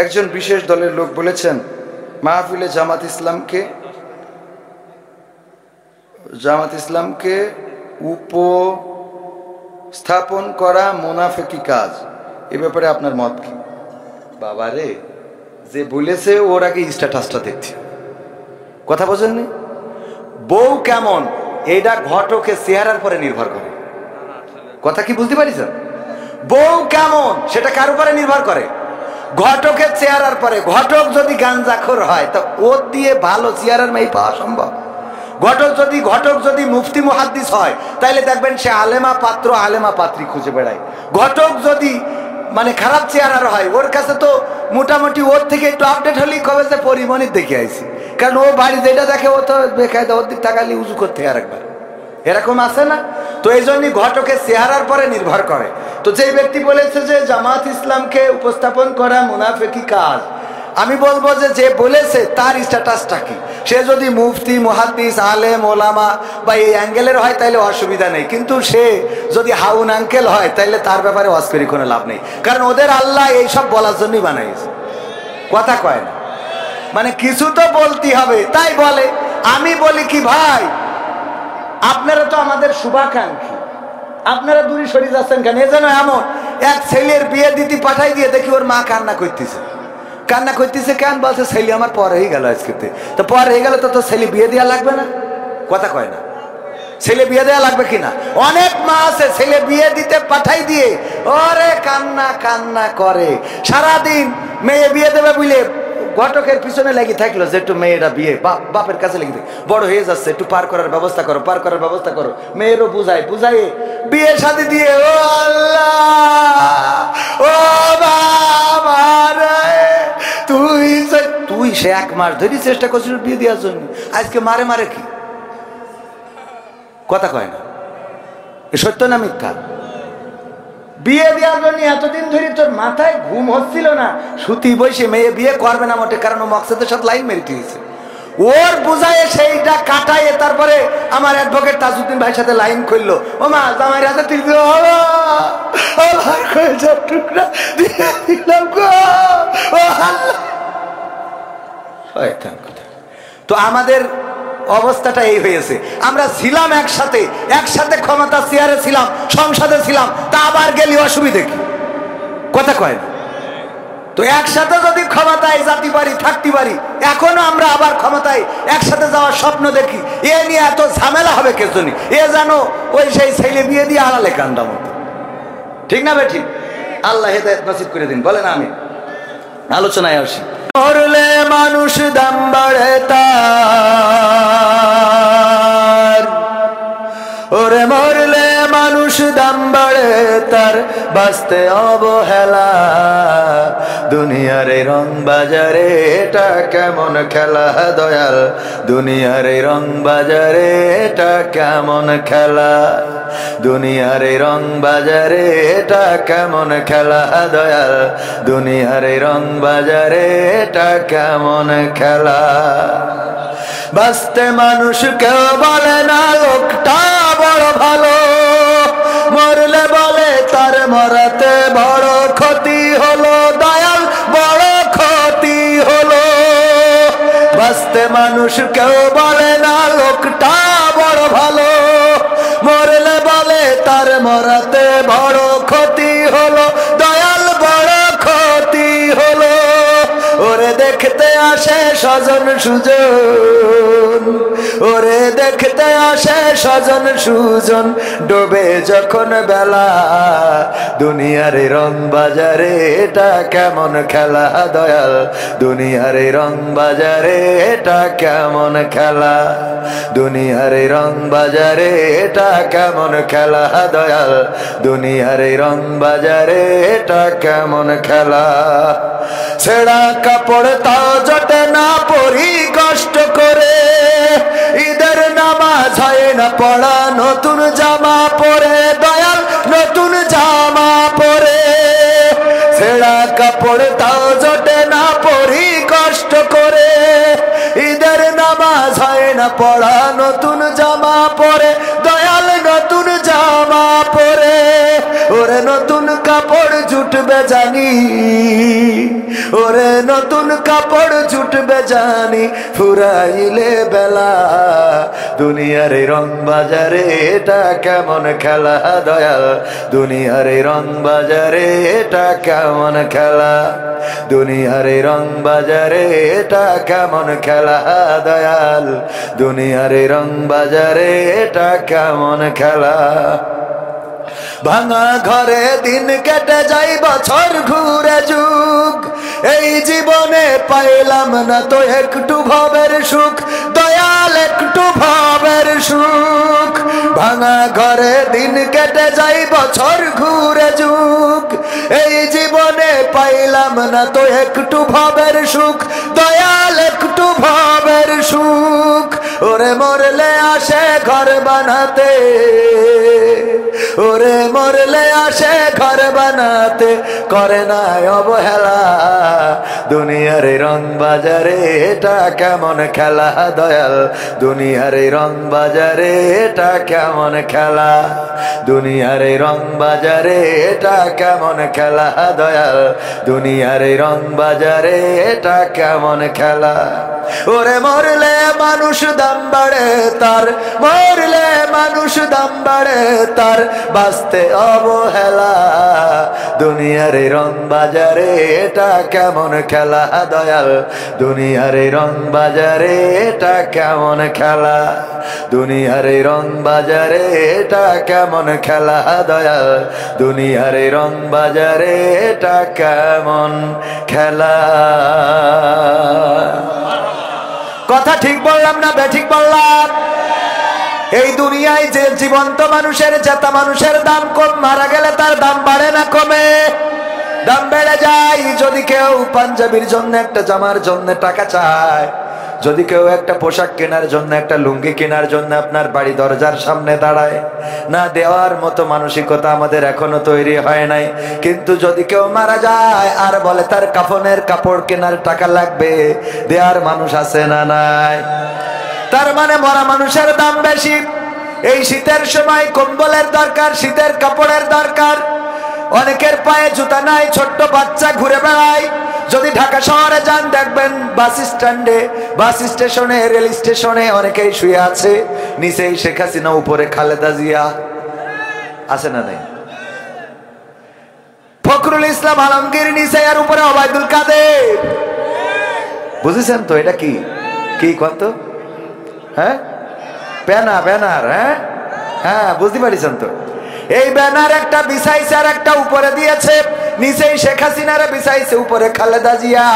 একজন বিশেষ দলের লোক বলেছেন মাহফিলে জামাত ইসলামকে উপস্থাপন করা মুনাফিকি কাজ। এ ব্যাপারে আপনার মত কি? বাবারে, যে বলেছে ওর আগে স্ট্যাটাসটা দেখছি, কথা বোঝেননি? বউ কেমন এইটা ঘটকের চেহারার পরে নির্ভর করে। কথা কি বুঝতে পারিস? বউ কেমন সেটা কার উপরে নির্ভর করে? ঘটকের চেহারার পরে। ঘটক যদি গাঞ্জাখোর হয় তো ওর দিয়ে ভালো চেহারার মেয়ে পাওয়া সম্ভব? ঘটক যদি মুফতি মুহাদ্দিস হয় তাইলে দেখবেন সে আলেমা পাত্র আলেমা পাত্রী খুঁজে বেড়ায়। ঘটক যদি মানে খারাপ চেহারার হয়, ওর কাছে তো মোটামুটি ওর থেকে একটু আপডেট হলেই কবে যে পরিমণির দেখে আইছি, কারণ ও বাড়ি যেটা দেখে ও তো বেকায়দা, ওর দিক তাকালি উজু করতে আর একবার, এরকম আছে না? তো এই জন্যই ঘটকের চেহারার পরে নির্ভর করে। তো যে ব্যক্তি বলেছে যে জামাত ইসলামকে উপস্থাপন করা মুনাফিকি কাজ, আমি বলবো যে বলেছে তার স্ট্যাটাসটা কি? সে যদি মুফতি মুহাদ্দিস আলেম ওলামা বা এই অ্যাঙ্গেলের হয় তাইলে অসুবিধা নেই, কিন্তু সে যদি হাউন আঙ্কেল হয় তাইলে তার ব্যাপারে ওয়াজ করে কোনো লাভ নেই, কারণ ওদের আল্লাহ এইসব বলার জন্যই বানাইছে। কথা কয় না, মানে কিছু তো বলতে হবে, তাই বলে। আমি বলি কি ভাই, আপনারা তো আমাদের শুভাকাঙ্ক্ষী, আপনারা দূরে সরে যাচ্ছেন কেন? এ যেন এমন এক ছেলের বিয়ে দিতে পাঠাই দিয়ে দেখি ওর মা কান্না করতেছে কেন? বলছে ছেলে আমার পর হয়ে গেল আজকে। তো পর হয়ে গেল তো ছেলে বিয়ে দেওয়া লাগবে না? কথা কয় না, ছেলে বিয়ে দেওয়া লাগবে কিনা? অনেক মা আছে ছেলে বিয়ে দিতে পাঠাই দিয়ে ওরে কান্না করে সারাদিন। মেয়ে বিয়ে দেবে বুঝলে ঘটকের পিছনে লেগে থাকলো যে একটু মেয়েটা বিয়ে বাপের কাছে লেগে থাকে, বড় হয়ে যাচ্ছে, একটু পার করার ব্যবস্থা করো। মেয়েরও বুঝাই বিয়ে শাদী দিয়ে, ও আল্লাহ, ও বাবা রে, তুই সে 1 মাস ধরে চেষ্টা করছিস বিয়ে দেওয়ার জন্য, আজকে মারে কি? কথা কয় না, এ সত্য না মিথ্যা? বিয়ে দেওয়ার জন্য এতদিন ধরে তোর মাথায় ঘুম হচ্ছিল না, সুতি বসে মেয়ে বিয়ে করবে না মোটে, কারণ ও মকসদের সাথে লাইন মেরে দিয়েছে। ওর বুঝায় সেইটা কাটায় তারপরে আমার অ্যাডভোকেট তাজউদ্দিন ভাইয়ের সাথে লাইন করলো, ও মা জামাই রাজা তুই টুকরা দিয়ে দিলাম গো। তো আমাদের অবস্থাটা এই হয়েছে, আমরা ছিলাম একসাথে ক্ষমতা চেয়ারে ছিলাম, সংসদে ছিলাম, তা আবার গেলি অসুবিধে কি? কথা কয় না? তো একসাথে যদি ক্ষমতায় যেতে পারি, থাকতে পারি, এখনো আমরা আবার ক্ষমতায় একসাথে যাওয়ার স্বপ্ন দেখি, এ নিয়ে এত ঝামেলা হবে কে জন্য? এ জানো ওই সেই ছেলে বিয়ে দিয়ে আড়ালে কান্দা মতো, ঠিক না বেঠিক? আল্লাহ হেদায়েত নসিব করে দিন, বলেন আমি আলোচনায় আসি। মরলে মানুষ দাম বাড়ে তার, ওরে মরলে মানুষ দাম বাড়ে তার, বাঁচতে অবহেলা। দুনিয়ার এই রং বাজারে এটা কেমন খেলা দয়াল, দুনিয়ার এই রং বাজারে এটা কেমন খেলা, দুনিয়ার এই রং বাজারে এটা কেমন খেলা দয়াল, দুনিয়ার এই রং বাজারে এটা কেমন খেলা। বাঁচতে মানুষ কেউ বলে না লোকটা বড় ভালো, মরলে বলে তার মরাতে বড় ক্ষতি হলো দয়াল, বড় ক্ষতি হলো। বাঁচতে মানুষ কেউ বলে না লোকটা বড় ভালো, মরলে বলে তার মরাতে বড় ক্ষতি হলো দয়াল, বড় ক্ষতি হলো। ওরে দেখতে আসে স্বজন সুজন, ওরে দেখতে আসে স্বজন সুজন, ডোবে যখন বেলা। দুনিয়ার এই রং বাজারে এটা কেমন খেলা দয়াল, দুনিয়ার এই রং বাজারে এটা কেমন খেলা, দুনিয়ার এই রং বাজারে এটা কেমন খেলা দয়াল, দুনিয়ার এই রং বাজারে এটা কেমন খেলা। ছেঁড়া কাপড় তাও জটে না পরি কষ্ট করে, ঈদের নামাজ হয় না পড়া, নতুন জামা পরে দয়াল, নতুন জামা পরে। ছেঁড়া কাপড় তাও জটে না পরি কষ্ট করে, ঈদের নামাজ হয় না পড়া, নতুন জামা পরে দয়াল, নতুন জামা পরে। ওরে নতুন কাপড় জুটবে জানি, ওরে নতুন কাপড় জুটবে জানি ফুরাইলে বেলা, দুনিয়ার এই রং বাজারে এটা কেমন খেলা দয়াল, দুনিয়ার এই রং বাজারে এটা কেমন খেলা, দুনিয়ার এই রং বাজারে এটা কেমন খেলা দয়াল, দুনিয়ার এই রং বাজারে এটা কেমন খেলা। ভাঙা ঘরে দিন কেটে যাই বছর ঘুরে যুগ, এই জীবনে পাইলাম না তো একটু ভবের সুখ দয়াল, একটু ভবের সুখ। ভাঙা ঘরে দিন কেটে যাই বছর ঘুরে যুগ, এই জীবনে পাইলাম না তো একটু ভবের সুখ দয়াল, একটু ভবের সুখ। ওরে মরলে আসে ঘর বানাতে, ওরে মরলে আসে ঘর বানাতে, করে না অবহেলা, দুনিয়ার এই রং বাজারে এটা কেমন খেলা দয়াল, দুনিয়ার এই রং বাজারে এটা কেমন খেলা, দুনিয়ার এই রং বাজারে এটা কেমন খেলা দয়াল, দুনিয়ার এই রং বাজারে এটা কেমন খেলা। ওরে মরলে মানুষ দাম বাড়ে তার, মরলে মানুষ দাম বাড়ে তার, বাঁচতে অবহেলা, দুনিয়ার এই রং বাজারে এটা কেমন খেলা দয়াল, দুনিয়ার এই রং বাজারে এটা কেমন খেলা, দুনিয়ার এই রং বাজারে এটা কেমন খেলা দয়াল, দুনিয়ার এই রং বাজারে এটা কেমন খেলা। কথা ঠিক বললাম না বেঠিক বললাম? এই দুনিয়ায় যে জীবন্ত মানুষের, জেতা মানুষের দাম কম, মারা গেলে তার দাম বাড়ে না কমে? দাম বেড়ে যায়। যদি কেউ পাঞ্জাবির জন্য, একটা জামার জন্য টাকা চায়, যদি কেউ একটা পোশাক কেনার জন্য, একটা লুঙ্গি কেনার জন্য আপনার বাড়ি দরজার সামনে দাঁড়ায়, না দেওয়ার মতো মানসিকতা আমাদের এখনো তৈরি হয় নাই। কিন্তু যদি কেউ মারা যায় আর বলে তার কাফনের কাপড় কেনার টাকা লাগবে, দেওয়ার মানুষ আছে না নাই? তার মানে মরা মানুষের দাম বেশি। এই শীতের সময় কম্বলের দরকার, শীতের কাপড়ের দরকার। অনেকের পায়ে জুতা নাই, ছোট্ট বাচ্চা ঘুরে বেড়ায়। যদি ঢাকা শহরে যান দেখবেন বাস স্ট্যান্ডে, বাস স্টেশনে, রেল স্টেশনে অনেকেই শুয়ে আছে, নিচেই শেখ হাসিনা, উপরে খালেদা জিয়া। আছে না নাই? ফখরুল ইসলাম আলমগীর নিচে, আর উপরে ওবায়দুল কাদের। বুঝেছেন তো এটা কি? কি কত? হ্যাঁ, ব্যানার, ব্যানার। হ্যাঁ হ্যাঁ, বুঝতে পারিছেন তো? এই ব্যানার একটা বিছাইছে আর একটা উপরে দিয়েছে, নিচেই শেখ হাসিনারে বিছাইছে, উপরে খালেদা জিয়া।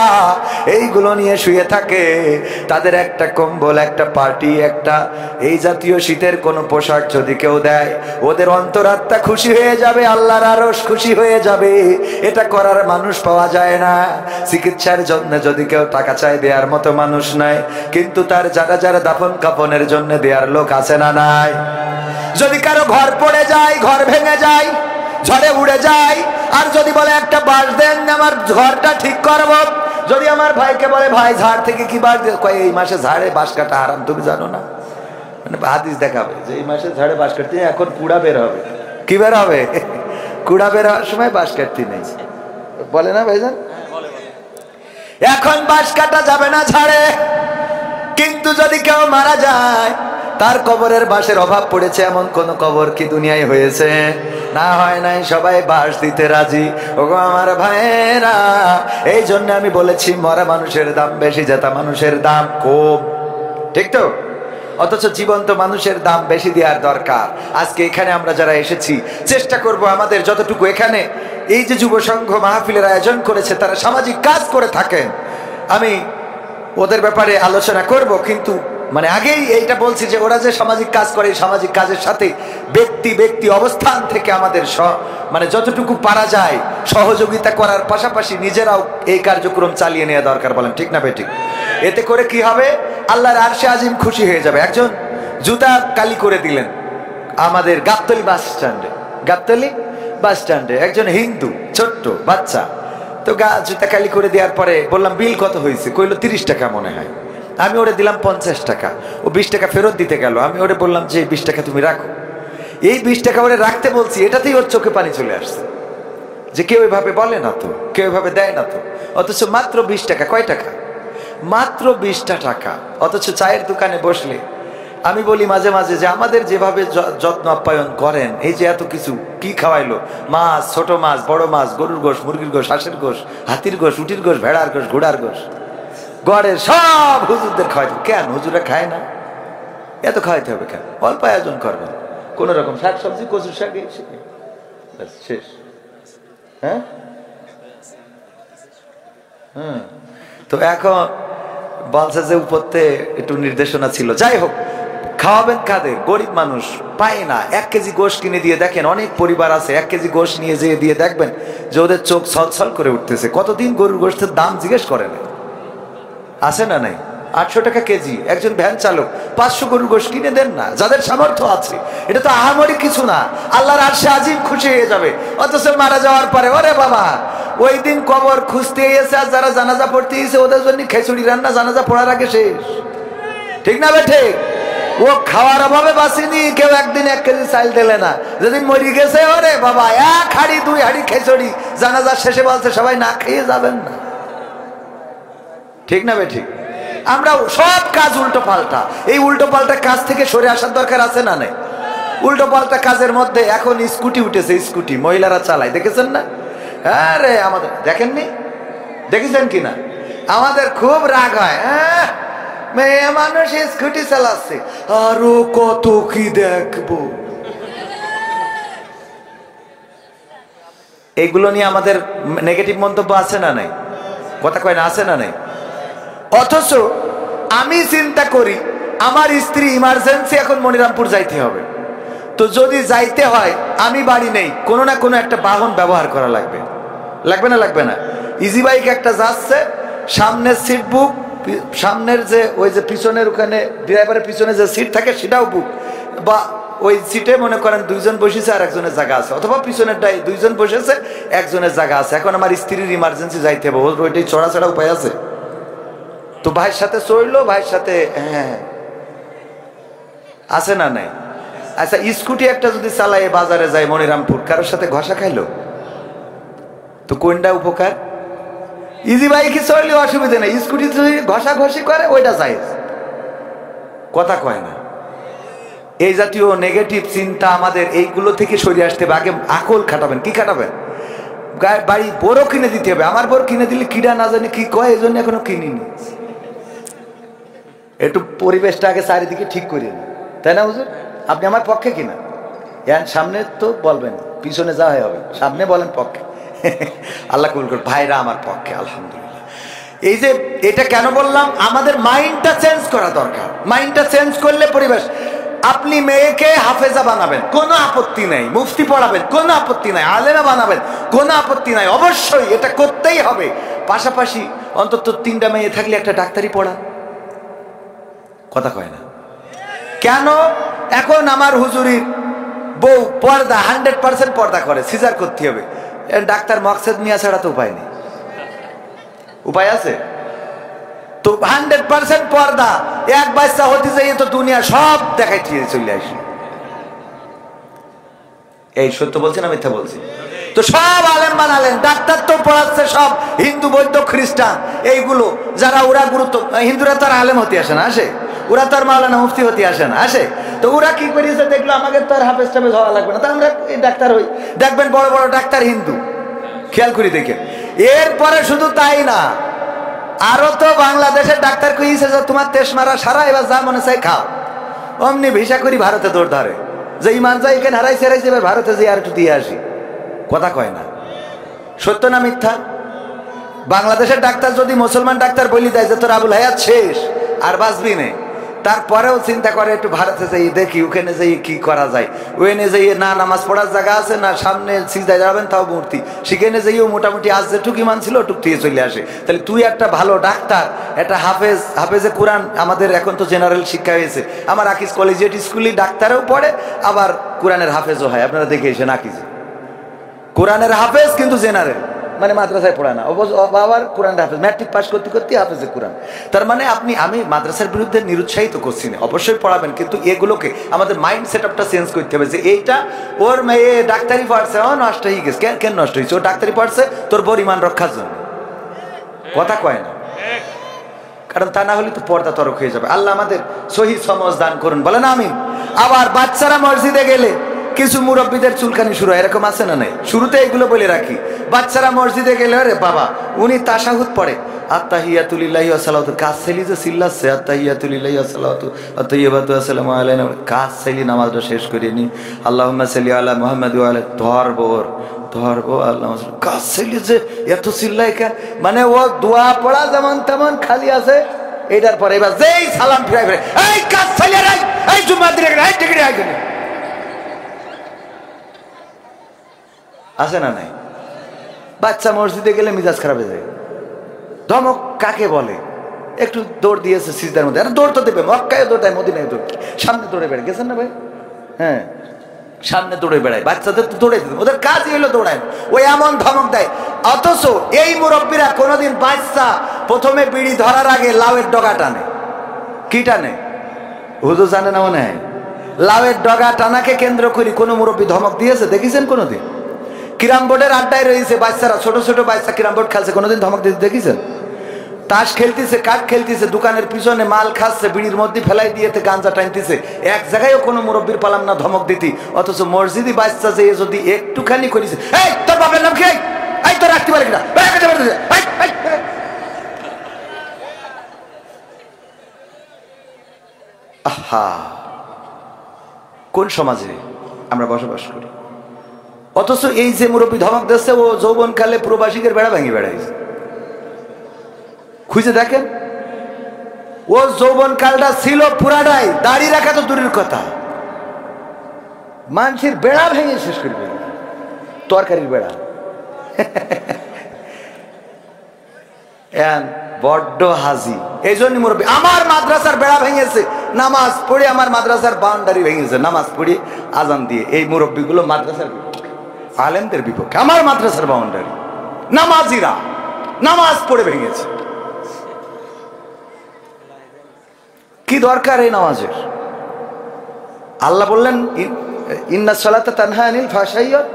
এইগুলো নিয়ে শুয়ে থাকে। তাদের একটা কম্বল, একটা পার্টি, একটা এই জাতীয় শীতের কোনো পোশাক যদি কেউ দেয়, ওদের অন্তরাত্মা খুশি হয়ে যাবে, আল্লাহর আরশ খুশি হয়ে যাবে। এটা করার মানুষ পাওয়া যায় না। চিকিৎসার জন্য যদি কেউ টাকা চায়, দেওয়ার মতো মানুষ নাই। কিন্তু তার যারা যারা দাফন কাফনের জন্য দেওয়ার লোক আছে না নাই? যদি কারো ঘর পড়ে যায়, ঘর ভেঙে যায়, ঝড়ে উড়ে যায়, আর যদি বলে একটা বাঁশ দেন আমার ঘরটা ঠিক করবো, যদি আমার ভাইকে বলে ভাই ঝাড় থেকে কি বাঁশ দিয়ে, কয় এই মাসে ঝাড়ে বাঁশ কাটা হারাম, তুমি জানো না? মানে হাদিস দেখাবে যে এই মাসে ঝাড়ে বাঁশ কাটতে, এখন কুড়া বের হবে। কি বের হবে? কুড়া বের হওয়ার সময় বাঁশ কাটতে নেই, বলে না ভাইজান? এখন বাঁশ কাটা যাবে না ঝাড়ে। কিন্তু যদি কেউ মারা যায়, তার কবরের বাঁশের অভাব পড়েছে, এমন কোন কবর কি দুনিয়ায় হয়েছে? না, হয় নাই। সবাই বাঁশ দিতে রাজি। ওগো আমার ভাইয়েরা, এই জন্য আমি বলেছি মরা মানুষের দাম বেশি, জেতা মানুষের দাম কম। ঠিক তো? অথচ জীবন্ত মানুষের দাম বেশি দেওয়ার দরকার। আজকে এখানে আমরা যারা এসেছি, চেষ্টা করব আমাদের যতটুকু, এখানে এই যে যুব সংঘ মাহফিলের আয়োজন করেছে, তারা সামাজিক কাজ করে থাকেন, আমি ওদের ব্যাপারে আলোচনা করব। কিন্তু মানে আগেই এইটা বলছি যে ওরা যে সামাজিক কাজ করে, এই সামাজিক কাজের সাথে ব্যক্তি অবস্থান থেকে আমাদের মানে যতটুকু পারা যায় সহযোগিতা করার পাশাপাশি নিজেরাও এই কার্যক্রম চালিয়ে নেওয়া দরকার। বলেন ঠিক না বেঠিক? এতে করে কি হবে? আল্লাহর আরশে আজিম খুশি হয়ে যাবে। একজন জুতা কালি করে দিলেন আমাদের গাবতলী বাস স্ট্যান্ডে, গাবতলী বাস স্ট্যান্ডে একজন হিন্দু ছোট্ট বাচ্চা। তো জুতা কালি করে দেওয়ার পরে বললাম বিল কত হয়েছে? কইলো 30 টাকা মনে হয়। আমি ওরে দিলাম 50 টাকা। ও 20 টাকা ফেরত দিতে গেল। আমি ওরে বললাম যে 20 টাকা তুমি রাখো। এই 20 টাকা ওরে রাখতে বলছি, এটাতেই ওর চোখে পানি চলে আসছে। যে কেউ এভাবে বলে না তো, কেউ এভাবে দেয় না তো, অথচ মাত্র 20 টাকা। কয় টাকা? মাত্র 20টা টাকা। অথচ চায়ের দোকানে বসলে আমি বলি মাঝে মাঝে যে আমাদের যেভাবে যত্ন আপ্যায়ন করেন, এই যে এত কিছু কি খাওয়াইলো, মাছ, ছোট মাছ, বড় মাছ, গরুর গোশ, মুরগির গোশ, হাঁসের গোশ, হাতির গোশ, উটির গোশ, ভেড়ার গোশ, ঘোড়ার গোশ, গড়ের সব হুজুরদের খাওয়াইতে। কেন হুজুরা খায় না? এত খাওয়াইতে হবে কেন? অল্প আয়োজন করবেন, কোন রকম শাক সবজি, কচুর শাক, শেষ। হ্যাঁ, তো এখন বলছে যে উপরতে একটু নির্দেশনা ছিল। যাই হোক, খাওয়াবেন কাদের? গরিব মানুষ পায় না। 1 কেজি গোশ কিনে দিয়ে দেখেন, অনেক পরিবার আছে 1 কেজি গোশ নিয়ে যেয়ে দিয়ে দেখবেন যে ওদের চোখ ছলছল করে উঠতেছে। কতদিন গরুর গোশতের দাম জিজ্ঞেস করে না, আছে না নাই? 800 টাকা কেজি। একজন ভ্যান চালক 500 গরুর গোশ কিনে দেন না, যাদের সামর্থ্য আছে। এটা তো আহামরি কিছু না, আল্লাহর আরশে আজিম খুশি হয়ে যাবে। অথচ মারা যাওয়ার পরে ওরে বাবা, ওই দিন কবর খুঁজতে এসে আর যারা জানাজা পড়তে এসে ওদের জন্য খিচুড়ি রান্না জানাজা পড়ার আগে শেষ। ঠিক না বে ঠিক? ও খাওয়ার অভাবে বাঁচিনি, কেউ একদিন 1 কেজি চাল দিলে না। যেদিন মরি গেছে ওরে বাবা 1 হাঁড়ি 2 হাঁড়ি খিচুড়ি, জানাজার শেষে বলছে সবাই না খেয়ে যাবেন না। ঠিক না বে ঠিক? আমরা সব কাজ উল্টো পাল্টা। এই উল্টো পাল্টা কাজ থেকে সরে আসার দরকার আছে না নাই? উল্টো পাল্টা কাজের মধ্যে এখন স্কুটি উঠেছে, স্কুটি মহিলারা চালায়, দেখেছেন না? আরে আমাদের দেখেননি, দেখেছেন কিনা? আমাদের খুব রাগ হয়, মেয়ে মানুষ স্কুটি চালাচ্ছে, আরো কত কি দেখবো। এইগুলো নিয়ে আমাদের নেগেটিভ মন্তব্য আছে না নাই? কথা কয় না, আছে না নাই? অথচ আমি চিন্তা করি আমার স্ত্রী ইমার্জেন্সি এখন মনিরামপুর যাইতে হবে, তো যদি যাইতে হয় আমি বাড়ি নেই, কোনো না কোনো একটা বাহন ব্যবহার করা লাগবে। লাগবে না? লাগবে না? ইজি বাইক একটা যাচ্ছে, সামনের সিট বুক, সামনের যে ওই যে পিছনের ওখানে ড্রাইভারের পিছনে যে সিট থাকে সেটাও বুক, বা ওই সিটে মনে করেন 2 জন বসেছে আর একজনের জায়গা আছে, অথবা পিছনের 2 জন বসেছে, একজনের জায়গা আছে। এখন আমার স্ত্রীর ইমার্জেন্সি যাইতে হবে, ওইটাই চড়া চড়া উপায় আছে? তো ভাইয়ের সাথে চড়লো, ভাইয়ের সাথে হ্যাঁ আছে না নাই? আচ্ছা, স্কুটি একটা যদি চালায় বাজারে যায় মনিরামপুর, কারোর সাথে ঘষা খাইলো, তো কোনটা উপকার? ইজি বাইকে চড়লে অসুবিধা নেই, স্কুটি যদি ঘষা ঘষি করে ওইটা চাই। কথা কয় না? এই জাতীয় নেগেটিভ চিন্তা আমাদের এইগুলো থেকে সরিয়ে আসতে হবে। আগে আকল খাটাবেন। কি খাটাবেন? বাড়ি বড় কিনে দিতে হবে। আমার বড় কিনে দিলে কিরা না জানি কি কয়, এই জন্য এখনো কিনিনি। একটু পরিবেশটা আগে চারিদিকে ঠিক করে নিন, তাই না হুজুর? আপনি আমার পক্ষে কিনা? সামনে তো বলবেন, পিছনে যা হবে, সামনে বলেন পক্ষে। আল্লাহ কবুল করুন। ভাইরা আমার পক্ষে, আলহামদুলিল্লাহ। এই যে এটা কেন বললাম, আমাদের মাইন্ডটা চেঞ্জ করা দরকার। মাইন্ডটা চেঞ্জ করলে পরিবেশ। আপনি মেয়েকে হাফেজা বানাবেন, কোনো আপত্তি নাই। মুফতি পড়াবেন, কোনো আপত্তি নাই। আলেমা বানাবেন, কোনো আপত্তি নাই। অবশ্যই এটা করতেই হবে। পাশাপাশি অন্তত 3টা মেয়ে থাকলে একটা ডাক্তারি পড়া। কথা কয় না কেন? এখন আমার হুজুরির বউ পর্দা 100% পর্দা করে, সিজার করতে হবে। ডাক্তার মকসেদ মিয়া ছাড়া তো উপায় নেই। উপায় আছে তো? 100% পর্দা। এক বাচ্চা হতে যাই তো দুনিয়া সব দেখাই চলে আসি। এই সত্য বলছি না মিথ্যা বলছি? তো সব আলেম বানালেন, ডাক্তার তো পড়াচ্ছে সব হিন্দু, বৌদ্ধ, খ্রিস্টান। এইগুলো যারা ওরা গুরুত্ব, হিন্দুরা তার আলেম হতে আসে না, আসে? ওরা তার মাওলানা মুফতি হতে আসে না, আসে? তো ওরা কি করেছে দেখলো, আমাকে তো আর হাফেজ টাফেজ হওয়া লাগবে না, তো আমরা এই ডাক্তার হই। দেখবেন বড় বড় ডাক্তার হিন্দু, খেয়াল করি দেখে। এরপরে শুধু তাই না, আরো তো বাংলাদেশের ডাক্তার কইছে যে তোমার তেস মারা সারা, এবার যা মনে চাই খাও। অমনি ভিসা করি ভারতে দৌড় ধরে, যে ইমান চাই এখানে হারাইছে হারাইছে, এবার ভারতে যে আর একটু দিয়ে আসি। কথা কয় না? সত্য না মিথ্যা? বাংলাদেশের ডাক্তার যদি মুসলমান ডাক্তার বলি দেয় যে তোর আবুল হায়াত শেষ, আর বাঁচবি নেই, তারপরেও চিন্তা করে একটু ভারতে যাই দেখি, ওখানে যাই কি করা যায়। ওখানে যাই না নামাজ পড়ার জায়গা আছে, না সামনে সিজদায় যাবেন তাও মূর্তি, সেখানে যাইও মোটামুটি আজ যেটুক ইমান ছিল ওটুক থেকে চলে আসে। তাহলে তুই একটা ভালো ডাক্তার, একটা হাফেজে কোরআন, আমাদের এখন তো জেনারেল শিক্ষা হয়েছে, আমার আকিজ কলেজিয়েট স্কুলে ডাক্তারও পড়ে আবার কোরআনের হাফেজও হয়। আপনারা দেখে এসে আকিজে কোরআনের হাফেজ কিন্তু জেনারেল, মানে মাদ্রাসায় পড়ায় না, বাবার কোরআন হাফেজ, ম্যাট্রিক পাস করতে করতে হাফেজে কোরআন। তার মানে আমি মাদ্রাসার বিরুদ্ধে নিরুৎসাহিত করছি না, অবশ্যই পড়াবেন, কিন্তু এগুলোকে আমাদের মাইন্ড সেট আপটা চেঞ্জ করতে হবে যে এইটা ওর মেয়ে ডাক্তারি পড়ছে, ও নষ্ট হয়ে গেছে। কেন নষ্ট হয়েছে? ও ডাক্তারি পড়ছে তোর পরিমাণ রক্ষার জন্য, কথা কয় না, কারণ তা না হলে তো পর্দা তরক হয়ে যাবে। আল্লাহ আমাদের সহি সমজ দান করুন, বলেন আমিন। আবার বাচ্চারা মসজিদে গেলে কিছু মুরব্বীদের চুলকানি শুরু হয়, এরকম আছে না নাই? শুরুতে এগুলো বলে রাখি, বাচ্চারা মসজিদে গেলে রে বাবা উনি তাশাহুদ পড়ে, আত্তাহিয়াতু লিল্লাহি ওয়া সালাতু, কাজ ছেলি যে চিল্লাচ্ছে আত্তাহিয়াতু লিল্লাহি ওয়া সালাতু আত-তাইয়্যিবাতু আসসালামু আলাইনা, কাজ ছেলি নামাজটা শেষ করে নি, আল্লাহুম্মা সাল্লি আলা মুহাম্মাদ ওয়া আলা ধরবো আল্লাহ, কাজ ছেলি যে এত চিল্লায় কেন? মানে ও দোয়া পড়া যেমন তেমন খালি আছে, এটার পরে এবার যেই সালাম ফিরাই ফিরে এই কাজ ছেলি রে, এই জুম্মা দিলে এই টিকড়ি আইগনি আছে না নাই? বাচ্চা মসজিদে গেলে মিজাজ খারাপ হয়ে যায়। ধমক কাকে বলে? একটু দৌড় দিয়েছে সিজদার মধ্যে, দৌড় তো দেবে, মক্কায় দৌড় দেয়, মদিনায় দৌড়, সামনে দৌড়ে বেড়ায়, গেছেন না ভাই? হ্যাঁ, সামনে দৌড়ে বেড়ায়, বাচ্চাদের তো দৌড়ে দিতে, ওদের কাজই হলো দৌড়ায়, ওই এমন ধমক দেয়। অথচ এই মুরব্বীরা কোনোদিন বাচ্চা প্রথমে বিড়ি ধরার আগে লাউয়ের ডগা টানে। কি টানে? হুজুর জানে না মনে হয়? লাউয়ের ডগা টানাকে কেন্দ্র করে কোনো মুরব্বী ধমক দিয়েছে দেখেছেন কোনোদিন? ক্যারাম বোর্ডের আড্ডায় রয়েছে বাচ্চারা, ছোট ছোট বাচ্চা ক্যারাম বোর্ড খেলছে, কোনোদিন ধমক দিতে দেখেছেন? তাস খেলতেছে, কাঠ খেলতেছে, দোকানের পিছনে মাল খাচ্ছে, বিড়ির মধ্যে ফেলাই দিয়েতে গাঞ্জা টানতেছে, এক জায়গায়ও কোনো মুরব্বীর পালাম না ধমক দিতি। অথচ মসজিদি বাচ্চা যে যদি একটুখানি করেছে, এই তোর বাপের নাম কি, এই তোর রাখতে পারে কিনা, আহা, কোন সমাজে আমরা বসবাস করি? অথচ এই যে মুরব্বী ধমক দিচ্ছে, ও যৌবনকালে প্রবাসীদের বেড়া ভেঙে বেড়াইছে। খুঁজে দেখেন, ও যৌবনকালটা ছিল পুরাটাই দাড়ি রাখা তো দূরের কথা, মানুষের বেড়া ভেঙে শেষ করবে, তরকারির বেড়া। বড্ড হাজি, এই জন্য মুরব্বী আমার মাদ্রাসার বেড়া ভেঙেছে, নামাজ পড়ে আমার মাদ্রাসার বাউন্ডারি ভেঙেছে, নামাজ পড়ে আজান দিয়ে। এই মুরব্বীগুলো মাদ্রাসার আলেমদের বিপক্ষে, আমার মাদ্রাসার বাউন্ডারি, নামাজিরা নামাজ পড়ে ভেঙেছে। কি দরকার এই নামাজের? আল্লাহ বললেন ইন্নাস সালাতা তানহা আনিল ফাহশাই ওয়াল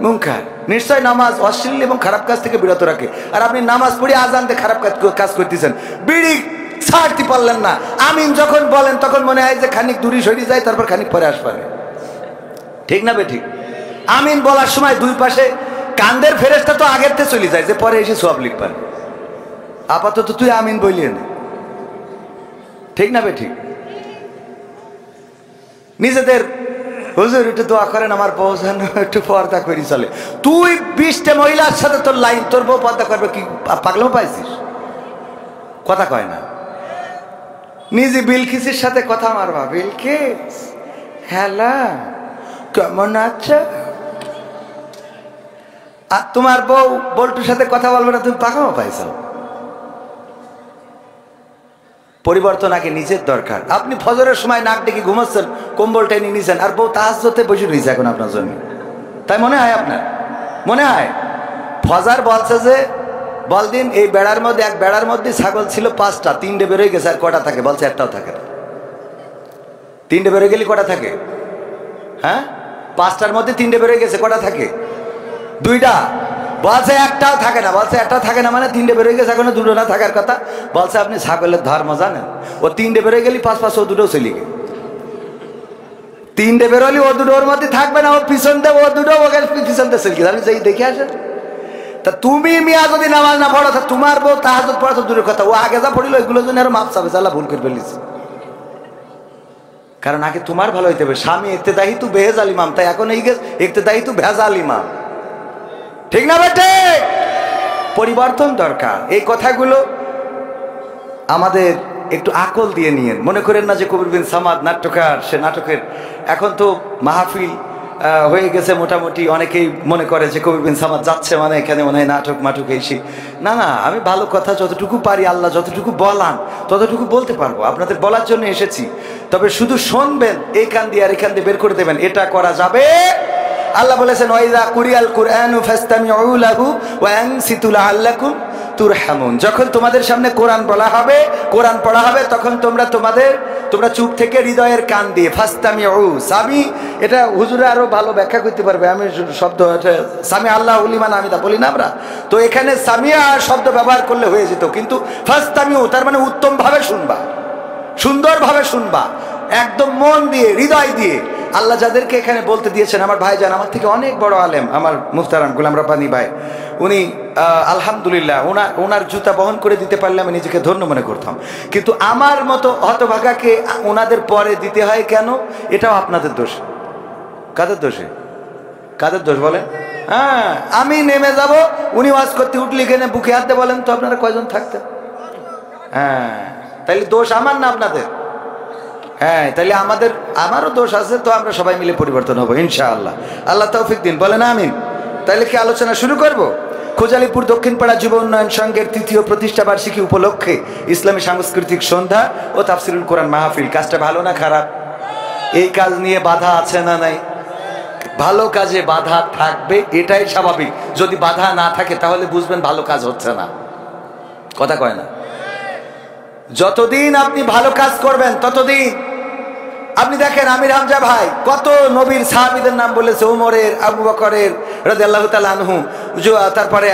মুনকার, নিশ্চয় নামাজ অশ্লীল এবং খারাপ কাজ থেকে বিরত রাখে। আর আপনি নামাজ পড়ে আজান দিয়ে খারাপ কাজ করতেছেন, বিড়ি ছাড়তে পারলেন না, আমিন যখন বলেন তখন মনে হয় যে খানিক দূরে সরে যায়, তারপর খানিক পরে আসবে, ঠিক না বে ঠিক? আমিন বলার সময় দুই পাশে কান্দের ফেরেশতা তো আগের থেকে চলে যায়, যে পরে এসে সব লিখবেন। আপাতত তুই আমিন বলিয়ে নে, ঠিক না বে ঠিক? নিজেদের হুজুর একটু দোয়া করেন আমার বউ যেন একটু পর্দা করি চলে। তুই 20টা মহিলার সাথে তোর লাইন, তোর বউ পর্দা করবে কি পাগলাম পাইছিস? কথা কয় না। নিজে বিলকিসের সাথে কথা মারবা, বিলকিস হ্যালো কেমন আছো, আর তোমার বউ বল্টুর সাথে কথা বলবে না, তুমি পাকামো পাইছো। পরিবর্তন আগে নিজের দরকার। আপনি ফজরের সময় নাক ডেকে ঘুমাচ্ছেন, কম্বল টেনে নিয়েছেন, আর বউ তাহাজ্জুদে বসে রয়েছে এখন আপনার জন্য, তাই মনে হয়? আপনার মনে হয় ফজর বলছে যে বল দিন এই বেড়ার মধ্যে, এক বেড়ার মধ্যে ছাগল ছিল 5টা, 3টে বেরোয় গেছে, আর কটা থাকে? বলছে একটাও থাকে না। 3টে বেরোয় গেলে কটা থাকে? হ্যাঁ, 5টার মধ্যে 3টে বেরোয় গেছে, কটা থাকে? 2টা। বলছে একটাও থাকে না। বলছে একটা থাকে না মানে 3টে বেরোয় গেছে, এখনো 2টো না থাকার কথা। বলছে আপনি ছাগলের ধর্ম জানেন? ও 3টে বেরোয় গেলি 5 ও 2টো চলে গেল। 3টে বেরোলি ও 2টো ওর মধ্যে থাকবে না, ও পিছন দেবে, ও 2টো ওকে পিছন দিয়ে চলে গেছে। আমি যাই দেখে আসেন। তা তুমি মিয়া যদি নামাজ না পড়ো, তোমার বউ তাহাজ্জুদ পড়া তো দূরের কথা, ও আগে যা পড়িল ওইগুলোর জন্য আরো মাপ চাবে, আল্লাহ ভুল করে ফেলিস। কারণ আগে তোমার ভালো হইতে হবে। স্বামী ইক্তেদাহি তু বেহেজাল ইমাম, তাই এখন এই গেছে ইক্তেদাহি তু ভেজাল ইমাম, ঠিক না বেটে? পরিবর্তন দরকার। এই কথাগুলো আমাদের একটু আকল দিয়ে নিয়েন। মনে করেন না যে কবির বিন সামাদ নাট্যকার, সে নাটকের এখন তো মাহফিল হয়ে গেছে মোটামুটি, অনেকেই মনে করে যে কবির বিন সামাদ যাচ্ছে মানে এখানে মনে হয় নাটক মাটক এইসি। না না, আমি ভালো কথা যতটুকু পারি, আল্লাহ যতটুকু বলান ততটুকু বলতে পারবো, আপনাদের বলার জন্য এসেছি। তবে শুধু শুনবেন, এই কান দিয়ে আর এখান দিয়ে বের করে দেবেন, এটা করা যাবে আল্লাহ বলেছেন ওয়াইযা কুরিয়াল কুরআনু ফাসতামিউ লাহু ওয়া আনসিতু লাআল্লাকুম তুরহামুন। যখন তোমাদের সামনে কোরআন বলা হবে, কোরআন পড়া হবে, তখন তোমরা চুপ থেকে হৃদয়ের কান দিয়ে ফাসতামিউ। সামি এটা হুজুরে আরো ভালো ব্যাখ্যা করতে পারবে, আমি শব্দ সামি আল্লাহু লিমান হামিদা বলি না আমরা, তো এখানে সামিয়া শব্দ ব্যবহার করলে হয়ে যেত, কিন্তু ফাসতামিউ তার মানে উত্তম ভাবে শুনবা, সুন্দরভাবে শুনবা, একদম মন দিয়ে হৃদয় দিয়ে। আল্লাহ যাদেরকে এখানে বলতে দিয়েছেন, আমার ভাইজান আমার থেকে অনেক বড় আলেম, আমার মুফতারাম গোলাম রব্বানী ভাই, উনি আলহামদুলিল্লাহ ওনার জুতা বহন করে দিতে পারলে আমি নিজেকে ধন্য মনে করতাম, কিন্তু আমার মতো হতভাগাকে ওনাদের পরে দিতে হয় কেন? এটাও আপনাদের দোষ। কাদের দোষে? কাদের দোষ বলেন? হ্যাঁ, আমি নেমে যাব, উনি ওয়াজ করতে উঠলে এখানে বুকে হাতে বলেন তো আপনারা কয়জন থাকতেন? হ্যাঁ, তাইলে দোষ আমার না আপনাদের? হ্যাঁ, তাইলে আমারও দোষ আছে, তো আমরা সবাই মিলে পরিবর্তন হবো ইনশাআল্লাহ। আল্লাহ তৌফিক দিন, বলেন আমিন। তাইলে কি আলোচনা শুরু করব? খোঁজালিপুর দক্ষিণপাড়া যুব উন্নয়ন সংঘের ৩য় প্রতিষ্ঠা বার্ষিকী উপলক্ষে ইসলামী সাংস্কৃতিক সন্ধ্যা ও তাফসিরুল কোরআন মাহফিল। কাজটা ভালো না খারাপ? এই কাজ নিয়ে বাধা আছে না নাই? ভালো কাজে বাধা থাকবে, এটাই স্বাভাবিক। যদি বাধা না থাকে তাহলে বুঝবেন ভালো কাজ হচ্ছে না। কথা কয় না? যতদিন আপনি ভালো কাজ করবেন ততদিন। আপনি দেখেন আমির হামজা ভাই কত নবীর সাহাবীদের নাম বলেছে, উমরের, আবু বকরের রাদিয়াল্লাহু তাআলা আনহু, তারপরে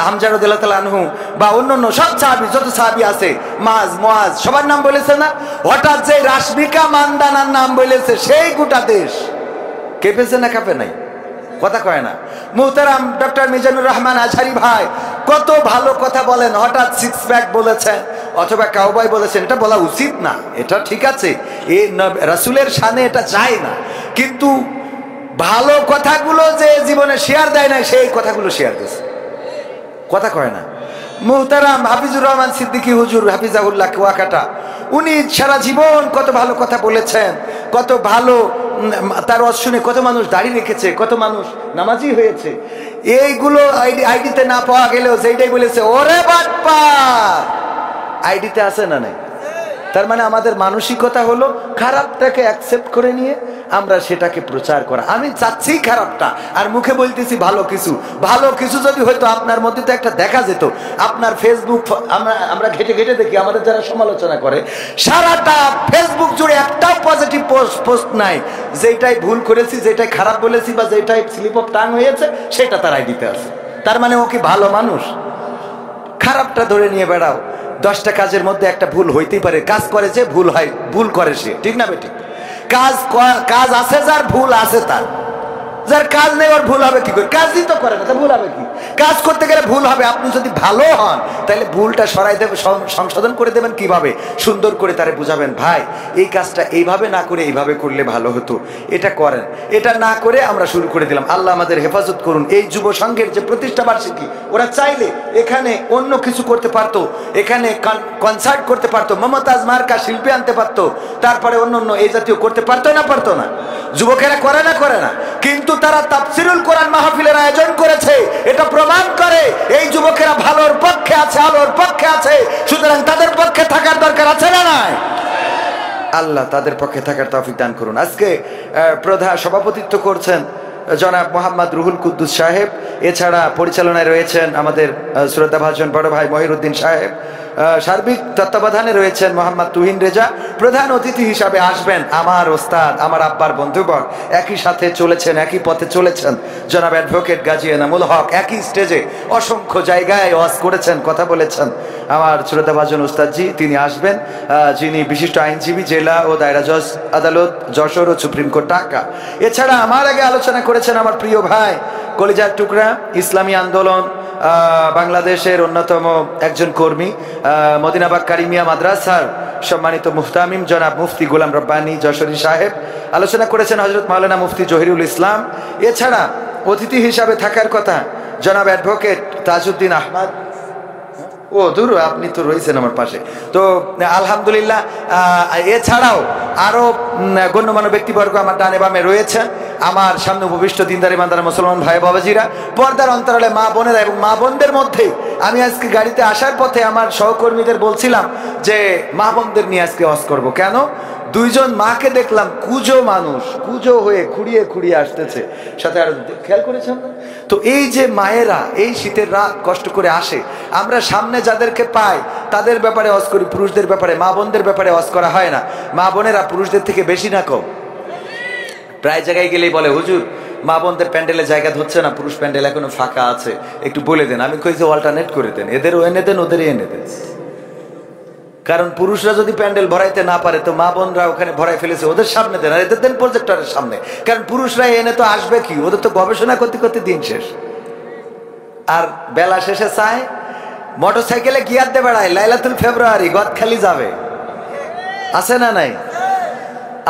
হামজা রাদিয়াল্লাহু তাআলা আনহু, বা অন্যান্য সব সাহাবী, যত সাহাবী আছে, মুআজ সবার নাম বলেছে না? হঠাৎ যে রাশমিকা মান্দানার নাম বলেছে, সেই গোটা দেশ কেঁপেছে না কাঁপে নাই? কথা কয় না? মুহতারাম ডক্টর মিজানুর রহমান আজহারি ভাই কত ভালো কথা বলেন, হঠাৎ সিক্স প্যাক বলেছেন অথবা কাউবয় বলেছেন। এটা বলা উচিত না, এটা ঠিক আছে, এই রাসূলের শানে এটা যায় না, কিন্তু ভালো কথাগুলো যে জীবনে শেয়ার দেয় না, সেই কথাগুলো শেয়ার দিয়েছে। কথা কয় না? মুহতারাম হাফিজুর রহমান সিদ্দিকী হুজুর হাফিজাহুল্লাহ কুয়াকাটা, উনি সারা জীবন কত ভালো কথা বলেছেন, কত ভালো, তার ওয়াজ শুনে কত মানুষ দাঁড়িয়ে রেখেছে, কত মানুষ নামাজি হয়েছে। এইগুলো আইডিতে না পাওয়া গেলেও যেটাই বলেছে, ওরে বাটপার, আইডিতে আছে না নাই? তার মানে আমাদের মানসিকতা হলো খারাপটাকে অ্যাকসেপ্ট করে নিয়ে আমরা সেটাকে প্রচার করা। আমি চাচ্ছি খারাপটা, আর মুখে বলতেছি ভালো কিছু। ভালো কিছু যদি হয়তো আপনার মধ্যে তো একটা দেখা যেত। আপনার ফেসবুক আমরা ঘেটে ঘেটে দেখি, আমাদের যারা সমালোচনা করে, সারাটা ফেসবুক জুড়ে একটাও পজিটিভ পোস্ট নাই, যেটাই ভুল করেছি, যেটাই খারাপ বলেছি, বা যেটাই স্লিপ অফ টাং হয়েছে সেটা তার আইডিতে আছে। তার মানে ও কি ভালো মানুষ? খারাপটা ধরে নিয়ে বেড়াও। 10টা কাজের মধ্যে একটা ভুল হইতেই পারে। কাজ করে যে ভুল হয়, ভুল করে সে, ঠিক না বেটি? কাজ আছে যার, ভুল আছে তার। যার কাজ নেই ওর ভুল হবে কি করে? কাজই তো করে না, তা ভুল হবে কি? কাজ করতে গেলে ভুল হবে। আপনি যদি ভালো হন তাহলে ভুলটা সরাই দেবেন, সংশোধন করে দেবেন। কিভাবে? সুন্দর করে তারে বুঝাবেন, ভাই এই কাজটা এইভাবে না করে এইভাবে করলে ভালো হতো, এটা করেন। এটা না করে আমরা শুরু করে দিলাম। আল্লাহ আমাদের হেফাজত করুন। এই যুব সংঘের যে প্রতিষ্ঠা বার্ষিকী, ওরা চাইলে এখানে অন্য কিছু করতে পারতো, এখানে কনসার্ট করতে পারতো, মমতাজ মার্কা শিল্পী আনতে পারতো, তারপরে অন্য এই জাতীয় করতে পারতো না? পারতো না? যুবকেরা করে না, কিন্তু তারা তাফসিরুল কোরআন মাহফিলের আয়োজন করেছে। এটা প্রমাণ করে এই যুবকেরা ভালোর পক্ষে আছে, আলোর পক্ষে আছে। সুতরাং তাদের পক্ষে থাকার দরকার আছে না নাই? আল্লাহ তাদের পক্ষে থাকার তৌফিক দান করুন। আজকে প্রধান সভাপতিত্ব করছেন জনাব মোহাম্মদ রুহুল কুদ্দুস সাহেব। এছাড়া পরিচালনায় রয়েছেন আমাদের শ্রদ্ধাভাজন বড় ভাই মহিরুদ্দিন সাহেব। সার্বিক তত্ত্বাবধানে রয়েছেন মোহাম্মদ তুহিন রেজা। প্রধান অতিথি হিসাবে আসবেন আমার ওস্তাদ, আমার আব্বার বন্ধুবর, একই সাথে চলেছেন, একই পথে চলেছেন, জনাব অ্যাডভোকেট গাজী এনামুল হক। একই স্টেজে অসংখ্য জায়গায় ওয়াজ করেছেন, কথা বলেছেন আমার শ্রদ্ধাভাজন ওস্তাদজি। তিনি আসবেন, যিনি বিশিষ্ট আইনজীবী, জেলা ও দায়রা জজ আদালত যশোর ও সুপ্রিম কোর্ট ঢাকা। এছাড়া আমার আগে আলোচনা করেছেন আমার প্রিয় ভাই, কলিজার টুকরা, ইসলামী আন্দোলন বাংলাদেশের অন্যতম একজন কর্মী, মদিনাবাগ কারিমিয়া মাদ্রাসার সম্মানিত মুফতামিম জনাব মুফতি গোলাম রব্বানী যশোরী সাহেব। আলোচনা করেছেন হযরত মাওলানা মুফতি জহিরুল ইসলাম। এছাড়া অতিথি হিসাবে থাকার কথা জনাব অ্যাডভোকেট তাজউদ্দিন আহমদ। ও দূর, আপনি তো রয়েছেন আমার পাশে। তো আলহামদুলিল্লাহ, এছাড়াও আরো গণ্যমান্য ব্যক্তিবর্গ আমার ডানে বামে রয়েছেন। আমার সামনে উপবিষ্ট দিনদারি মানদারা মুসলমান ভাই বাবাজিরা, পর্দার অন্তরালে মা বোনেরা, এবং মা বোনদের মধ্যে আমি আজকে গাড়িতে আসার পথে আমার সহকর্মীদের বলছিলাম যে মা বোনদের নিয়ে আজকে ওয়াজ করব। কেন? দুইজন মাকে দেখলাম কুজো মানুষ, কুজো হয়ে খুঁড়িয়ে খুঁড়িয়ে আসতেছে সাথে। আর খেয়াল করেছেন না? তো এই যে মায়েরা এই শীতের রাত কষ্ট করে আসে, আমরা সামনে যাদেরকে পাই তাদের ব্যাপারে ওয়াজ করি, পুরুষদের ব্যাপারে, মা বোনদের ব্যাপারে ওয়াজ করা হয় না। মা বোনেরা পুরুষদের থেকে বেশি না কম? প্রায় জায়গায় গেলেই বলে, হুজুর মা বোনদের প্যান্ডেলে জায়গা হচ্ছে না, পুরুষ প্যান্ডেল এখনো ফাঁকা আছে, একটু বলে দেন। আমি কই যে অল্টারনেট করে দেন, এদেরও এনে দেন ওদেরই এনে দেন। কারণ পুরুষরা যদি প্যান্ডেল ভরাইতে না পারে তো মা বোনরা ওখানে ভরাই ফেলেছে, ওদের সামনে দেন, আর এদের দেন প্রজেক্টরের সামনে। কারণ পুরুষরা এনে তো আসবে কি, ওদের তো গবেষণা করতে করতে দিন শেষ। আর বেলা শেষে চায় মোটর সাইকেলে গিয়ার দিয়ে বেড়ায়, লাইলাতুল ফেব্রুয়ারি গদখালি যাবে, আছে না নাই?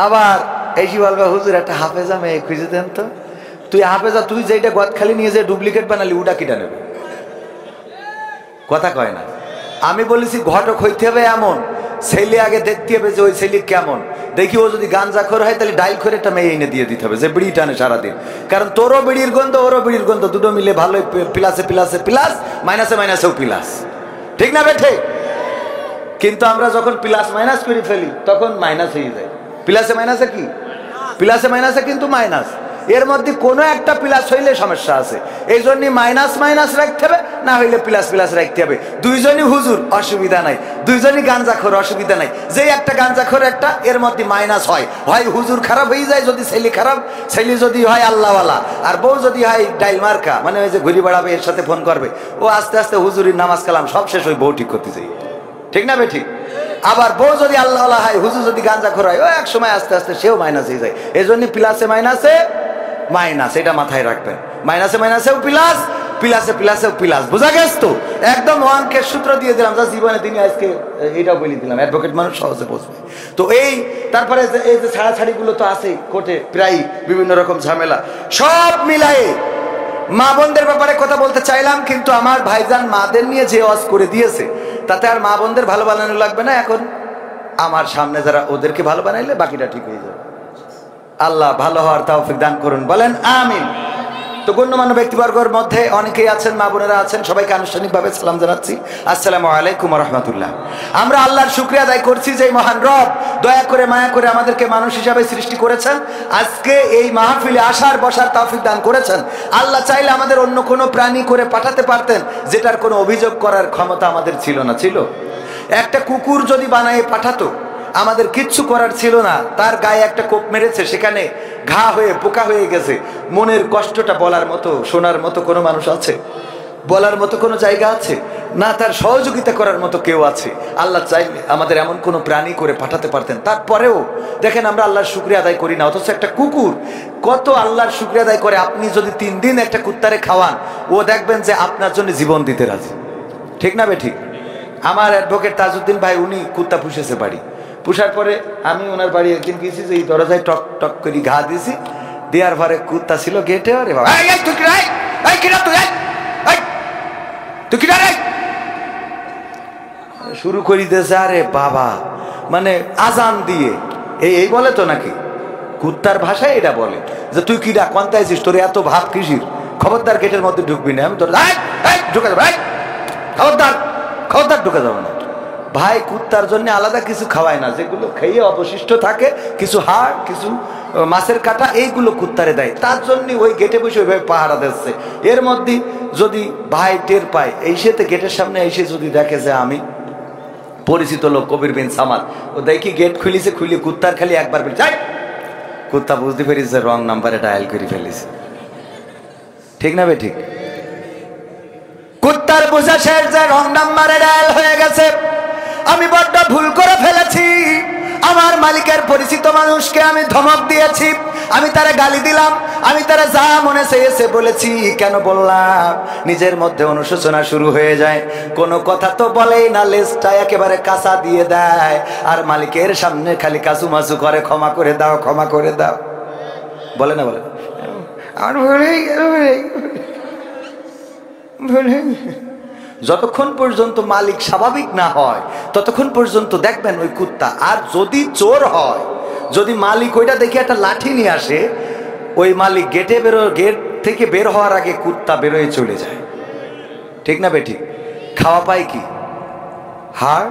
আবার এই কি বলবে, হুজুর একটা হাফেজা মেয়ে খুঁজে দেন তো। তুই হাফেজা, তুই যেটা গদখালি নিয়ে যে ডুপ্লিকেট বানালি ওটা কিটা নেবে? কথা কয় না। আমি বলেছি ঘটক হইতে হবে এমন ছেলে, আগে দেখতে হবে যে ওই ছেলে কেমন। দেখি ও যদি গাঞ্জাখোর হয় তাহলে ডাইল করে একটা মেয়ে এনে দিয়ে দিতে হবে যে বিড়ি টানে সারাদিন। কারণ তোরও বিড়ির গন্ধ ওরও বিড়ির গন্ধ, দুটো মিলে ভালোই প্লাসে প্লাসে প্লাস, মাইনাসে মাইনাসেও প্লাস, ঠিক না বেঠে? কিন্তু আমরা যখন প্লাস মাইনাস করে ফেলি তখন মাইনাস হয়ে যায়। প্লাসে মাইনাসে কি? প্লাসে মাইনাসে কিন্তু মাইনাস, এর মধ্যে কোনো একটা প্লাস হইলে সমস্যা আছে। এই জন্য মাইনাস মাইনাস রাখতে হবে, না হইলে প্লাস প্লাস রাখতে হবে। দুইজনই হুজুর অসুবিধা নাই, দুইজনই গাঞ্জাখোর অসুবিধা নাই। যে একটা গাঞ্জাখোর একটা, এর মধ্যে মাইনাস হয়, হয় হুজুর খারাপ হয়ে যায় যদি ছেলে খারাপ, ছেলে যদি হয় আল্লাহওয়ালা, আর বউ যদি হয় ডাইল মার্কা, মানে ওই যে ঘুরি বেড়াবে, এর সাথে ফোন করবে, ও আস্তে আস্তে হুজুরির নামাজ কালাম সব শেষ, ওই বউ ঠিক করতে যাই, ঠিক না বে ঠিক? আবার বউ যদি আল্লাহওয়ালা হয়, হুজুর যদি গাঞ্জাখোর হয়, ও এক সময় আস্তে আস্তে সেও মাইনাস হয়ে যায়। এই জন্য প্লাসে মাইনাসে মাইনাস, এটা মাথায় রাখবেন। মাইনাসে মাইনাসেও প্লাস, প্লাসে প্লাসেও প্লাস, বোঝা গেছে তো? একদম অঙ্কের সূত্র দিয়ে দিলাম, যা জীবনে তিনি আজকে এটাও বলে দিলাম, অ্যাডভোকেট মানুষ সহজে বুঝবে। তো এই তারপরে এই যে ছাড়াছাড়িগুলো তো আছে কোর্টে, প্রায় বিভিন্ন রকম ঝামেলা, সব মিলাই মা বোনদের ব্যাপারে কথা বলতে চাইলাম। কিন্তু আমার ভাইজান মাদের নিয়ে যে ওয়াজ করে দিয়েছে তাতে আর মা বোনদের ভালো বানানো লাগবে না। এখন আমার সামনে যারা, ওদেরকে ভালো বানাইলে বাকিটা ঠিক হয়ে যাবে। আল্লাহ ভালো হওয়ার তৌফিক দান করুন, বলেন আমিন। তো গণ্যমান্য ব্যক্তিবর্গের মধ্যে অনেকেই আছেন, মা বোনেরা আছেন, সবাইকে আনুষ্ঠানিকভাবে সালাম জানাচ্ছি, আসসালামু আলাইকুম ওয়া রাহমাতুল্লাহ। আমরা আল্লাহর শুকরিয়া আদায় করছি যে মহান রব দয়া করে মায়া করে আমাদেরকে মানুষ হিসাবে সৃষ্টি করেছেন, আজকে এই মাহফিলে আসার বসার তৌফিক দান করেছেন। আল্লাহ চাইলে আমাদের অন্য কোনো প্রাণী করে পাঠাতে পারতেন, যেটার কোনো অভিযোগ করার ক্ষমতা আমাদের ছিল না। ছিল একটা কুকুর যদি বানিয়ে পাঠাতো, আমাদের কিচ্ছু করার ছিল না। তার গায়ে একটা কোপ মেরেছে, সেখানে ঘা হয়ে পোকা হয়ে গেছে, মনের কষ্টটা বলার মতো, শোনার মতো কোনো মানুষ আছে? বলার মতো কোনো জায়গা আছে না? তার সহযোগিতা করার মতো কেউ আছে? আল্লাহ চাইলে আমাদের এমন কোনো প্রাণী করে পাঠাতে পারতেন। তারপরেও দেখেন আমরা আল্লাহর শুকরিয়া আদায় করি না। অথচ একটা কুকুর কত আল্লাহর শুকরিয়া আদায় করে। আপনি যদি 3 দিন একটা কুত্তারে খাওয়ান, ও দেখবেন যে আপনার জন্য জীবন দিতে রাজি, ঠিক না বে ঠিক? আমার অ্যাডভোকেট তাজউদ্দিন ভাই, উনি কুত্তা পুষেছে বাড়ি, পুষার পরে আমি ওনার বাড়ি একদিন গেছি, যে এই দরজায় টক টক করে ঘা দিয়েছি, দেওয়ার পরে কুত্তা ছিল গেটে, আরে বাবা শুরু করি দিয়েছে, আরে বাবা, মানে আজান দিয়ে এই বলে তো নাকি, কুত্তার ভাষায় এটা বলে যে তুই কি ডাক কোনটা আছিস, তোর এত ভাব কিসির, খবরদার গেটের মধ্যে ঢুকবি না। আমি তোর ঢুকে যাবো, খবরদার খবরদার ঢুকে যাবো না। ভাই কুত্তার জন্য আলাদা কিছু খাওয়ায় না, যেগুলো খেয়ে অবশিষ্ট থাকে, কিছু হাড়, কিছু মাছের কাটা, এইগুলো কুত্তারে দেয়। তার জন্য ওই গেটে বসে ওইভাবে পাহারা দিচ্ছে। এর মধ্যে যদি ভাই টের পায়, এই সাথে গেটের সামনে এসে যদি দেখে যে আমি পরিচিত লোক কবির বিন সামাদ, ও দেখি গেট খুলিছে, খুলে কুত্তার খালি একবার যাই, কুত্তা বুঝতে পেরেছে রং নাম্বারে ডায়াল করে ফেলেছে, ঠিক না বে ঠিক? কুত্তার বোঝা শেষ যে রং নাম্বারে ডায়াল হয়ে গেছে, আমি বড্ড ভুল করে ফেলেছি, আমার মালিকের পরিচিত মানুষকে আমি ধমক দিয়েছি, আমি তারা গালি দিলাম, আমি তারা যা মনে চেয়েছে বলেছি। কেন বললাম? নিজের মধ্যে অনুশোচনা শুরু হয়ে যায়, কোনো কথা তো বলেই না, লেজটা একেবারে কাঁচা দিয়ে দেয়, আর মালিকের সামনে খালি কাচুমাচু করে, ক্ষমা করে দাও, ক্ষমা করে দাও, বলে না? বলে আমার ভুলে যতক্ষণ পর্যন্ত মালিক স্বাভাবিক না হয় ততক্ষণ পর্যন্ত দেখবেন ওই কুত্তা। আর যদি চোর হয়, যদি মালিক ওইটা দেখে একটা লাঠি নিয়ে আসে, ওই মালিক গেট থেকে বের হওয়ার আগে কুত্তা বেরোয় চলে যায়, ঠিক না বে ঠিক? খাওয়া পায় কি? হাড়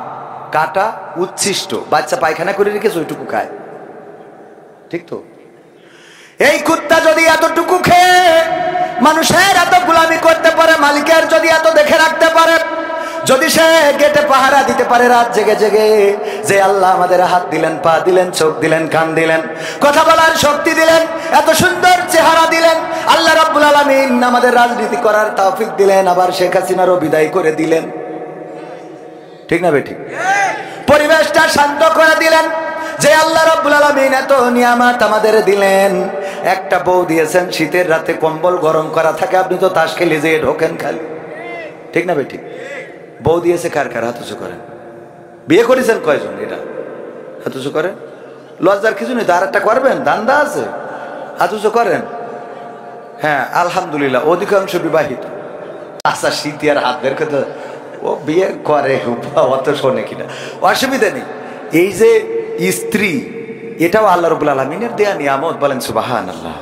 কাটা উচ্ছিষ্ট, বাচ্চা পায়খানা করে রেখেছে ওইটুকু খায়। ঠিক তো? এই কুত্তা যদি এতটুকু খেয়ে মানুষের এত গোলামি করতে পারে, মালিকের যদি এত দেখে রাখতে পারে, যদি সে গেটে পাহারা দিতে পারে রাত জেগে জেগে, যে আল্লাহ আমাদের হাত দিলেন, পা দিলেন, চোখ দিলেন, কান দিলেন, কথা বলার শক্তি দিলেন, এত সুন্দর চেহারা দিলেন, আল্লাহ রাব্বুল আলামিন আমাদের রাজনীতি করার তৌফিক দিলেন, আবার শেখ হাসিনারও বিদায় করে দিলেন, ঠিক না বেঠিক? পরিবেশটা শান্ত করে দিলেন, যে আল্লাহ রাব্বুল আলামিন এত নিয়ামত আমাদের দিলেন। একটা বউ দিয়েছেন, শীতের রাতে কম্বল গরম করা থাকে, আপনি তো তাস খেলে যেয়ে ঢোকেন খালি, ঠিক না বেঠিক? বউ দিয়েছে কার কার? হাত উঁচু করেন। বিয়ে করেছেন কয়জন? এটা হাত উঁচু করেন। লজ্জার কিছু নেই তো, আর একটা করবেন, দান্দা আছে, হাত উঁচু করেন। হ্যাঁ আলহামদুলিল্লাহ, অধিকাংশ বিবাহিত। আচ্ছা শীত আর হাত বের করতে, ও বিয়ে করে, অত শোনে কিনা, অসুবিধা নেই। এই যে স্ত্রী, এটাও আল্লাহ রাব্বুল আলামিনের দেয়া নিয়ামত, বলেন সুবহানাল্লাহ।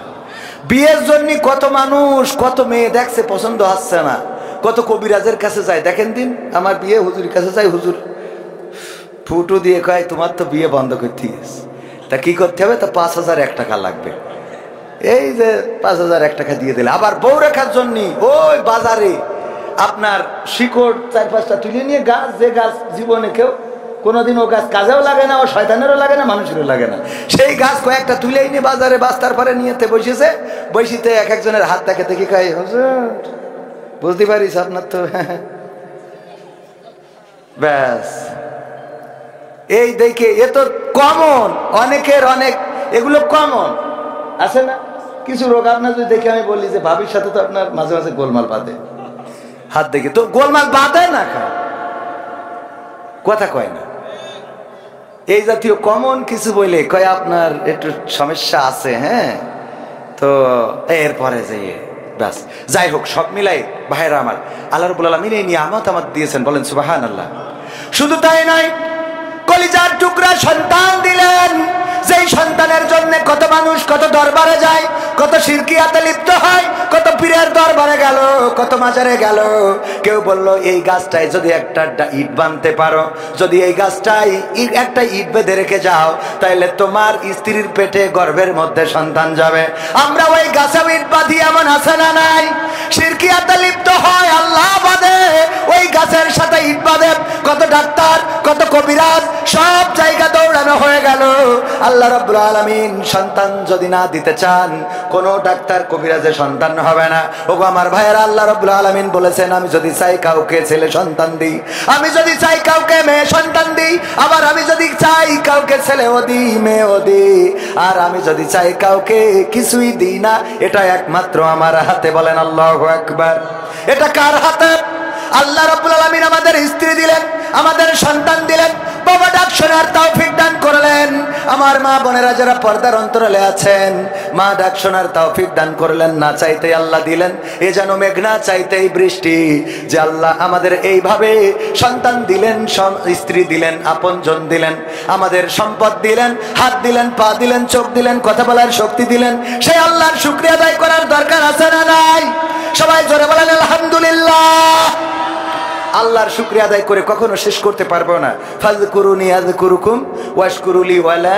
বিয়ের জন্য কত মানুষ, কত মেয়ে দেখছে, পছন্দ হচ্ছে না, কত কবিরাজের কাছে যায়। দেখেন দিন আমার বিয়ে, হুজুরের কাছে যাই, হুজুর ফুটো দিয়ে কয় তোমার তো বিয়ে বন্ধ করতে গেছে, তা কি করতে হবে? তা 5,001 টাকা লাগবে। এই যে 5,001 টাকা দিয়ে দিলে, আবার বউ রাখার জন্য ওই বাজারে আপনার শিকড় 4-5টা তুলে নিয়ে গাছ, যে গাছ জীবনে কেউ কোনোদিন ও গাছ কাজেও লাগে না, ও শয়তানেরও লাগে না, মানুষেরও লাগে না, সেই গাছ কয়েকটা তুলে নিয়ে বাজারে বাস্তার পরে নিয়েতে বসেছে। বসিতে এক একজনের হাত দেখে দেখি কয় হুজুর বুঝতে পারিস আপনার তো ব্যাস। এই দেখে এ তো কমন, অনেকের অনেক, এগুলো কমন আছে না? কিছু রোগ আপনার যদি দেখে আমি বলি যে ভাবির সাথে তো আপনার মাঝে মাঝে গোলমাল বাঁধে, হাত দেখে তো গোলমাল বাঁধে না, কথা কয় না। এই জাতীয় কমন কিছু বলে কয় আপনার একটু সমস্যা আছে, হ্যাঁ তো এরপরে যে ব্যাস। যাই হোক, সব মিলাই ভাইরা আমার, আল্লাহ রাব্বুল আলামিন এই নিয়ামত আমাদের দিয়েছেন, বলেন সুবহানাল্লাহ। শুধু তাই নয়, কলিজার টুকরা সন্তান দিলেন, যেই সন্তানের জন্য কত মানুষ কত দরবারে যায়, কত শিরকিয়াতে লিপ্ত হয়, কত পীরের দরবারে গেল, কত মাজারে গেল। কেউ বলল এই গাছটায় যদি একটা ইট বাঁধতে পারো, যদি এই গাছটায় একটা ইট বেঁধে রেখে যাও, তাহলে তোমার স্ত্রীর পেটে গর্ভের মধ্যে সন্তান যাবে। আমরা ওই গাছে ইট বাঁধি, এমন আছে না নাই? শিরকিয়াতে লিপ্ত হয় আল্লাহ বাদে, ওই গাছের সাথে ইট বাঁধে। কত ডাক্তার, কত কবিরাজ, সব জায়গা দৌড়ানো হয়ে গেল। আল্লাহ রাব্বুল আলামিন সন্তান যদি না দিতে চান, কোন ডাক্তার কবিরাজের সন্তান হবে না। ওগো আমার ভাইয়েরা, আল্লাহ রাব্বুল আলামিন বলেছেন আমি যদি চাই কাউকে ছেলে সন্তান দিই, আমি যদি চাই কাউকে মেয়ে সন্তান দিই, আবার আমি যদি চাই কাউকে ছেলেও দিই, মেয়েও দিই, আর আমি যদি চাই কাউকে কিছুই দিই না, এটা একমাত্র আমার হাতে। বলেন আল্লাহু আকবার। এটা কার হাতে? আল্লাহ রাব্বুল আলামিন আমাদের স্ত্রী দিলেন, আমাদের সন্তান দিলেন, বাবা ডাক শোনার তৌফিক দান করলেন। আমার মা বোনেরা যারা পর্দার অন্তরালে আছেন, মা ডাক শোনার তৌফিক দান করলেন। না চাইতেই আল্লাহ দিলেন, এ যেন মেঘ না চাইতেই বৃষ্টি, যে আল্লাহ আমাদের এইভাবে সন্তান দিলেন, স্ত্রী দিলেন, আপনজন দিলেন, আমাদের সম্পদ দিলেন, হাত দিলেন, পা দিলেন, চোখ দিলেন, কথা বলার শক্তি দিলেন। সেই আল্লাহর শুকরিয়া আদায় করার দরকার আছে না নাই? সবাই জোরে বলেন আলহামদুলিল্লাহ। আল্লাহর শুকরিয়া আদায় করে কখনো শেষ করতে পারবো না। ফাযকুরুনি আযকুরুকুম ওয়াশকুরুলি ওয়ালা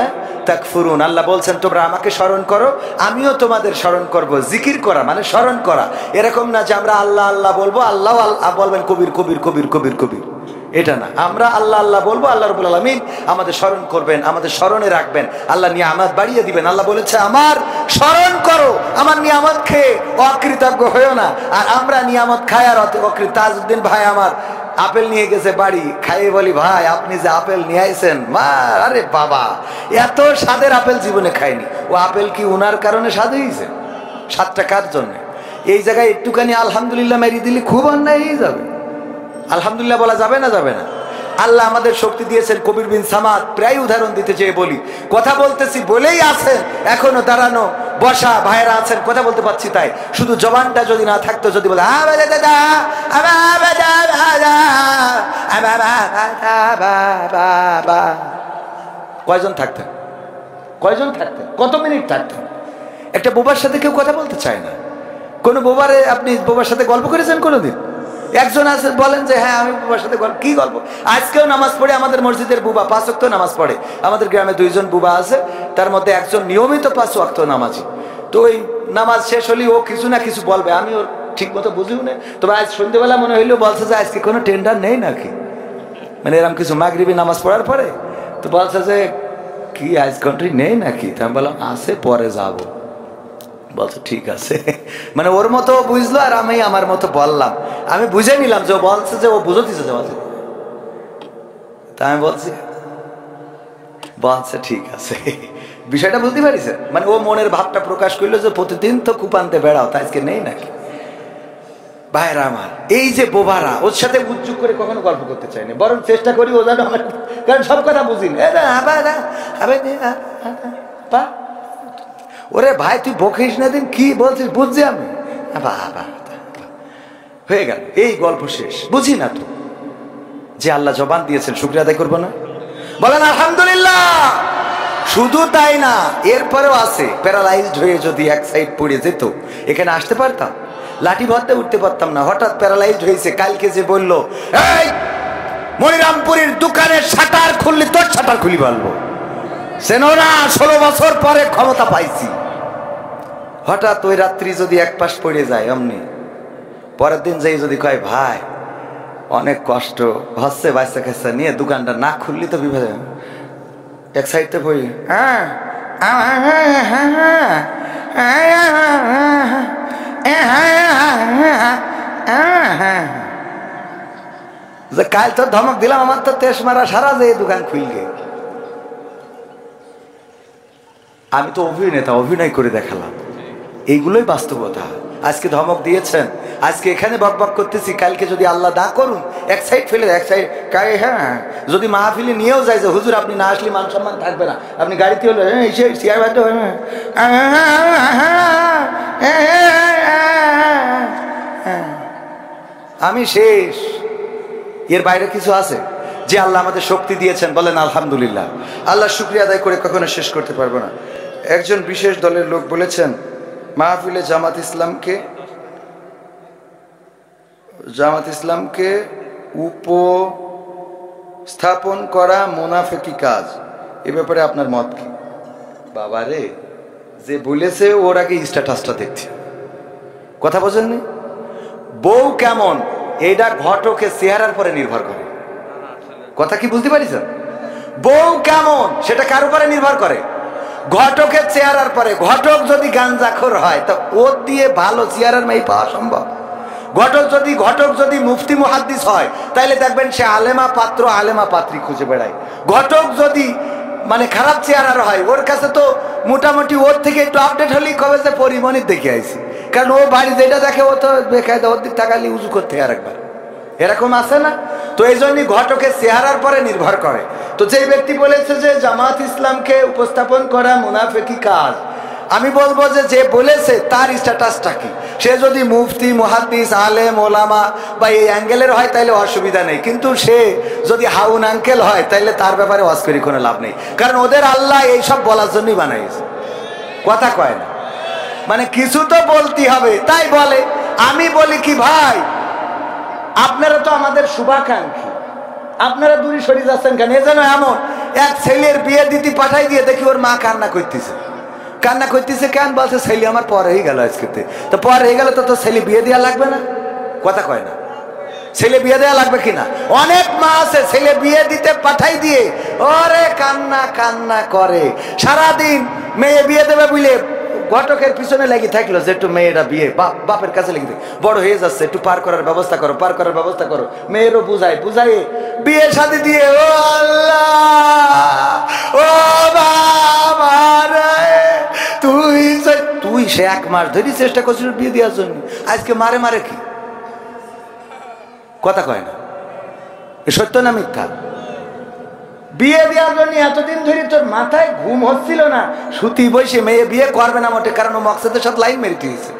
তাকফুরুন। আল্লাহ বলছেন তোমরা আমাকে স্মরণ করো, আমিও তোমাদের স্মরণ করব। জিকির করা মানে স্মরণ করা, এরকম না যে আমরা আল্লাহ আল্লাহ বলবো, আল্লাহ আল্লাহ বলবেন কবির কবির কবির কবির কবির, এটা না। আমরা আল্লাহ আল্লাহ বলবো, আল্লাহ রাব্বুল আলামিন আমাদের স্মরণ করবেন, আমাদের স্মরণে রাখবেন, আল্লাহ নিয়ামত বাড়িয়ে দিবেন। আল্লাহ বলেছে আমার স্মরণ করো, আমার নিয়ামত খেয়ে অকৃতজ্ঞ হয়েও না। আর আমরা নিয়ামত খাই আর অকৃতজ্ঞ। তাজউদ্দিন ভাই আমার আপেল নিয়ে গেছে বাড়ি, খাইয়ে বলি ভাই আপনি যে আপেল নিয়ে আইছেন, মা আরে বাবা এত স্বাদের আপেল জীবনে খায়নি। ও আপেল কি উনার কারণে স্বাদ হয়েছে? স্বাদটা কার জন্য? এই জায়গায় একটুখানি আলহামদুলিল্লাহ মেরিয়ে দিলে খুব অন্যায় হয়ে যাবে। আলহামদুলিল্লাহ বলা যাবে না? যাবে না। আল্লাহ আমাদের শক্তি দিয়েছেন। কবির বিন সামাদ প্রায় উদাহরণ দিতে চেয়ে বলি, কথা বলতেছি বলেই আছেন, এখনো দাঁড়ানো বসা ভাইরা আছেন, কথা বলতে পারছি তাই। শুধু জবানটা যদি না থাকতো, যদি বলে কয়জন থাকতেন? কয়জন থাকতেন? কত মিনিট থাকতেন? একটা বোবার সাথে কেউ কথা বলতে চায় না। কোন বোবারে আপনি বোবার সাথে গল্প করেছেন কোনোদিন? একজন আছে বলেন যে হ্যাঁ আমি বুবার সাথে গল্প, কি গল্প? আজকেও নামাজ পড়ে আমাদের মসজিদের বুবা, 5 ওয়াক্ত নামাজ পড়ে। আমাদের গ্রামে 2 জন বুবা আছে, তার মধ্যে একজন নিয়মিত 5 ওয়াক্ত নামাজি। তো ওই নামাজ শেষ হলেই ও কিছু না কিছু বলবে, আমি ওর ঠিক মতো বুঝিও না। তবে আজ সন্ধ্যেবেলা মনে হইলেও বলছে যে আজকে কোনো টেন্ডার নেই নাকি, মানে এরকম কিছু মাগরিবি নামাজ পড়ার পরে তো বলছে যে কি আজ কান্ট্রি নেই নাকি। তা আমি বললাম আছে, পরে যাব। বলছে ঠিক আছে, মানে ওর মতো বুঝলো আর আমি আমার মতো বললাম। আমি বুঝে নিলাম যে ও বলছে যে ও বুঝতেছে যে বলছে। তা আমি বলছে ঠিক আছে, বিষয়টা বুঝতে পারিছে। মানে ও মনের ভাবটা প্রকাশ করলো যে প্রতিদিন তো কুপান্তে বেড়াও, তা আজকে নেই নাকি। ভাইরা আমার, এই যে বোবারা, ওর সাথে উজ্জুক করে কখনো গল্প করতে চাইনি, বরং চেষ্টা করি ও যেন আমার, কারণ সব কথা বুঝি না। ওরে ভাই তুই বকিস না, দিন কি বলছিস বুঝছি আমি, হয়ে গেল, এই গল্প শেষ। বুঝি না তো যে আল্লাহ জবান দিয়েছেন, শুকরিয়া আদায় করবো না? বলেন আলহামদুলিল্লাহ। শুধু তাই না, এরপরেও আছে প্যারালাইজড হয়ে যদি এক সাইড পড়ে যেত, এখানে আসতে পারতাম, লাঠি ভরতে উঠতে পারতাম না। হঠাৎ প্যারালাইজড হয়েছে, কালকে যে বললো এই মনিরামপুরের দোকানের শাটার খুললি, তোর শাটার খুলি বলবো, সেনো না 16 বছর পরে ক্ষমতা পাইছি। হঠাৎ ওই রাত্রি যদি এক পাশ পড়ে যায়, অমনি পরের দিন যাই যদি কয় ভাই অনেক কষ্ট হচ্ছে, বাচ্চা কাচ্চা নিয়ে দোকানটা না খুললি তো বিপদ, এক সাইডে পড়ি, যে কাল তো ধমক দিলাম, আমার তো তেজ মারা সারা যে দোকান খুলবে। আমি তো অভিনেতা, অভিনয় করে দেখালাম, এইগুলোই বাস্তবতা। আজকে ধমক দিয়েছেন, আজকে এখানে বকবক করতেছি, কালকে যদি আল্লাহ দা করুন এক সাইড ফেলে এক সাইড, হ্যাঁ যদি মাহফিলে নিয়েও যায় যে হুজুর আপনি না আসলে মান সম্মান থাকবে না, আপনি গাড়িতে হলো আমি শেষ। এর বাইরে কিছু আছে? যে আল্লাহ আমাদের শক্তি দিয়েছেন, বলেন আলহামদুলিল্লাহ। আল্লাহ শুকরিয়া আদায় করে কখনো শেষ করতে পারবো না। একজন বিশেষ দলের লোক বলেছেন মাহফিলে জামাত ইসলামকে উপস্থাপন করা মুনাফিকি কাজ, এ ব্যাপারে আপনার মত কি? বাবারে, যে বলেছে ওর আগে স্ট্যাটাসটা দেখছে, কথা বোঝেননি? বউ কেমন এইটা ঘটকের চেহারার পরে নির্ভর করে, কথা কি বুঝতে পারিস? বউ কেমন সেটা কার উপরে নির্ভর করে? ঘটকের চেহারার পরে। ঘটক যদি গাঞ্জাখোর হয় তো ওর দিয়ে ভালো চেহারার মেয়ে পাওয়া সম্ভব? ঘটক যদি মুফতি মুহাদ্দিস হয় তাহলে দেখবেন সে আলেমা পাত্র আলেমা পাত্রী খুঁজে বেড়ায়। ঘটক যদি মানে খারাপ চেহারার হয়, ওর কাছে তো মোটামুটি ওর থেকে একটু আপডেট হলেই কবে যে পরিমণির দেখে আইছি, কারণ ও বাড়ি যেটা দেখে ও তো বেকায়দা, ওর দিক তাকালি উজু করতে আর একবার, এরকম আছে না? তো এই জন্যই ঘটকের চেহারার পরে নির্ভর করে। তো যে ব্যক্তি বলেছে যে জামাত ইসলামকে উপস্থাপন করা মুনাফিকি কাজ, আমি বলবো যে বলেছে তার স্ট্যাটাসটা কি? সে যদি মুফতি মুহাদ্দিস আলেম ওলামা বা এই অ্যাঙ্গেলের হয় তাইলে অসুবিধা নেই, কিন্তু সে যদি হাউন আঙ্কেল হয় তাইলে তার ব্যাপারে ওয়াজ করে কোনো লাভ নেই, কারণ ওদের আল্লাহ এইসব বলার জন্যই বানাইছে, কথা কয় না, মানে কিছু তো বলতে হবে, তাই বলে। আমি বলি কি ভাই, আপনারা তো আমাদের শুভাকাঙ্ক্ষী, আপনারা দূরে সরে যাচ্ছেন কেন? এ যেন এমন এক ছেলের বিয়ে দিতে পাঠাই দিয়ে দেখি ওর মা কান্না করতেছে কেন? বলছে ছেলে আমার পর হয়ে গেল, আজকে তো পর হয়ে গেল, তো ছেলে বিয়ে দেওয়া লাগবে না, কথা কয় না? ছেলে বিয়ে দেওয়া লাগবে কিনা? অনেক মা আছে ছেলে বিয়ে দিতে পাঠাই দিয়ে ওরে কান্না করে সারাদিন, মেয়ে বিয়ে দেবে বুঝলে ঘটকের পিছনে লেগে থাকলো যে একটু মেয়েটা বিয়ে বাপের কাছে লেগে থাকে, বড় হয়ে যাচ্ছে, একটু পার করার ব্যবস্থা করো। মেয়েরও বুঝাই বিয়ে শাদী দিয়ে, ও আল্লাহ, ও বাবা রে, তুই সে 1 মাস ধরে চেষ্টা করছিস বিয়ে দেওয়ার জন্য, আজকে মারে কি, কথা কয় না? এ সত্য না মিথ্যা? বিয়ে দেওয়ার জন্য এতদিন ধরে তোর মাথায় ঘুম হচ্ছিল না, সুতি বসে মেয়ে বিয়ে করবে না মোটে, কারণ ও মকসদের সাথে লাইন মেরে দিয়েছে,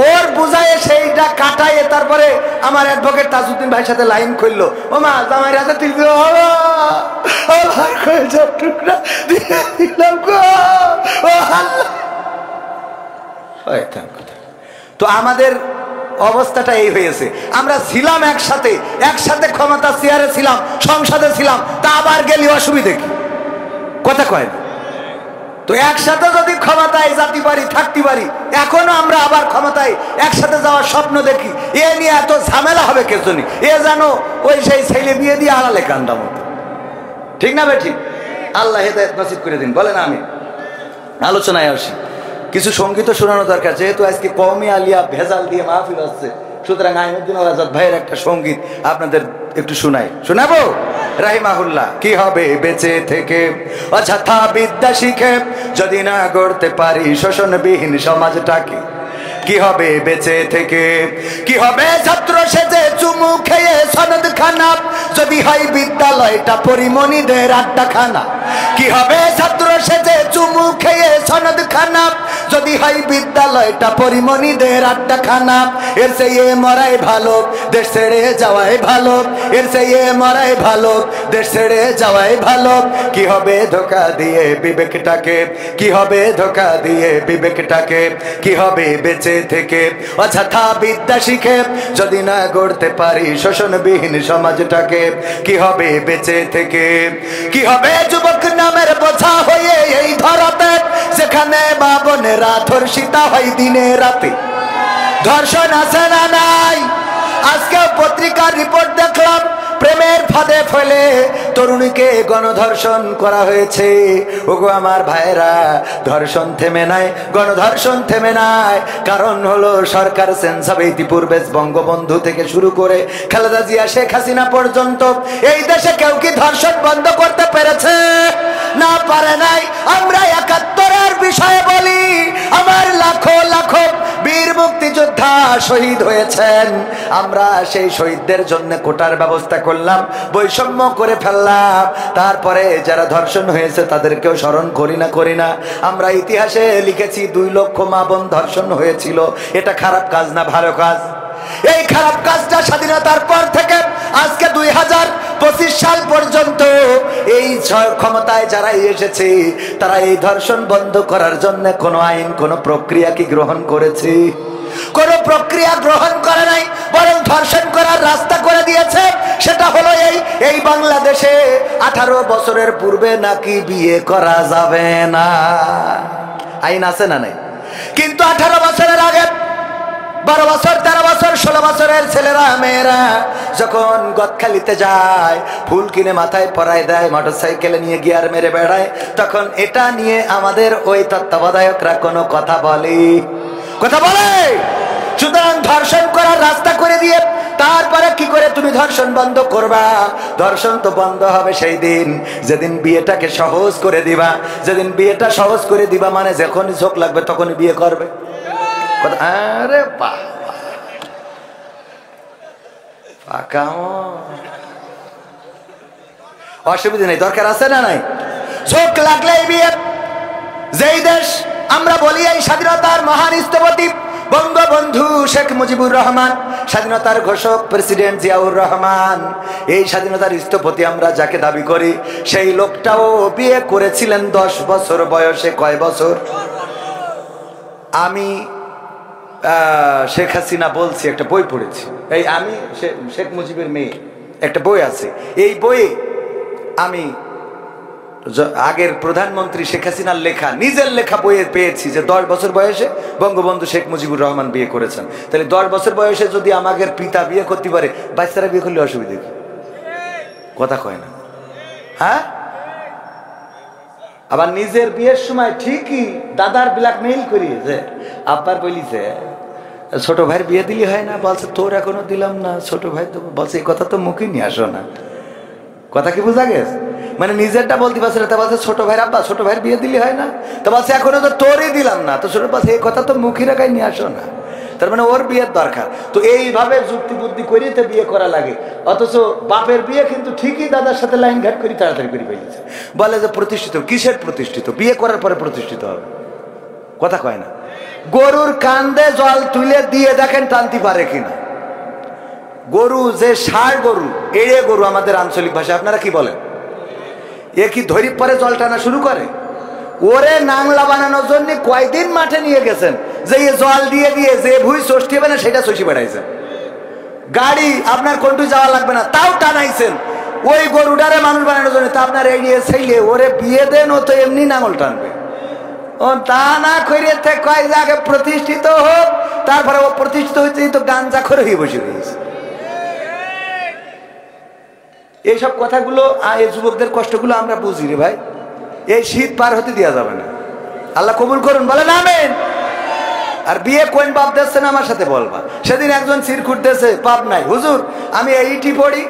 ওর বুঝায় সেইটা কাটায়। তারপরে আমার অ্যাডভোকেট তাজউদ্দিন ভাইয়ের সাথে লাইন খুললো, ও মা জামাই রাতে তুই টুকরা দিয়ে দিলাম গো, ও আল্লাহ। তো আমাদের অবস্থাটা এই হয়েছে, আমরা ছিলাম একসাথে ক্ষমতা চেয়ারে ছিলাম, সংসদে ছিলাম, তা আবার গেলি অসুবিধে কি, কথা কয় না? তো একসাথে যদি ক্ষমতায় জাতি পারি, থাকতে পারি, এখনো আমরা আবার ক্ষমতায় একসাথে যাওয়ার স্বপ্ন দেখি, এ নিয়ে এত ঝামেলা হবে কে জন্য? এ জানো ওই সেই ছেলে বিয়ে দিয়ে আড়ালে কান্দা মতো, ঠিক না বেঠিক? আল্লাহ হেদায়েত নসিব করে দিন, বলেন আমি। আলোচনায় আসি, কিছু সঙ্গীত শোনানো দরকার, যেহেতু আজকে কওমি আলিয়া ভেজাল দিয়ে মাহফিল হচ্ছে, সুতরাং আইনুদ্দিন আজাদ ভাইয়ের একটা সঙ্গীত আপনাদের একটু শোনাবো। রাহিমাহুল্লাহ। কি হবে বেঁচে থেকে অযথা বিদ্যা শিখে যদি না গড়তে পারি শোষণবিহীন সমাজটাকে? কি হবে বেঁচে থেকে? কি হবে ছাত্র সেজে চুমু খেয়ে সনদ খানা যদি হয় বিদ্যালয়টা পরিমণিদের আড্ডাখানা? কি হবে ছাত্র সেজে চুমু খেয়ে সনদ খানা যদি হয় বিদ্যালয়টা পরিমণিদের আড্ডাখানা? এর চেয়ে মরাই ভালো দেশ ছেড়ে যাওয়াই ভালো, এর চেয়ে মরাই ভালো দেশ ছেড়ে যাওয়াই ভালো। কি হবে ধোঁকা দিয়ে বিবেকটাকে? কি হবে ধোঁকা দিয়ে বিবেকটাকে? কি হবে বেঁচে থেকে অযথা বিদ্যা শিখে যদি না গড়তে পারি শোষণবিহীন সমাজটাকে? কি হবে বেঁচে থেকে? কি হবে যুবক নামের বোঝা হয়ে এই ধরাতে যেখানে মা বোনেরা ধর্ষিতা হয় দিনে রাতে? ধর্ষণ আছে না নাই? আজকে পত্রিকার রিপোর্ট দেখলাম, প্রেমের ফাঁদে ফেলে তরুণীকে গণধর্ষণ করা হয়েছে। ওগো আমার ভাইরা, ধর্ষণ থেমে নাই, গণধর্ষণ থেমে নাই। কারণ হলো সরকার চেঞ্জ হবে। ইতিপূর্বে বঙ্গবন্ধু থেকে শুরু করে খালেদা জিয়া, শেখ হাসিনা পর্যন্ত এই দেশে কেউ কি ধর্ষণ বন্ধ করতে পেরেছে? না, পারে নাই। আমরা ৭১-এর বিষয়ে বলি, আমার লাখো লাখো বীর মুক্তিযোদ্ধা শহীদ হয়েছেন। আমরা সেই শহীদদের জন্য কোটার ব্যবস্থা করলাম, বৈষম্য করে ফেললাম। তারপরে যারা ধর্ষণ হয়েছে তাদেরকেও স্মরণ করি না? আমরা ইতিহাসে লিখেছি ২ লক্ষ মা বোন ধর্ষণ হয়েছিল। এটা খারাপ কাজ না ভালো কাজ? এই খারাপ কাজটা স্বাধীনতার পর থেকে আজকে ২০২৫ সাল পর্যন্ত এই ক্ষমতায় যারা এসেছে তারা এই ধর্ষণ বন্ধ করার জন্য কোনো আইন, কোনো প্রক্রিয়া কি গ্রহণ করেছে? কোন প্রক্রিয়া গ্রহণ করে নাই, বরং ধর্ষণ করার রাস্তা করে দিয়েছে। সেটা হলো এই বাংলাদেশে 18 বছরের পূর্বে নাকি বিয়ে করা যাবে না। আইন আছে না নাই? কিন্তু 18 বছরের আগে 12 বছর, 13 বছর, 16 বছরের ছেলেরা মেয়েরা যখন গদখালিতে যায়, ফুল কিনে মাথায় পরায় দেয়, মোটরসাইকেলে নিয়ে গিয়ার মেরে বেড়ায়, তখন এটা নিয়ে আমাদের ওই তত্ত্বাবধায়করা কোনো কথা বলে? সুতরাং ধর্ষণ করার রাস্তা করে দিয়ে তারপরে কি করে তুমি ধর্ষণ বন্ধ করবা? ধর্ষণ তো বন্ধ হবে সেই দিন যেদিন বিয়েটাকে সহজ করে দিবা। যেদিন বিয়েটা সহজ করে দিবা মানে যখনই চোখ লাগবে তখনই বিয়ে করবে। আরে বাহ, অসুবিধা নেই, দরকার আছে না নাই? চোখ লাগলেই বিয়ে। যেই দেশ আমরা বলি এই স্বাধীনতার মহান স্থপতি বঙ্গবন্ধু শেখ মুজিবুর রহমান, স্বাধীনতার ঘোষক প্রেসিডেন্ট জিয়াউর রহমান, এই স্বাধীনতার স্থপতি আমরা যাকে দাবি করি, সেই লোকটাও বিয়ে করেছিলেন 10 বছর বয়সে। কয় বছর? আমি শেখ হাসিনা বলছি, একটা বই পড়েছি, এই আমি শেখ মুজিবের মেয়ে, একটা বই আছে। এই বইয়ে আমি আগের প্রধানমন্ত্রী শেখ হাসিনার লেখা, নিজের লেখা বইয়ে পেয়েছি যে 10 বছর বয়সে বঙ্গবন্ধু শেখ মুজিবুর রহমান বিয়ে করেছেন। তাহলে 10 বছর বয়সে যদি আমাদের পিতা বিয়ে করতে পারে, বাচ্চারা বিয়ে করলে অসুবিধা কি? কথা কয় না? হ্যাঁ, আবার নিজের বিয়ের সময় ঠিকই দাদার ব্ল্যাকমেইল করি যে আব্বার বলিছে ছোট ভাইয়ের বিয়ে দিলি হয় না, বলছে তোর এখনো দিলাম না, ছোট ভাই তো বলছে এই কথা তো মুখে নিয়ে আসো না। কথা কি বোঝা গেছে? মানে নিজেরটা বলতে পারছে না, তা বলছে ছোট ভাইয়ের আব্বা ছোট ভাইয়ের বিয়ে দিলি হয় না, তো বলছে এখনো তো তোরই দিলাম না, তো ছোট বলছে এই কথা তো মুখে রাখাই নিয়ে আসো না। তার মানে ওর বিয়ের দরকার। তো এইভাবে যুক্তি বুদ্ধি করিয়ে তো বিয়ে করা লাগে। অথচ বাপের বিয়ে কিন্তু ঠিকই দাদার সাথে লাইন ঘাট করি তাড়াতাড়ি করে ফেলেছে। বলে যে প্রতিষ্ঠিত, কিসের প্রতিষ্ঠিত? বিয়ে করার পরে প্রতিষ্ঠিত হবে। কথা কয় না? গরুর কান্দে জল তুলে দিয়ে দেখেন টানতে পারে কিনা। গরু যে ষাঁড় গরু, এড়ে গরু আমাদের আঞ্চলিক ভাষায়, আপনারা কি বলেন? এ কি ধরি পরে জল টানা শুরু করে? ওরে নাংলা বানানোর জন্য কয়দিন মাঠে নিয়ে গেছেন যে জল দিয়ে দিয়ে যে ভুই ষষ্ঠী হবে না সেটা শশী বেড়াইছেন। গাড়ি আপনার কোনটু যাওয়া লাগবে না, তাও টানাইছেন ওই গরুটারে মানুষ বানানোর জন্য। তা আপনার এড়িয়ে ছেলে ওরে বিয়ে দেন, ও তো এমনি নাঙল টানবে। ও তা না করে কয় আগে প্রতিষ্ঠিত হোক, তারপরে ও প্রতিষ্ঠিত হয়েছে তো গাঞ্জা করে হয়ে বসে রয়েছে। এইসব কথাগুলো এই যুবকদের কষ্টগুলো আমরা বুঝি রে ভাই। এই শীত পার হতে দেওয়া যাবে না। আল্লাহ কবুল করুন, বলেন আমিন। আর বিয়ে কোন বাপ দিচ্ছে না আমার সাথে বলবা। সেদিন একজন চিরকুট দিয়েছে পাপ নাই, হুজুর আমি এইটি পড়ি,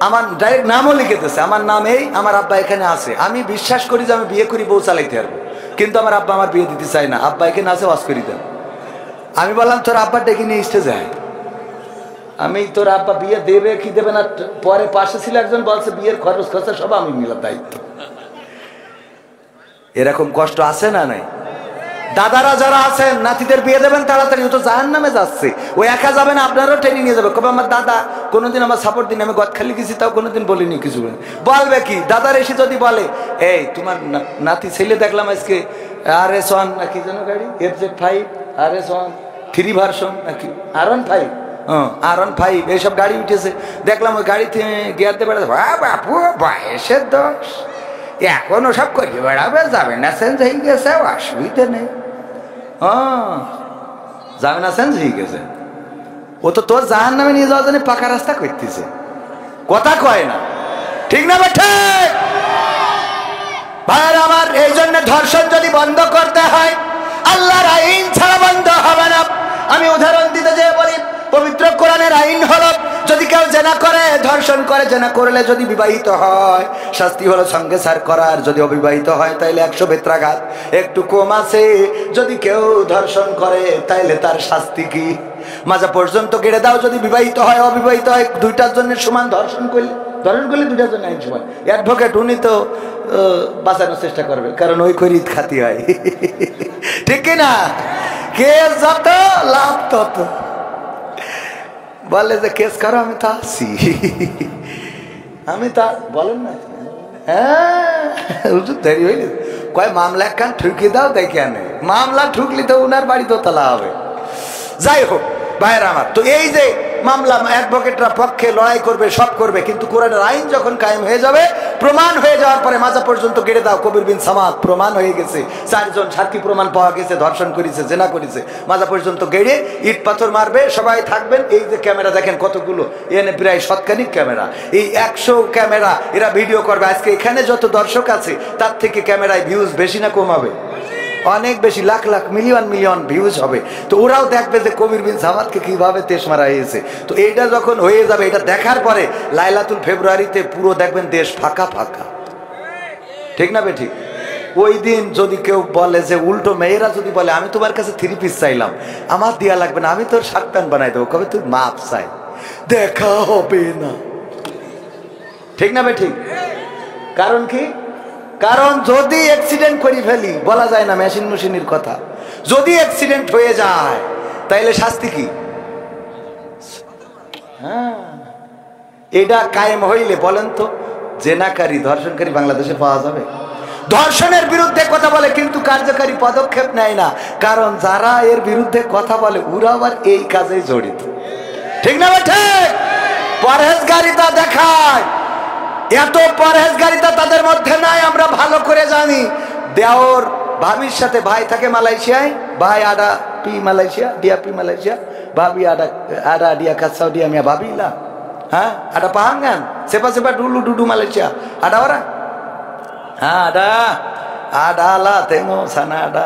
আমার ডাইরেক্ট নামও লিখে দিয়েছে, আমার নাম এই, আমার আব্বা এখানে আছে, আমি বিশ্বাস করি যে আমি বিয়ে করি বউ চালাইতে পারবো, কিন্তু আমার আব্বা আমার বিয়ে দিতে চাই না, আব্বা এখানে আছে ওয়াজ করি দেন। আমি বললাম তোর আব্বা ডেকে নিয়ে স্টেজে আয়। আমি তোর আব্বা বিয়ে দেবে কি দেবে না, পরে পাশে ছিল একজন বলছে বিয়ের খরচ খরচা সব আমি নিলাম দায়িত্ব। এরকম কষ্ট আছে না নাই? দাদারা যারা আছেন নাতিদের বিয়ে দেবেন তাড়াতাড়ি, ও তো জাহান্নামে যাচ্ছে, ও একা যাবে না, আপনারও ট্রেনিং নিয়ে যাবে। কবে আমার দাদা কোনোদিন আমার সাপোর্ট দিন, আমি গদখালি গেছি তাও কোনোদিন বলিনি কিছু। বলবে কি দাদার এসে যদি বলে এই তোমার নাতি ছেলে দেখলাম আজকে RS1 নাকি যেন গাড়ি FZ5 RS1 3 ভার্সন নাকি R15 R15 এইসব গাড়ি উঠেছে, দেখলাম ওই গাড়িতে গিয়ার দিয়ে বেড়াতে, বাপু বয়সের দোষ, এখন ওসব করিয়ে বেড়াবে, যাবে না চেঞ্জ হয়ে গেছে, অসুবিধা নেই। যাবে না চেঞ্জ হয়ে গেছে, ও তো তোর জাহান নামে নিয়ে যাওয়ার জন্য পাকা রাস্তা করতেছে, কথা কয় না, ঠিক না বেঠে ভাইয়ের আমার। এই জন্য ধর্ষণ যদি বন্ধ করতে হয় আল্লাহর আইন ছাড়া বন্ধ হবে না। আমি উদাহরণ দিতে যেয়ে বলি, পবিত্র কোরআনের আইন হলো যদি কেউ জেনা করে, ধর্ষণ করে, জেনা করলে যদি বিবাহিত হয় শাস্তি হলো সঙ্গে সার করার, যদি অবিবাহিত হয় তাইলে 100 বেত্রাঘাত, একটু কম আছে। যদি কেউ ধর্ষণ করে তাইলে তার শাস্তি কি? মাজা পর্যন্ত কেড়ে দাও যদি বিবাহিত হয় অবিবাহিত হয়, দুইটার জন্য সমান। ধর্ষণ করলে দুইটার জন্য আইন সমান। অ্যাডভোকেট উনি তো বাঁচানোর চেষ্টা করবে, কারণ ওই খরিদ খাতি হয়, ঠিক কিনা? কেস যত লাভ তত। বলে যে কেস করো, আমি তো আসি, আমি তা বলেন না, হ্যাঁ দেরি হইলে কয় মামলা একখান ঠুকি দাও, দেখে আনে মামলা ঠুকলি তো উনার বাড়ি দোতলা হবে। যাই হোক ভাইয়ের আমার, তো এই যে মামলা অ্যাডভোকেটরা পক্ষে লড়াই করবে, সব করবে, কিন্তু কোরআনের আইন যখন কায়েম হয়ে যাবে, প্রমাণ হয়ে যাওয়ার পরে মাজা পর্যন্ত গেড়ে দাও। কবির বিন সামাদ প্রমাণ হয়ে গেছে, 4 জন সাক্ষী প্রমাণ পাওয়া গেছে, ধর্ষণ করেছে, জেনা করেছে, মাজা পর্যন্ত গেড়ে ইট পাথর মারবে, সবাই থাকবেন। এই যে ক্যামেরা দেখেন কতগুলো, এনে প্রায় 100খানিক ক্যামেরা, এই 100 ক্যামেরা এরা ভিডিও করবে। আজকে এখানে যত দর্শক আছে তার থেকে ক্যামেরায় ভিউজ বেশি না কম হবে? অনেক বেশি, lakh lakh million million views হবে। তো ওরাও দেখবে যে কবির বিন সামাদকে কিভাবে তেজ মারা হয়েছে। তো এইটা যখন হয়ে যাবে, এটা দেখার পরে লাইলাতুল ফেব্রুয়ারিতে পুরো দেখবেন দেশ ফাঁকা ফাঁকা, ঠিক না বে ঠিক? ওই দিন যদি কেউ বলে যে উল্টো মেয়েরা যদি বলে আমি তোমার কাছে 3 পিস চাইলাম, আমার দেয়া লাগবে না, আমি তোর শার্ট প্যান্ট বানাই দেবো, কবে তুই মাপ চাই, দেখা হবে না, ঠিক না বে ঠিক? কারণ কি? কারণ যদি অ্যাক্সিডেন্ট করে ফেলি, বলা যায় না মেশিন মেশিনের কথা, যদি অ্যাক্সিডেন্ট হয়ে যায় তাইলে শাস্তি কি? হ্যাঁ, এটা কায়েম হইলে বলেন তো জেনাকারী ধর্ষণকারী বাংলাদেশে পাওয়া যাবে? ধর্ষণের বিরুদ্ধে কথা বলে কিন্তু কার্যকারী পদক্ষেপ নেয় না, কারণ যারা এর বিরুদ্ধে কথা বলে ওরা আবার এই কাজে জড়িত, ঠিক না ঠিক? পরহেজগারিতা দেখায়, এত পরহেজগারিতা তাদের মধ্যে নাই, আমরা ভালো করে জানি। দেওর ভাবির সাথে, ভাই থাকে মালয়েশিয়ায়, ভাই আডা পি মালয়েশিয়া, ডিয়া পি মালয়েশিয়া, ভাবি আডা ডিয়া কাছাও ডিয়া মিয়া ভাবিলা, হ্যাঁ আডা পাহাঙ্গান সেপা সেপা ডুলু ডুডু মালয়েশিয়া আডা ওরা, হ্যাঁ আডা আডা লা তেমো সানা আডা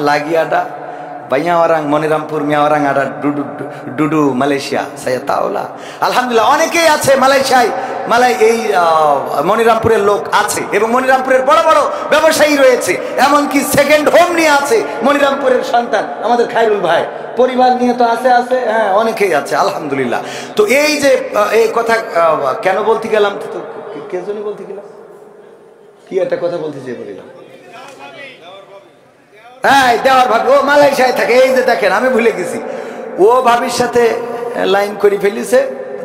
লাগি আডা বাইয়া orang মনিরামপুর মিয়া orang আডা ডুডু ডুডু মালয়েশিয়া saya tahu lah। আলহামদুলিল্লাহ অনেকেই আছে মালয়েশিয়ায়, এই মনিরামপুরের লোক আছে, এবং মনিরামপুরের বড় বড় ব্যবসায়ী রয়েছে, এমনকি সেকেন্ড হোম নিয়ে আছে মনিরামপুরের সন্তান আমাদের খায়রুল ভাই, পরিবার নিয়ে তো আছে, হ্যাঁ অনেকেই আছে আলহামদুলিল্লাহ। তো এই যে এই কথা কেন বলতে গেলাম, তো কে জন্য বলতে গেলাম, কি একটা কথা বলতে চেয়ে বলিলাম, হ্যাঁ দেওয়ার ভাবি, ও মালয়েশিয়ায় থাকে। এই যে দেখেন আমি ভুলে গেছি, ও ভাবির সাথে লাইন করে ফেলিছে,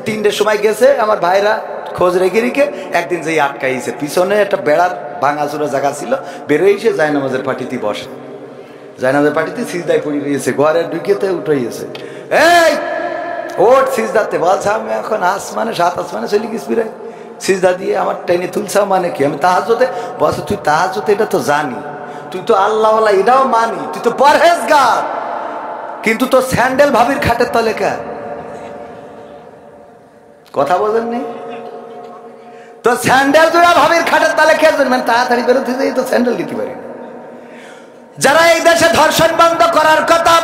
3টের সময় গেছে, আমার ভাইরা খোঁজ রেখে রেখে একদিন যেই আটকাইছে, পিছনে একটা বেড়ার ভাঙাচুরা জায়গা ছিল, বেরোইছে জায়নামাজের পাটিতে বসে, জায়নামাজের পাটিতে সিজদায় পড়ে রয়েছে, ঘরের ঢুকেতে উঠেছে, এই ওট সিজদাতে, বলছে আমি এখন আসমানে 7 আসমানে চলে গেছি, রে সিজদা দিয়ে আমার টেনে তুলছাও মানে কি, আমি তাহাজ্জুদে, বলছে তুই তাহাজ্জুদে এটা তো জানি, তুই তো আল্লাহ এটাও মানি, তুই তো পরহেজগার, কিন্তু তো স্যান্ডেল ভাবির খাটের তলে কে? কথা বলেননি তো? স্যান্ডেল জোড়া ভাবির খাটের তলে কে? মানে তাড়াতাড়ি বেরোতে যাই তো স্যান্ডেল দিতে পারি। যারা এই দেশে ধর্ষণ বন্ধ করার কথা,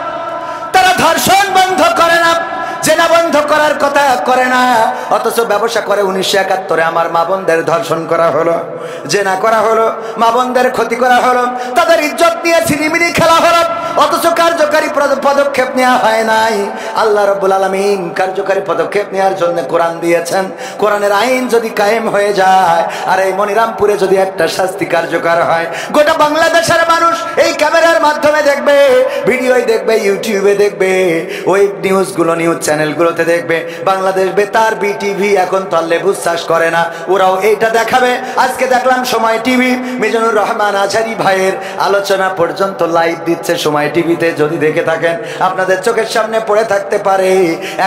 তারা ধর্ষণ বন্ধ করে না, জেনা বন্ধ করার কথা করে না, অথচ ব্যবসা করে। 1971 আমার মা বোনদের ধর্ষণ করা হলো, জেনা করা হলো, মা বোনদের ক্ষতি করা হলো, তাদের ইজ্জত নিয়ে ছিনিমিনি খেলা হলো, অথচ কার্যকারী পদক্ষেপ নেওয়া হয় নাই। আল্লাহ রাব্বুল আলামিন কার্যকারী পদক্ষেপ নেওয়ার জন্য কোরআন দিয়েছেন। কোরআনের আইন যদি কায়েম হয়ে যায়, আর এই মনিরামপুরে যদি একটা শাস্তি কার্যকর হয়, গোটা বাংলাদেশের মানুষ এই ক্যামেরার মাধ্যমে দেখবে, ভিডিওই দেখবে, ইউটিউবে দেখবে, ওই নিউজগুলো, নিউজ চ্যানেলগুলোতে দেখবে। বাংলাদেশ বেতার, বিটিভি এখন তো লেবু চাষ করে না, ওরাও এইটা দেখাবে। আজকে দেখলাম সময় টিভি মিজানুর রহমান আজহারি ভাইয়ের আলোচনা পর্যন্ত লাইভ দিচ্ছে সময় টিভিতে। যদি দেখে থাকেন আপনাদের চোখের সামনে পড়ে থাকতে পারে,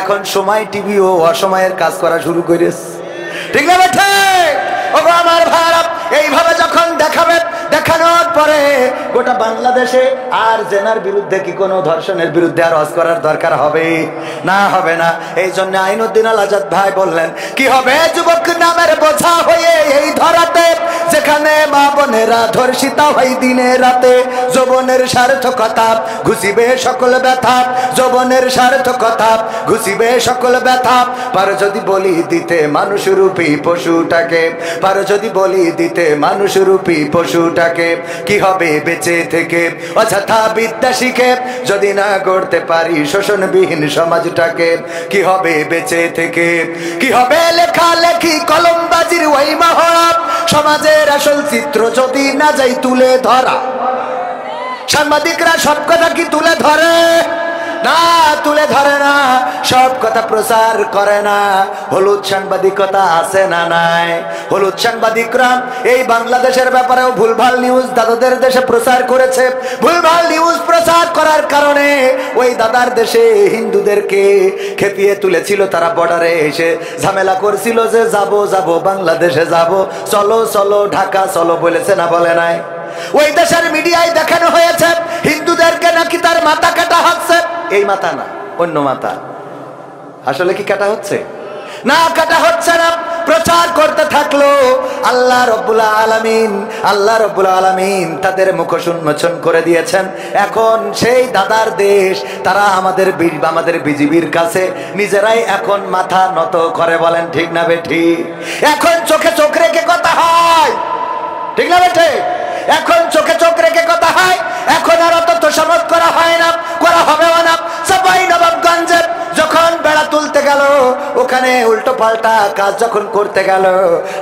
এখন সময় টিভিও অসময়ের কাজ করা শুরু করেছে। ঠিক না বেঠে? ওগো আমার ভাইরা, এইভাবে যখন দেখাবে, দেখানোর পরে গোটা বাংলাদেশে আর জেনার বিরুদ্ধে কি কোনো ধর্ষণের বিরুদ্ধে আর ওয়াজ করার দরকার হবে না? হবে না। এই জন্য আইনুদ্দিন আল আজাদ ভাই বললেন, কি হবে যুবক নামের বোঝা হয়ে এই ধরাতে, যেখানে মা বোনেরা ধর্ষিতা হয় দিনে রাতে। যৌবনের সার্থকতা ঘুষিবে সকল ব্যথা, যৌবনের সার্থকতা ঘুষিবে সকল ব্যথা। পারো যদি বলি দিতে মানুষরূপী পশুটাকে, পারো যদি বলি দিতে মানুষরূপী পশুটাকে, কি হবে বেঁচে থেকে অযথা বিদ্যা শিখে, যদি না গড়তে পারি শোষণবিহীন সমাজটাকে? কি হবে বেঁচে থেকে? কি হবে লেখালেখি কলমবাজির ওই মহড়া, সমাজের আসল চিত্র যদি না যাই তুলে ধরা? সাংবাদিকরা সব কথা কি তুলে ধরে? না, তুলে ধরে না, সব কথা প্রচার করে না। হলুদ সাংবাদিকতা আছে না নাই? হলুদ সাংবাদিকরা এই বাংলাদেশের ব্যাপারেও ভুলভাল নিউজ দাদাদের দেশে প্রচার করেছে। ভুলভাল নিউজ প্রচার করার কারণে ওই দাদার দেশে হিন্দুদেরকে খেপিয়ে তুলেছিল। তারা বর্ডারে এসে ঝামেলা করছিল যে যাব যাব বাংলাদেশে যাব, চলো চলো ঢাকা চলো, বলেছে না বলে নাই? ওই দেশের মিডিয়ায় দেখানো হয়েছে হিন্দুদেরকে নাকি তার মাথা কাটা হচ্ছে। এই মাথা না, অন্য মাথা। আসলে কি কাটা হচ্ছে? না, কাটা হচ্ছে না। প্রচার করতে থাকলো। আল্লাহ রাব্বুল আলামিন, আল্লাহ রাব্বুল আলামিন তাদের মুখ উন্মোচন করে দিয়েছেন। এখন সেই দাদার দেশ, তারা আমাদের বিজিবির কাছে নিজেরাই এখন মাথা নত করে। বলেন ঠিক না বেঠি? এখন চোখে চোখ রেখে কথা হয়, ঠিক না বেঠে? এখন চোখে চোখ রেখে কথা হয়। এখন আর অত তোষামত করা হয় না, করা হবেও না। চাঁপাইনবাবগঞ্জে যখন বেড়া তুলতে গেল, ওখানে উল্টো পাল্টা কাজ যখন করতে গেল,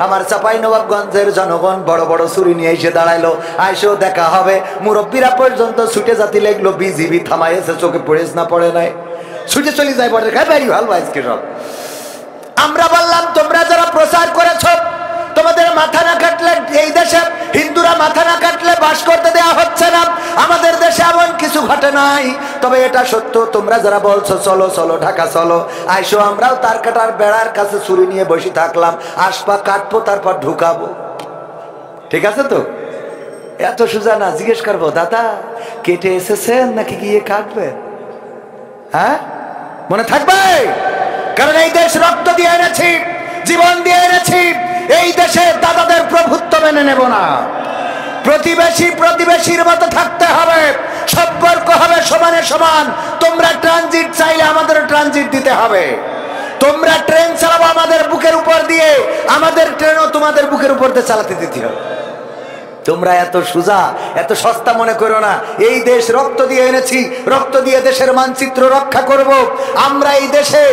আমার চাঁপাইনবাবগঞ্জের জনগণ বড় বড় ছুরি নিয়ে এসে দাঁড়াইলো। আইসেও দেখা হবে, মুরব্বীরা পর্যন্ত ছুটে জাতি লেগলো। বিজিবি থামাইছে, চোখে পড়েছ না পড়ে নাই, ছুটে চলে যায় বর্ডার। খাই বাড়ি ভালো আজকে সব। আমরা বললাম, তোমরা যারা প্রচার করেছ, তোমাদের মাথা না কাটলে, এই দেশে হিন্দুরা মাথা না কাটলে বাস করতে দেওয়া হচ্ছে না। আমাদের দেশে এমন কিছু ঘটে নাই, তবে এটা সত্য। তোমরা যারা বলছো চলো চলো ঢাকা চলো, আইসো, আমরাও তার কাটার বেড়ার কাছে ছুরি নিয়ে বসে থাকলাম। আসপা কাটবো, তারপর ঢুকাবো। ঠিক আছে তো? এত সোজা না। জিজ্ঞেস করবো, দাদা কেটে এসেছেন নাকি গিয়ে কাটবে? হ্যাঁ, মনে থাকবে? কারণ এই দেশ রক্ত দিয়ে এনেছি, জীবন দিয়ে এনেছি। এই দেশে দাদাদের প্রভুত্ব মেনে নেব না। প্রতিবেশী প্রতিবেশীর মতো থাকতে হবে, সম্পর্ক হবে সমানে সমান। তোমরা ট্রানজিট চাইলে আমাদের ট্রানজিট দিতে হবে। তোমরা ট্রেন চালাবো আমাদের বুকের উপর দিয়ে, আমাদের ট্রেনও তোমাদের বুকের উপর দিয়ে চালাতে দিতে হবে। তোমরা এত সোজা, এত সস্তা মনে করো না। এই দেশ রক্ত দিয়ে এনেছি, রক্ত দিয়ে দেশের মানচিত্র রক্ষা করব আমরা। এই দেশে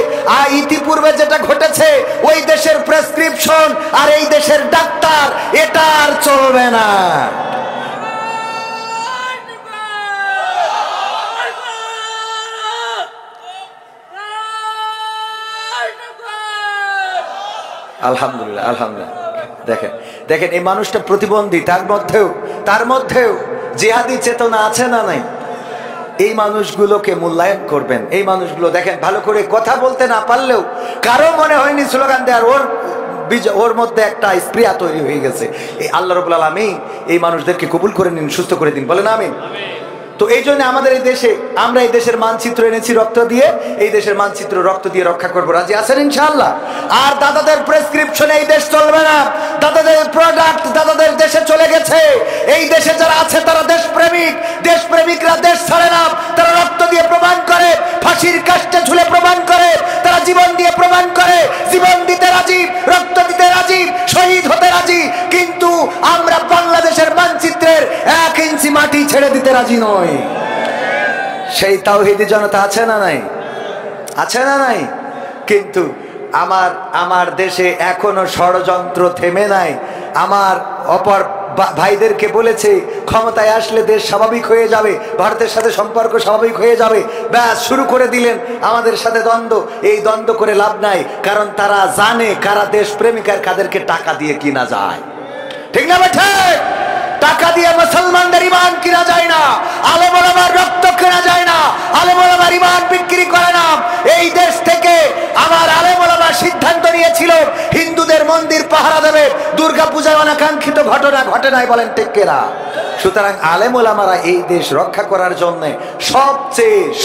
ইতিপূর্বে যেটা ঘটেছে, ওই দেশের প্রেসক্রিপশন আর এই দেশের ডাক্তার, এটা আর চলবে না। আলহামদুলিল্লাহ, আলহামদুলিল্লাহ। দেখেন দেখেন, এই মানুষটা প্রতিবন্ধী, তার মধ্যেও জিহাদি চেতনা আছে না নাই? এই মানুষগুলোকে মূল্যায়ন করবেন। এই মানুষগুলো দেখেন, ভালো করে কথা বলতে না পারলেও কারো মনে হয়নি স্লোগান দেওয়ার। ওর ওর মধ্যে একটা স্প্রিয়া তৈরি হয়ে গেছে। এই আল্লাহ রাব্বুল আলামিন এই মানুষদেরকে কবুল করে নিন, সুস্থ করে দিন, বলেন আমিন। তো এই জন্য আমাদের এই দেশে, আমরা এই দেশের মানচিত্র এনেছি রক্ত দিয়ে, এই দেশের মানচিত্র রক্ত দিয়ে রক্ষা করবো। রাজি আছেন ইনশাআল্লাহ? আর দাদাদের প্রেসক্রিপশনে এই দেশ চলবে না, দাদাদের প্রোডাক্ট দাদাদের দেশে চলে গেছে। এই দেশে যারা আছে তারা দেশপ্রেমিক, দেশপ্রেমিকরা দেশ ছাড়ে না, তারা রক্ত দিয়ে প্রমাণ করে, ফাঁসির কাস্টে ঝুলে প্রমাণ করে, তারা জীবন দিয়ে প্রমাণ করে, জীবন দিতে রাজি, রক্ত দিতে রাজি, শহীদ হতে রাজি। কিন্তু আমরা বাংলাদেশের মানচিত্রের 1 ইঞ্চি মাটি ছেড়ে দিতে রাজি নয়। সেই তাওহীদি জনতা আছে না নাই? আছে না নাই? কিন্তু আমার দেশে এখনো ষড়যন্ত্র থেমে নাই। আমার অপর ভাইদেরকে বলেছে ক্ষমতায় আসলে দেশ স্বাভাবিক হয়ে যাবে, ভারতের সাথে সম্পর্ক স্বাভাবিক হয়ে যাবে। ব্যাস শুরু করে দিলেন আমাদের সাথে দ্বন্দ্ব। এই দ্বন্দ্ব করে লাভ নাই, কারণ তারা জানে কারা দেশপ্রেমিক আর কাদেরকে টাকা দিয়ে কিনা যায়। ঠিক না বেঠে? টাকা দিয়ে মুসলমানদের ঈমান কিনা যায় না, আলেম ওলামার রক্ত কেনা যায় না, আলেম ওলামার ঈমান বিক্রি করে না। এই দেশ থেকে আমার আলেম ওলামা সিদ্ধান্ত নিয়েছিল হিন্দুদের মন্দির পাহারা দেবে। দুর্গা পূজায় অনাকাঙ্ক্ষিত ঘটনা ঘটে নাই, বলেন ঠিক কিনা? সুতরাং আলেম ওলামারা এই দেশ রক্ষা করার জন্য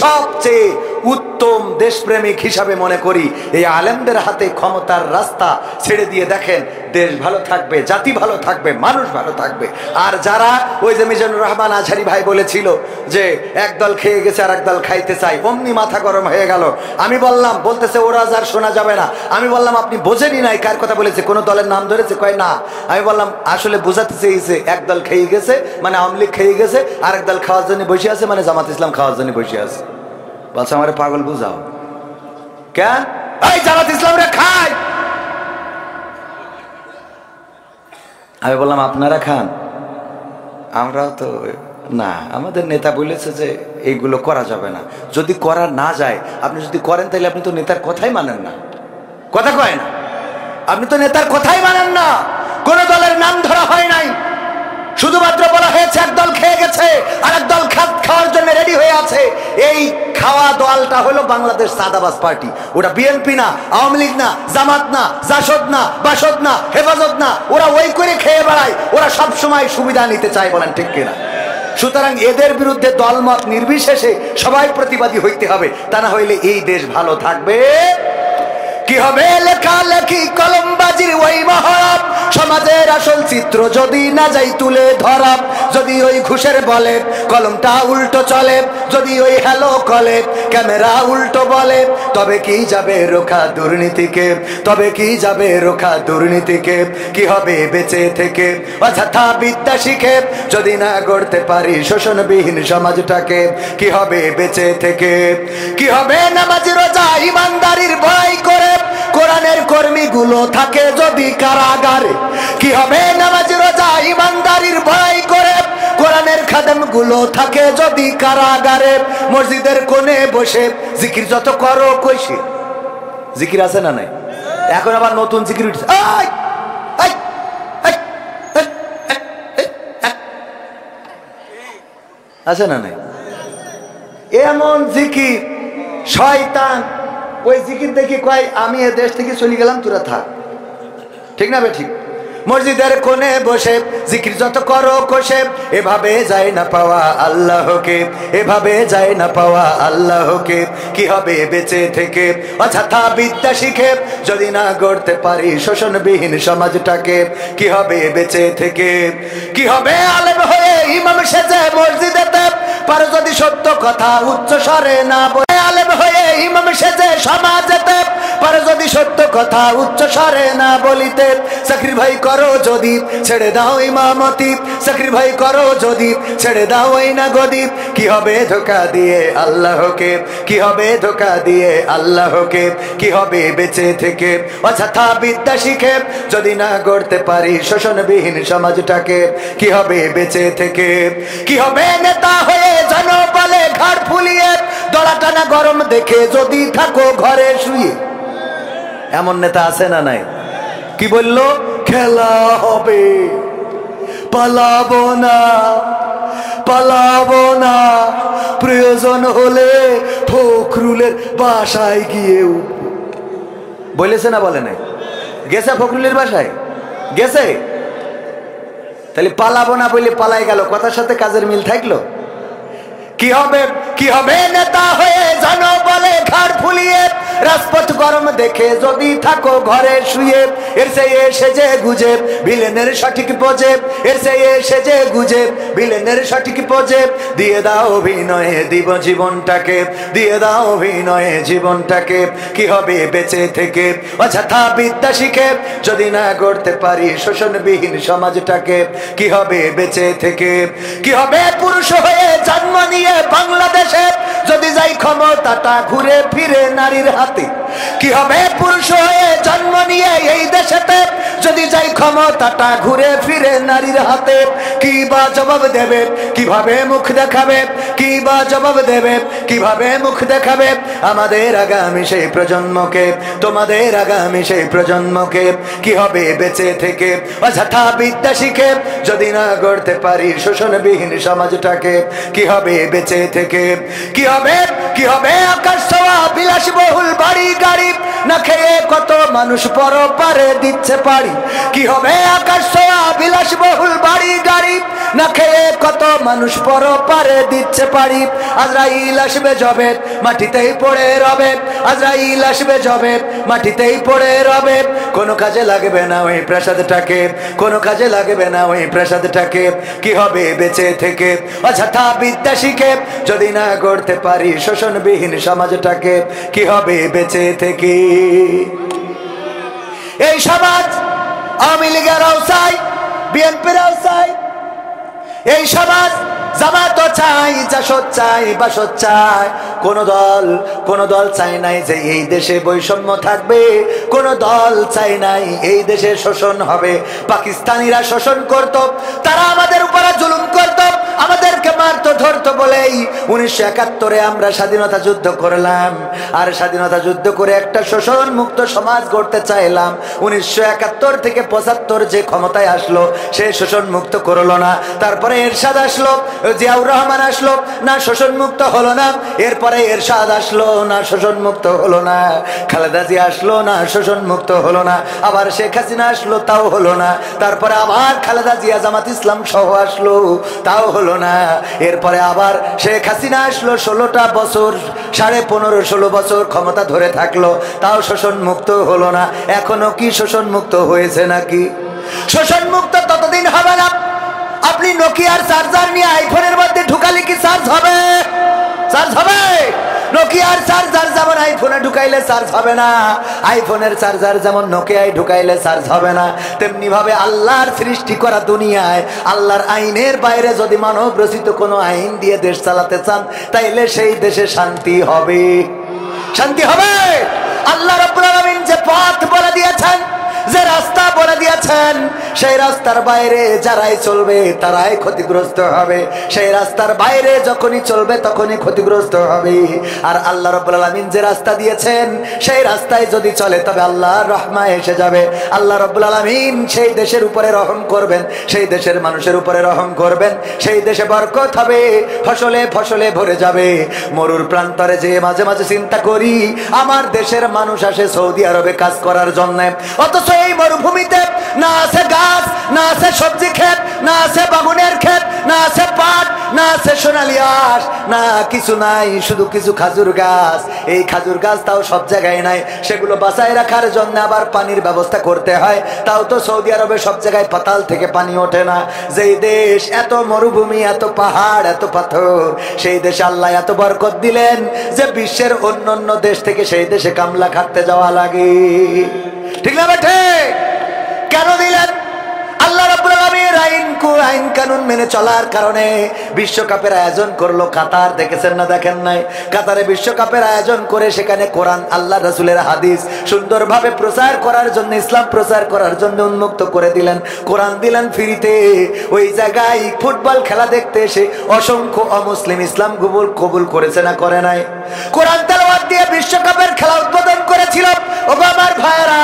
সবচেয়ে উত্তম দেশপ্রেমিক হিসাবে মনে করি এই আলেমদের হাতে ক্ষমতার রাস্তা ছেড়ে দিয়ে দেখেন, দেশ ভালো থাকবে, জাতি ভালো থাকবে, মানুষ ভালো থাকবে। আর যারা ওই যে মিজানুর রহমান আজহারি ভাই বলেছিল যে একদল খেয়ে গেছে আর একদল খাইতে চাই, অমনি মাথা গরম হয়ে গেল। আমি বললাম, বলতেছে ওরা যার শোনা যাবে না। আমি বললাম আপনি বোঝেনই নাই কার কথা বলেছে, কোন দলের নাম ধরেছে? কয় না। আমি বললাম আসলে বোঝাতে চেয়েছে একদল খেয়ে গেছে মানে আওয়ামী লীগ খেয়ে গেছে, আর একদল খাওয়ার জন্য বসে আছে মানে জামাত ইসলাম খাওয়ার জন্য বসে আছে। বলছে আমারে পাগল বুঝাও কেন? এই জামাত ইসলামরা খায়। আমি বললাম আপনারা খান, আমরাও তো না। আমাদের নেতা বলেছে যে এইগুলো করা যাবে না। যদি করা না যায়, আপনি যদি করেন তাহলে আপনি তো নেতার কথাই মানেন না। কথা কয় না, আপনি তো নেতার কথাই মানেন না। কোন দলের নাম ধরা হয় নাই, শুধুমাত্র বলা হয়েছে একদল খেয়ে গেছে আর একদল খাওয়ার জন্য রেডি হয়ে আছে। এই খাওয়া দলটা হলো বাংলাদেশ সাদাবাজ পার্টি। ওটা বিএনপি না, আওয়ামী লীগ না, জামাত না, জাসদ না, বাসদ না, হেফাজত না। ওরা ওই করে খেয়ে বেড়ায়, ওরা সবসময় সুবিধা নিতে চায়, বলেন ঠিক কিনা? সুতরাং এদের বিরুদ্ধে দলমত নির্বিশেষে সবাই প্রতিবাদী হইতে হবে, তা না হইলে এই দেশ ভালো থাকবে কি হবে? লেখালেখি কলমবাজির ওই মহরব, সমাজের আসল চিত্র যদি না যাই তুলে ধরা। যদি ওই ঘুষের বলে কলমটা উল্টো চলে, যদি ওই হ্যালো কলে ক্যামেরা উল্টো বলে, তবে কি যাবে রোখা দুর্নীতিকে, তবে কি যাবে রোখা দুর্নীতিকে? কি হবে বেঁচে থেকে অযথা বিদ্যা শিখে যদি না গড়তে পারি শোষণবিহীন সমাজটাকে? কি হবে বেঁচে থেকে? কি হবে নামাজ রোজা ইমানদারির ভয় করে কোরআনের কর্মীগুলো থাকে যদি কারাগারে? কি হবে নামাজ রোজা ইমানদারির ভয় করে কোরআনের খাদেমগুলো থাকে যদি কারাগারে? মসজিদের কোণে বসে জিকির যত করো কইছে, জিকির আছে না নাই? এখন আবার নতুন জিকির উঠছে, আছে না নাই? এমন জিকির শয়তান ওই জিকির দেখি কয় আমি এ দেশ থেকে চলে গেলাম, তোরা থাক। ঠিক না বে ঠিক? মসজিদের কোণে বসে জিকির যত করো কষে, এভাবে যায় না পাওয়া আল্লাহকে, এভাবে যায় না পাওয়া আল্লাহকে। কি হবে বেঁচে থেকে অযথা বিদ্যা শিখে যদি না গড়তে পারি শোষণবিহীন সমাজটাকে? কি হবে বেঁচে থেকে? কি হবে আলেম হয়ে ইমাম সেজে মসজিদেতে পারো যদি সত্য কথা উচ্চ স্বরে না বলে? আলেম হয়ে ইমাম সেজে সমাজেতে পারো যদি সত্য কথা উচ্চ স্বরে না বলিতে? চাকরি ভাই করো যদি ছেড়ে দাও ইমামতি, চাকরি ভাই করো যদি ছেড়ে দাও ওই না গদি। কি হবে ধোকা দিয়ে আল্লাহকে, কি হবে ধোকা দিয়ে আল্লাহকে? কি হবে বেঁচে থেকে অযথা বিদ্যা শিখে যদি না গড়তে পারি শোষণবিহীন সমাজটাকে? কি হবে বেঁচে থেকে? কি হবে নেতা হয়ে জনবলে ঘাড় ফুলিয়ে দড়া টানা গরম দেখে যদি থাকো ঘরে শুয়ে? এমন নেতা আছে না নাই? কি বললো? খেলা হবে, পালাবো না, পালাবো না, প্রয়োজন হলে ফখরুলের বাসায় গিয়ে বলেছে না বলে নাই? গেছে ফখরুলের বাসায়? গেছে? তাহলে পালাবো না বলে পালাই গেল, কথার সাথে কাজের মিল থাকলো? কি হবে নেতা হয়ে জানো বলে ঘাড় ফুলিয়ে, রাজপথ গরম দেখে যদি থাকো ঘরে শুয়ে, এর চেয়ে সেজে গুজে ভিলেনের সঠিক পোজে, এর চেয়ে সেজে গুজে ভিলেনের সঠিক পোজে, দিয়ে দাও অভিনয়ে দিব জীবনটাকে, দিয়ে দাও অভিনয়ে জীবনটাকে। কি হবে বেঁচে থেকে অযথা বিদ্যা শিখে যদি না গড়তে পারি শোষণবিহীন সমাজটাকে? কি হবে বেঁচে থেকে? কি হবে পুরুষ হয়ে জন্ম নিয়ে বাংলাদেশে যদি যাই ক্ষমতাটা ঘুরে ফিরে নারীর হাতে? কি হবে পুরুষ হয়ে জন্ম নিয়ে এই দেশেতে যদি যাই ক্ষমতাটা ঘুরে ফিরে নারীর হাতে? কি বা জবাব দেবে, কিভাবে মুখ দেখাবে? কি বা জবাব দেবে, কিভাবে মুখ দেখাবে আমাদের আগামী সেই প্রজন্মকে, তোমাদের আগামী সেই প্রজন্মকে? কি হবে বেঁচে থেকে অযথা বিদ্যা শিখে যদি না গড়তে পারি শোষণবিহীন সমাজটাকে? কি হবে বেঁচে থেকে? কি হবে আকাশ ছোঁয়া বিলাসবহুল বাড়ি গাড়ি, না খেয়ে কত মানুষ পরপারে দিচ্ছে পাড়ি? কি হবে আকাশ ছোঁয়া বিলাসবহুল বাড়ি গাড়ি, না খেয়ে কত মানুষ পরপারে দিচ্ছে পাড়ি? আজরাইল আসবে যবে মাটিতেই পড়ে রবে, আজরাইল আসবে যবে মাটিতেই পড়ে রবে, কোনো কাজে লাগবে না ওই প্রাসাদটাকে, কোনো কাজে লাগবে না ওই প্রাসাদটাকে। কি হবে বেঁচে থেকে অযথা বিদ্যা শিখে যদি না গড়তে পারি শোষণবিহীন সমাজটাকে? কি হবে বেঁচে থেকে? এই সমাজ আওয়ামী লীগেরাও চাই, বিএনপিরাও চাই, এই সমাজ জামাতও চাই, জাসদ চাই, বাসদ চাই। কোন দল চাই নাই যে এই দেশে বৈষম্য থাকবে, কোন দল চাই নাই এই দেশে শোষণ হবে। পাকিস্তানিরা শোষণ করত, তারা আমাদের উপরে জুলুম করত, আমাদেরকে মারতো ধরতো বলেই 1971 আমরা স্বাধীনতা যুদ্ধ করলাম, আর স্বাধীনতা যুদ্ধ করে একটা শোষণ মুক্ত সমাজ গড়তে চাইলাম। 1971 থেকে 75 যে ক্ষমতায় আসলো সে শোষণ মুক্ত করলো না। তারপরে এরশাদ আসলো, জিয়াউর রহমান আসলো, না শোষণ মুক্ত হলো না। এরপরে এরশাদ আসলো, না শোষণ মুক্ত হলো না। খালেদা জিয়া আসলো, না শোষণ মুক্ত হলো না। আবার শেখ হাসিনা আসলো, তাও হলো না। তারপরে আবার খালেদা জিয়া জামাত ইসলাম সহ আসলো, তাও হলো না। এরপরে আবার শেখ হাসিনা আসলো, 16টা বছর, 15.5-16 বছর ক্ষমতা ধরে থাকলো, তাও শোষণ মুক্ত হলো না। এখনো কি শোষণ মুক্ত হয়েছে নাকি? শোষণ মুক্ত ততদিন হবে না আপনি নোকিয়ার চার্জার নিয়ে আইফোনের মধ্যে ঢুকালে কি চার্জ হবে? চার্জ হবে? নোকিয়ার চার্জার যেমন আইফোনে ঢুকাইলে চার্জ হবে না, আইফোনের চার্জার যেমন নোকিয়ায় ঢুকাইলে চার্জ হবে না, তেমনি ভাবে আল্লাহর সৃষ্টি করা দুনিয়ায় আল্লাহর আইনের বাইরে যদি মানব রচিত কোনো আইন দিয়ে দেশ চালাতে চান, তাইলে সেই দেশে শান্তি হবে। শান্তি হবে। আল্লাহ রাব্বুল আলামিন যে পথ বলে দিয়েছেন, যে রাস্তা বলে দিয়েছেন, সেই রাস্তার বাইরে যারাই চলবে তারাই ক্ষতিগ্রস্ত হবে। সেই রাস্তার বাইরে যখনই চলবে তখনই ক্ষতিগ্রস্ত হবে। আর আল্লাহ রাব্বুল আলামিন যে রাস্তা দিয়েছেন সেই রাস্তায় যদি চলে তবে আল্লাহর রহমত এসে যাবে। আল্লাহ রাব্বুল আলামিন সেই দেশের উপরে রহম করবেন, সেই দেশের মানুষের উপরে রহম করবেন, সেই দেশে বরকত হবে, ফসলে ফসলে ভরে যাবে। মরুর প্রান্তরে যে মাঝে মাঝে চিন্তা করি আমার দেশের মানুষ আসে সৌদি আরবে কাজ করার জন্য, অথচ এই মরুভূমিতে না আছে গাছ, না আছে সবজি ক্ষেত, না আছে বাগুনের ক্ষেত, না আছে পাট, না আছে সোনালী আঁশ, না কিছু নাই, শুধু কিছু খাজুর গাছ। এই খাজুর গাছ তাও সব জায়গায় নাই, সেগুলো বাঁচায় রাখার জন্য আবার পানির ব্যবস্থা করতে হয়। তাও তো সৌদি আরবে সব জায়গায় পাতাল থেকে পানি ওঠে না। যেই দেশ এত মরুভূমি, এত পাহাড়, এত পাথর, সেই দেশে আল্লাহ এত বরকত দিলেন যে বিশ্বের অন্য অন্য দেশ থেকে সেই দেশে কামলা খাটতে যাওয়া লাগে। ঠিক না বেঠে? কেন দিলেন? আল্লাহ রাব্বুল আলামিন আইন কানুন মেনে চলার কারণে বিশ্বকাপের আয়োজন করলো কাতার। দেখেছেন না দেখেন নাই? কাতারে বিশ্বকাপের আয়োজন করে সেখানে কোরআন, আল্লাহ রাসূলের হাদিস সুন্দরভাবে প্রচার করার জন্য, ইসলাম প্রচার করার জন্য উন্মুক্ত করে দিলেন। কোরআন দিলেন ফ্রিতে। ওই জায়গায় ফুটবল খেলা দেখতে এসে অসংখ্য অমুসলিম ইসলাম কবুল করেছে না করে নাই? কোরআন তেলাওয়াত দিয়ে বিশ্বকাপের খেলা উদ্বোধন করেছিল ও আমার ভাইরা,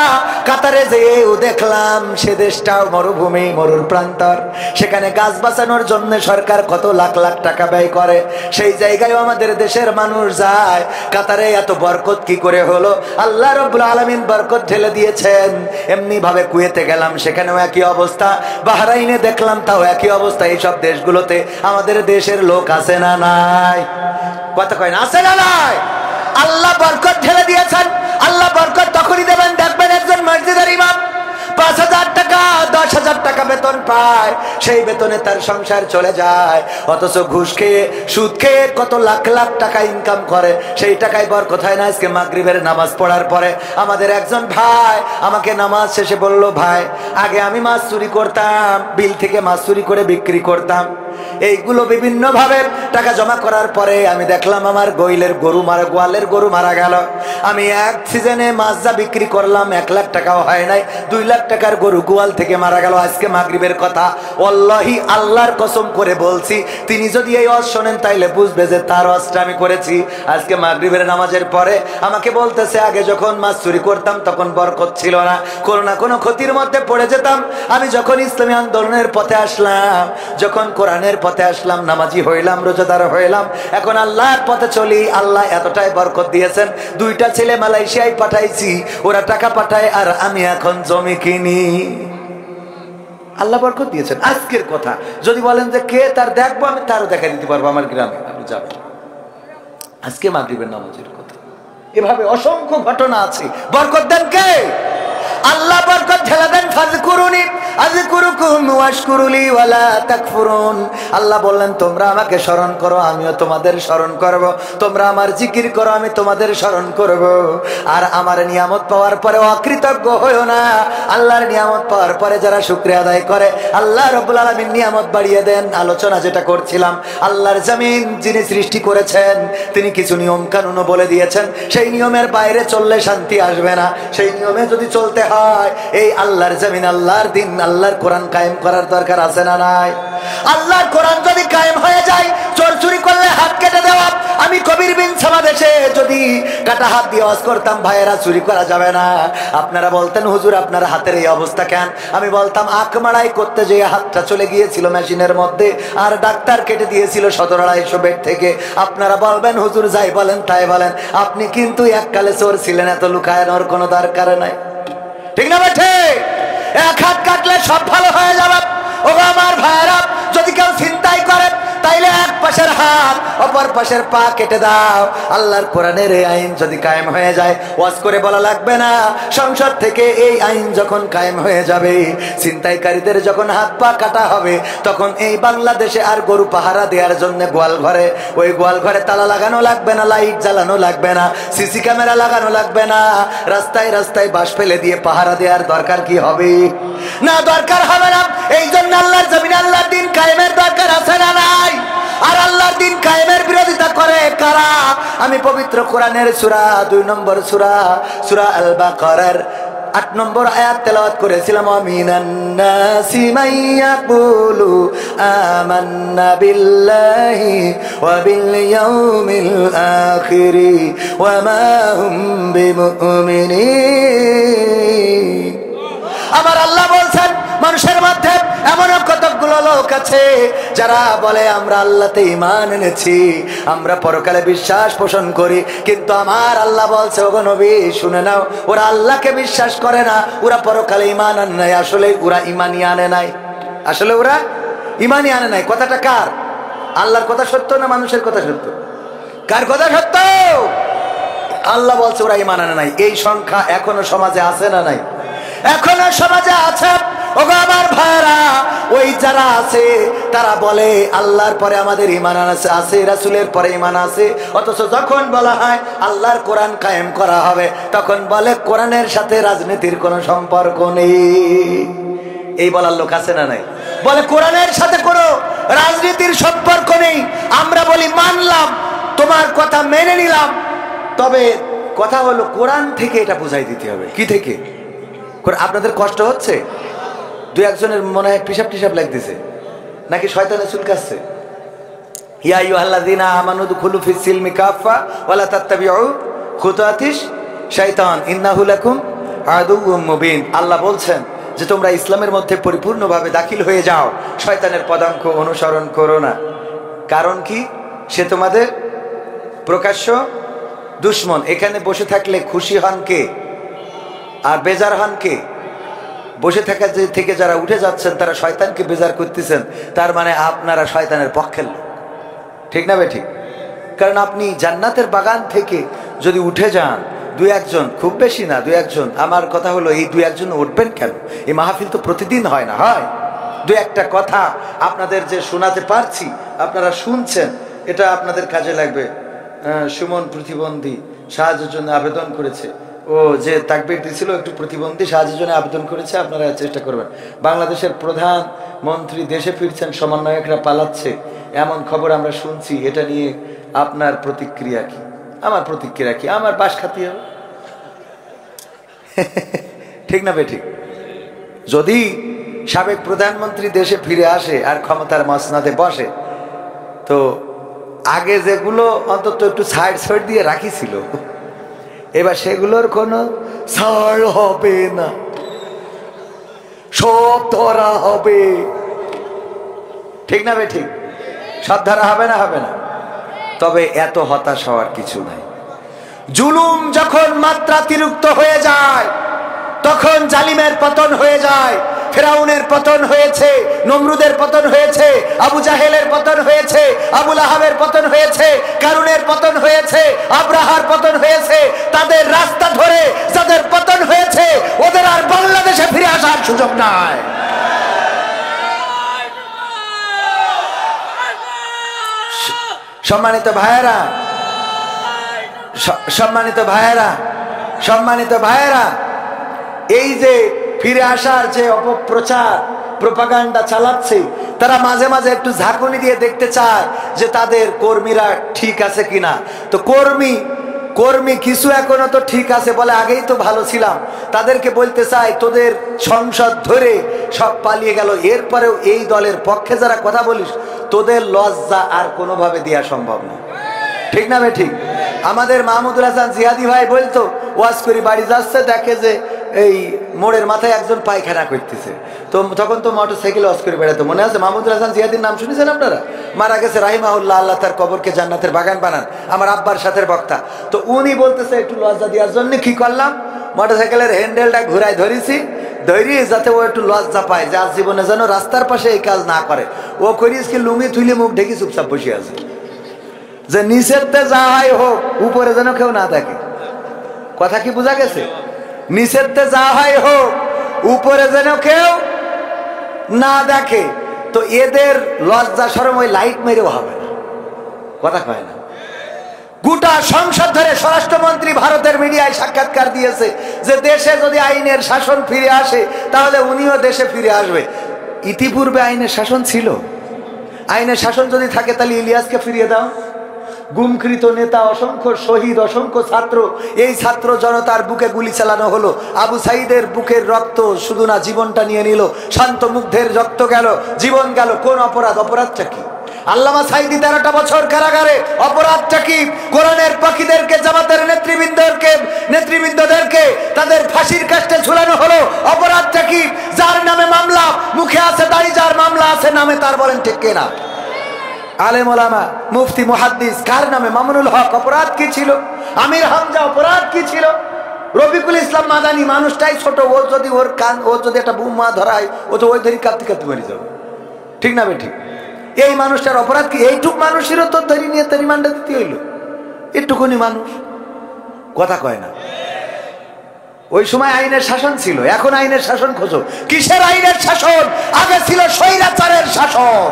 কাতারে যেও দেখলাম সে দেশটাও মরুভূমি, মরুর প্রান্তর, সেখানে গাছ বাঁচানোর জন্য সরকার কত লাখ লাখ টাকা ব্যয় করে। সেই জায়গায় আমাদের দেশের মানুষ যায়। কাতারে এত বরকত কি করে হলো? আল্লাহ রাব্বুল আলামিন বরকত ঢেলে দিয়েছেন। এমনি ভাবে কুয়েতে গেলাম, সেখানেও একই অবস্থা। বাহরাইনে দেখলাম, তাও একই অবস্থা। এইসব দেশগুলোতে আমাদের দেশের লোক আছে না নাই? কথা কয় না, আছে না নাই? আল্লাহ বরকত ঢেলে দিয়েছেন। আল্লাহ বরকত তখনই দেবেন, দেখবেন একজন মসজিদের ইমাম 5,000 টাকা 10,000 টাকা বেতন পায়, সেই বেতনে তার সংসার চলে যায়। অথচ ঘুষ খেয়ে, সুদ খেয়ে কত লাখ লাখ টাকা ইনকাম করে, সেই টাকায় বরকত হয় না। আজকে মাগরিবের নামাজ পড়ার পরে আমাদের একজন ভাই আমাকে নামাজ শেষে বলল, ভাই আগে আমি মাছ চুরি করতাম, বিল থেকে মাছ চুরি করে বিক্রি করতাম। এইগুলো বিভিন্ন ভাবে টাকা জমা করার পরে আমি দেখলাম আমার গোয়ালের গরু মারা গেল। আমি এক সিজনে মাছ যা বিক্রি করলাম 1 লাখ টাকাও হয় নাই, 2 লাখ টাকার গরু গোয়াল থেকে মারা গেল। আজকে মাগরিবের কথা, ওয়াল্লাহি আল্লাহর কসম করে বলছি, তিনি যদি এই ওয়াজ শোনেন তাইলে বুঝবে যে তার ওয়াজটা আমি করেছি। আজকে মাগরিবের নামাজের পরে আমাকে বলতেছে, আগে যখন মাছ চুরি করতাম তখন বরকত ছিল না, কোনো না কোনো ক্ষতির মধ্যে পড়ে যেতাম। আমি যখন ইসলামী আন্দোলনের পথে আসলাম, যখন কোরআনের পথে আসলাম, নামাজি হইলাম, রোজাদার হইলাম, এখন আল্লাহর পথে চলি। আল্লাহ এতটাই বরকত দিয়েছেন, 2টা ছেলে মালয়েশিয়ায় পাঠাইছি, ওরা টাকা পাঠায় আর আমি এখন জমি কিনি। আল্লাহ বরকত দিয়েছেন। আজকের কথা যদি বলেন যে কে তার দেখবো, আমি তারও দেখা দিতে পারবো আমার গ্রামে, আপনি যাবেন। আজকে মাগরিবের নামাজের কথা, এভাবে অসংখ্য ঘটনা আছে। বরকত দেন কে? আল্লাহ বরকত ঢেলে দেন। ফাযকুরুনি আযকুরুকুম ওয়াশকুরুলি ওয়ালা তাকফুরুন। আল্লাহ বললেন, তোমরা আমাকে স্মরণ করো, আমিও তোমাদের স্মরণ করব। তোমরা আমার জিকির করো, আমি তোমাদের স্মরণ করব। আর আমার নিয়ামত পাওয়ার পরে অকৃতজ্ঞ হইও না। আল্লাহর নিয়ামত পাওয়ার পরে যারা শুকরিয়া আদায় করে, আল্লাহ রাব্বুল আলামিন নিয়ামত বাড়িয়ে দেন। আলোচনা যেটা করছিলাম, আল্লাহর জমিন যিনি সৃষ্টি করেছেন, তিনি কিছু নিয়ম কানুনও বলে দিয়েছেন। সেই নিয়মের বাইরে চললে শান্তি আসবে না। সেই নিয়মে যদি চলতে হয়, এই আল্লাহর জমিন, আল্লাহর দিন, আল্লাহর কোরআন কায়েম করার দরকার আছে না নাই? আল্লাহর কোরআন যদি কায়েম হয়ে যায়, চোর চুরি করলে হাত কেটে দেওয়া। আমি কবির বিন সামাদ এসে যদি কাটা হাত দিয়ে ওয়াজ করতাম, ভাইয়েরা চুরি করা যাবে না। আপনারা বলতেন, হুজুর আপনার হাতের এই অবস্থা কেন? আমি বলতাম, আখ মাড়াই করতে যেয়ে হাতটা চলে গিয়েছিল মেশিনের মধ্যে, আর ডাক্তার কেটে দিয়েছিল 17,200 বেড থেকে। আপনারা বলবেন, হুজুর যাই বলেন তাই বলেন, আপনি কিন্তু এককালে চোর ছিলেন, এত লুকানোর কোনো দরকার নাই। ঠিক না বেঠে? এক হাত কাটলে সব ভালো হয়ে যাবে। ও আমার ভাইরা, যদি কেউ ছিনতাই করে তাইলে এক পাশের হাত অপর পাশের পা কেটে দাও। আল্লাহর কোরআনের এই আইন যদি কায়েম হয়ে যায়, ওয়াজ করে বলা লাগবে না। সংসদ থেকে এই আইন যখন কায়েম হয়ে যাবে, ছিনতাইকারীদের যখন হাত পা কাটা হবে, তখন এই বাংলাদেশে আর গরু পাহারা দেওয়ার জন্য গোয়াল ঘরে, ওই গোয়াল ঘরে তালা লাগানো লাগবে না, লাইট জ্বালানো লাগবে না, সিসি ক্যামেরা লাগানো লাগবে না। রাস্তায় রাস্তায় বাঁশ ফেলে দিয়ে পাহারা দেওয়ার দরকার কি হবে? না, দরকার হবে না। এই জন্য আল্লাহর জমিনে আল্লাহর দিন কায়েমের দরকার আছে না নাই? আর আল্লাহর দিন কায়েমের বিরোধিতা করে কারা? আমি পবিত্র কোরআনের সূরা 2 নম্বর সূরা আল বাকারার 8 নম্বর আয়াত তেলাওয়াত করেছিলাম। আমিনান নাসি মাইয়াকুলু আমান্না বিল্লাহি ওয়া বিল ইয়াউমিল আখির ওয়া মা হুম বিমুমিনিন। আমার আল্লাহ বলছেন, মানুষের মধ্যে এমন কতগুলো লোক আছে যারা বলে আমরা আল্লাহতে ঈমান এনেছি, আমরা পরকালে বিশ্বাস পোষণ করি, কিন্তু আমার আল্লাহ বলছে, ওগো নবী শুনে নাও, ওরা আল্লাহকে বিশ্বাস করে না, ওরা পরকালে ঈমান আনে নাই। আসলে ওরা ঈমানই আনে নাই, আসলে ওরা ঈমানই আনে নাই। কথাটা কার? আল্লাহর কথা সত্য না মানুষের কথা সত্য? কার কথা সত্য? আল্লাহ বলছে ওরা ঈমান আনে নাই। এই সংখ্যা এখনো সমাজে আছে না নাই? এখনো সমাজে আছে। ওগো আমার ভাইরা, ওই যারা আছে তারা বলে আল্লাহর পরে আমাদের ঈমান আছে, রাসূলের পরে ঈমান আছে, অথচ যখন বলা হয় আল্লাহর কোরআন কায়েম করা হবে, তখন বলে কোরআনের সাথে রাজনীতির কোনো সম্পর্ক নেই। এই বলার লোক আছে না নাই? বলে কোরআনের সাথে কোনো রাজনীতির সম্পর্ক নেই। আমরা বলি মানলাম, তোমার কথা মেনে নিলাম, তবে কথা হলো কোরআন থেকে এটা বুঝাই দিতে হবে। কি থেকে? আপনাদের কষ্ট হচ্ছে? 2-1জনের মনে হয় পিসাব টিসাব লাগতেছে, নাকি শয়তানে চুলকাচ্ছে? ইয়া আইয়ুহাল্লাযীনা আমানু দুখুলু ফিস সিলমি কাফা ওয়া লা তাত্তাবিউ খুতুওয়াতিশ শয়তান ইন্নাহু লাকুম আদুউম মুবিন। আল্লাহ বলছেন যে তোমরা ইসলামের মধ্যে পরিপূর্ণভাবে দাখিল হয়ে যাও, শয়তানের পদাঙ্ক অনুসরণ করো না। কারণ কি? সে তোমাদের প্রকাশ্য দুশমন। এখানে বসে থাকলে খুশি হন কে আর বেজার হন কে? বসে থাকা থেকে যারা উঠে যাচ্ছেন তারা শয়তানকে বেজার করতেছেন, তার মানে আপনারা শয়তানের পক্ষের লোক। ঠিক না বে ঠিক? কারণ আপনি জান্নাতের বাগান থেকে যদি উঠে যান, দুই একজন, খুব বেশি না, দুই একজন, আমার কথা হলো এই দুই একজন উঠবেন কেন? এই মাহফিল তো প্রতিদিন হয় না, হয় দুই একটা কথা আপনাদের যে শোনাতে পারছি, আপনারা শুনছেন, এটা আপনাদের কাজে লাগবে। সুমন প্রতিবন্ধী সাহায্যের জন্য আবেদন করেছে, ও যে তাকবীর দিছিল একটু প্রতিবন্ধী সাহায্যের জন্য আবেদন করেছে, আপনারা চেষ্টা করবেন। বাংলাদেশের প্রধানমন্ত্রী দেশে ফিরছেন, সমন্বয়করা পালাচ্ছে, এমন খবর আমরা শুনছি। এটা নিয়ে আপনার প্রতিক্রিয়া কি? আমার প্রতিক্রিয়া কি? আমার বাস খাতি হবে। ঠিক না বেঠিক? যদি সাবেক প্রধানমন্ত্রী দেশে ফিরে আসে আর ক্ষমতার মসনদে বসে, তো আগে যেগুলো অন্তত একটু সাইড দিয়ে রাখিছিল, এবার সেগুলোর কোনো ছাড় হবে না, সব ধরা হবে। ঠিক না বেঠিক? সব ধরা হবে না? হবে না। তবে এত হতাশ হওয়ার কিছু নাই। জুলুম যখন মাত্রাতিরিক্ত হয়ে যায় তখন জালিমের পতন হয়ে যায়। ফেরাউনের পতন হয়েছে, নমরুদের পতন হয়েছে, আবু জাহেলের পতন হয়েছে, আবু লাহাবের পতন হয়েছে, কারুনের পতন হয়েছে, আব্রাহার পতন হয়েছে। তাদের রাস্তা ধরে যাদের পতন হয়েছে ওদের আর বাংলাদেশে ফিরে আসার সুযোগ নাই। সম্মানিত ভাইয়েরা, সম্মানিত ভাইয়েরা, সম্মানিত ভাইয়েরা, এই যে ফিরে আসার যে অপপ্রচার প্রোপাগান্ডা চালাচ্ছে, তারা মাঝে মাঝে একটু ঝাঁকুনি দিয়ে দেখতে চায় যে তাদের কর্মীরা ঠিক আছে কিনা। তো কর্মী কিছু এখনো তো ঠিক আছে বলে, আগেই তো ভালো ছিলাম। তাদেরকে বলতে চাই, তোদের সংসদ ধরে সব পালিয়ে গেল, এরপরেও এই দলের পক্ষে যারা কথা বলিস, তোদের লজ্জা আর কোনোভাবে দেওয়া সম্ভব না। ঠিক না বে ঠিক? আমাদের মাহমুদুল হাসান জিহাদি ভাই বলতো, ওয়াজ করি বাড়ি যাচ্ছে, দেখে যে এই মোড়ের মাথায় একজন পায়খানা করতেছে, তো তখন তো মোটর সাইকেল ওয়াজ করে বেড়াতো। মনে আছে? মাহমুদুল হাসান জিহাদির নাম শুনেছেন আপনারা? মারা গেছে রাহিমাহুল্লাহ, আল্লাহ তার কবরকে জান্নাতের বাগান বানান। আমার আব্বার সাথে বক্তা। তো উনি বলতেছে, একটু লজ্জা দেওয়ার জন্য কি করলাম, মোটর সাইকেলের হ্যান্ডেলটা ঘুরাই ধরেছি, ধরিয়ে যাতে ও একটু লজ্জা পায়, যে আজ জীবনে যেন রাস্তার পাশে এই কাজ না করে। ও করিস কি, লুঙ্গি তুলে মুখ ঢেকে চুপচাপ বসে আছে, যে নিচেরতে যা হয় হোক, উপরে যেন কেউ না থাকে। কথা কি বোঝা গেছে? নিচেরতে যা হয় হোক, উপরে যেন কেউ না দেখে। তো এদের লজ্জা শরম ওই লাইট মেরেও হবে না। কথা কয় না? গোটা সংসদ ধরে স্বরাষ্ট্রমন্ত্রী ভারতের মিডিয়ায় সাক্ষাৎকার দিয়েছে যে দেশে যদি আইনের শাসন ফিরে আসে তাহলে উনিও দেশে ফিরে আসবে। ইতিপূর্বে আইনের শাসন ছিল। আইনের শাসন যদি থাকে তাহলে ইলিয়াসকে ফিরিয়ে দাও। গুমকৃত নেতা, অসংখ্য শহীদ, অসংখ্য ছাত্র, এই ছাত্র জনতার বুকে গুলি চালানো হলো। আবু সাইদের বুকের রক্ত শুধু না, জীবনটা নিয়ে নিল। শান্ত মুগ্ধের রক্ত গেল, জীবন গেল। কোন অপরাধ? অপরাধটা কি? আল্লামা সাইদি 13টা বছর কারাগারে, অপরাধটা কি? কোরআনের পাখীদেরকে, জামাতের নেতৃবৃন্দদেরকে তাদের ফাঁসির কাস্টে ঝুলানো হলো, অপরাধটা কি? যার নামে মামলা, মুখে আছে দাড়ি, যার মামলা আছে নামে তার, বলেন ঠিক কিনা? আলেম ওলামা, মুফতি, মুহাদ্দিস, কার নামে? মামুনুল হক। অপরাধ কি ছিল? আমির হামজা, অপরাধ কি ছিল? রফিকুল ইসলাম মাদানী, মানুষটাই ছোট, ও যদি ওর কান, ও যদি একটা বোমা ধরায়, ও তো ওই ধরি কাঁপতে কাঁপতে মরে যাবে। ঠিক না বেঠিক? এই মানুষটার অপরাধ কি? এইটুক মানুষেরও তো ধরি নিয়ে তো রিমান্ডে দিতে হইল। এটুকুনি মানুষ। কথা কয় না? ওই সময় আইনের শাসন ছিল, এখন আইনের শাসন খোঁজো। কিসের আইনের শাসন? আগে ছিল স্বৈরাচারের শাসন।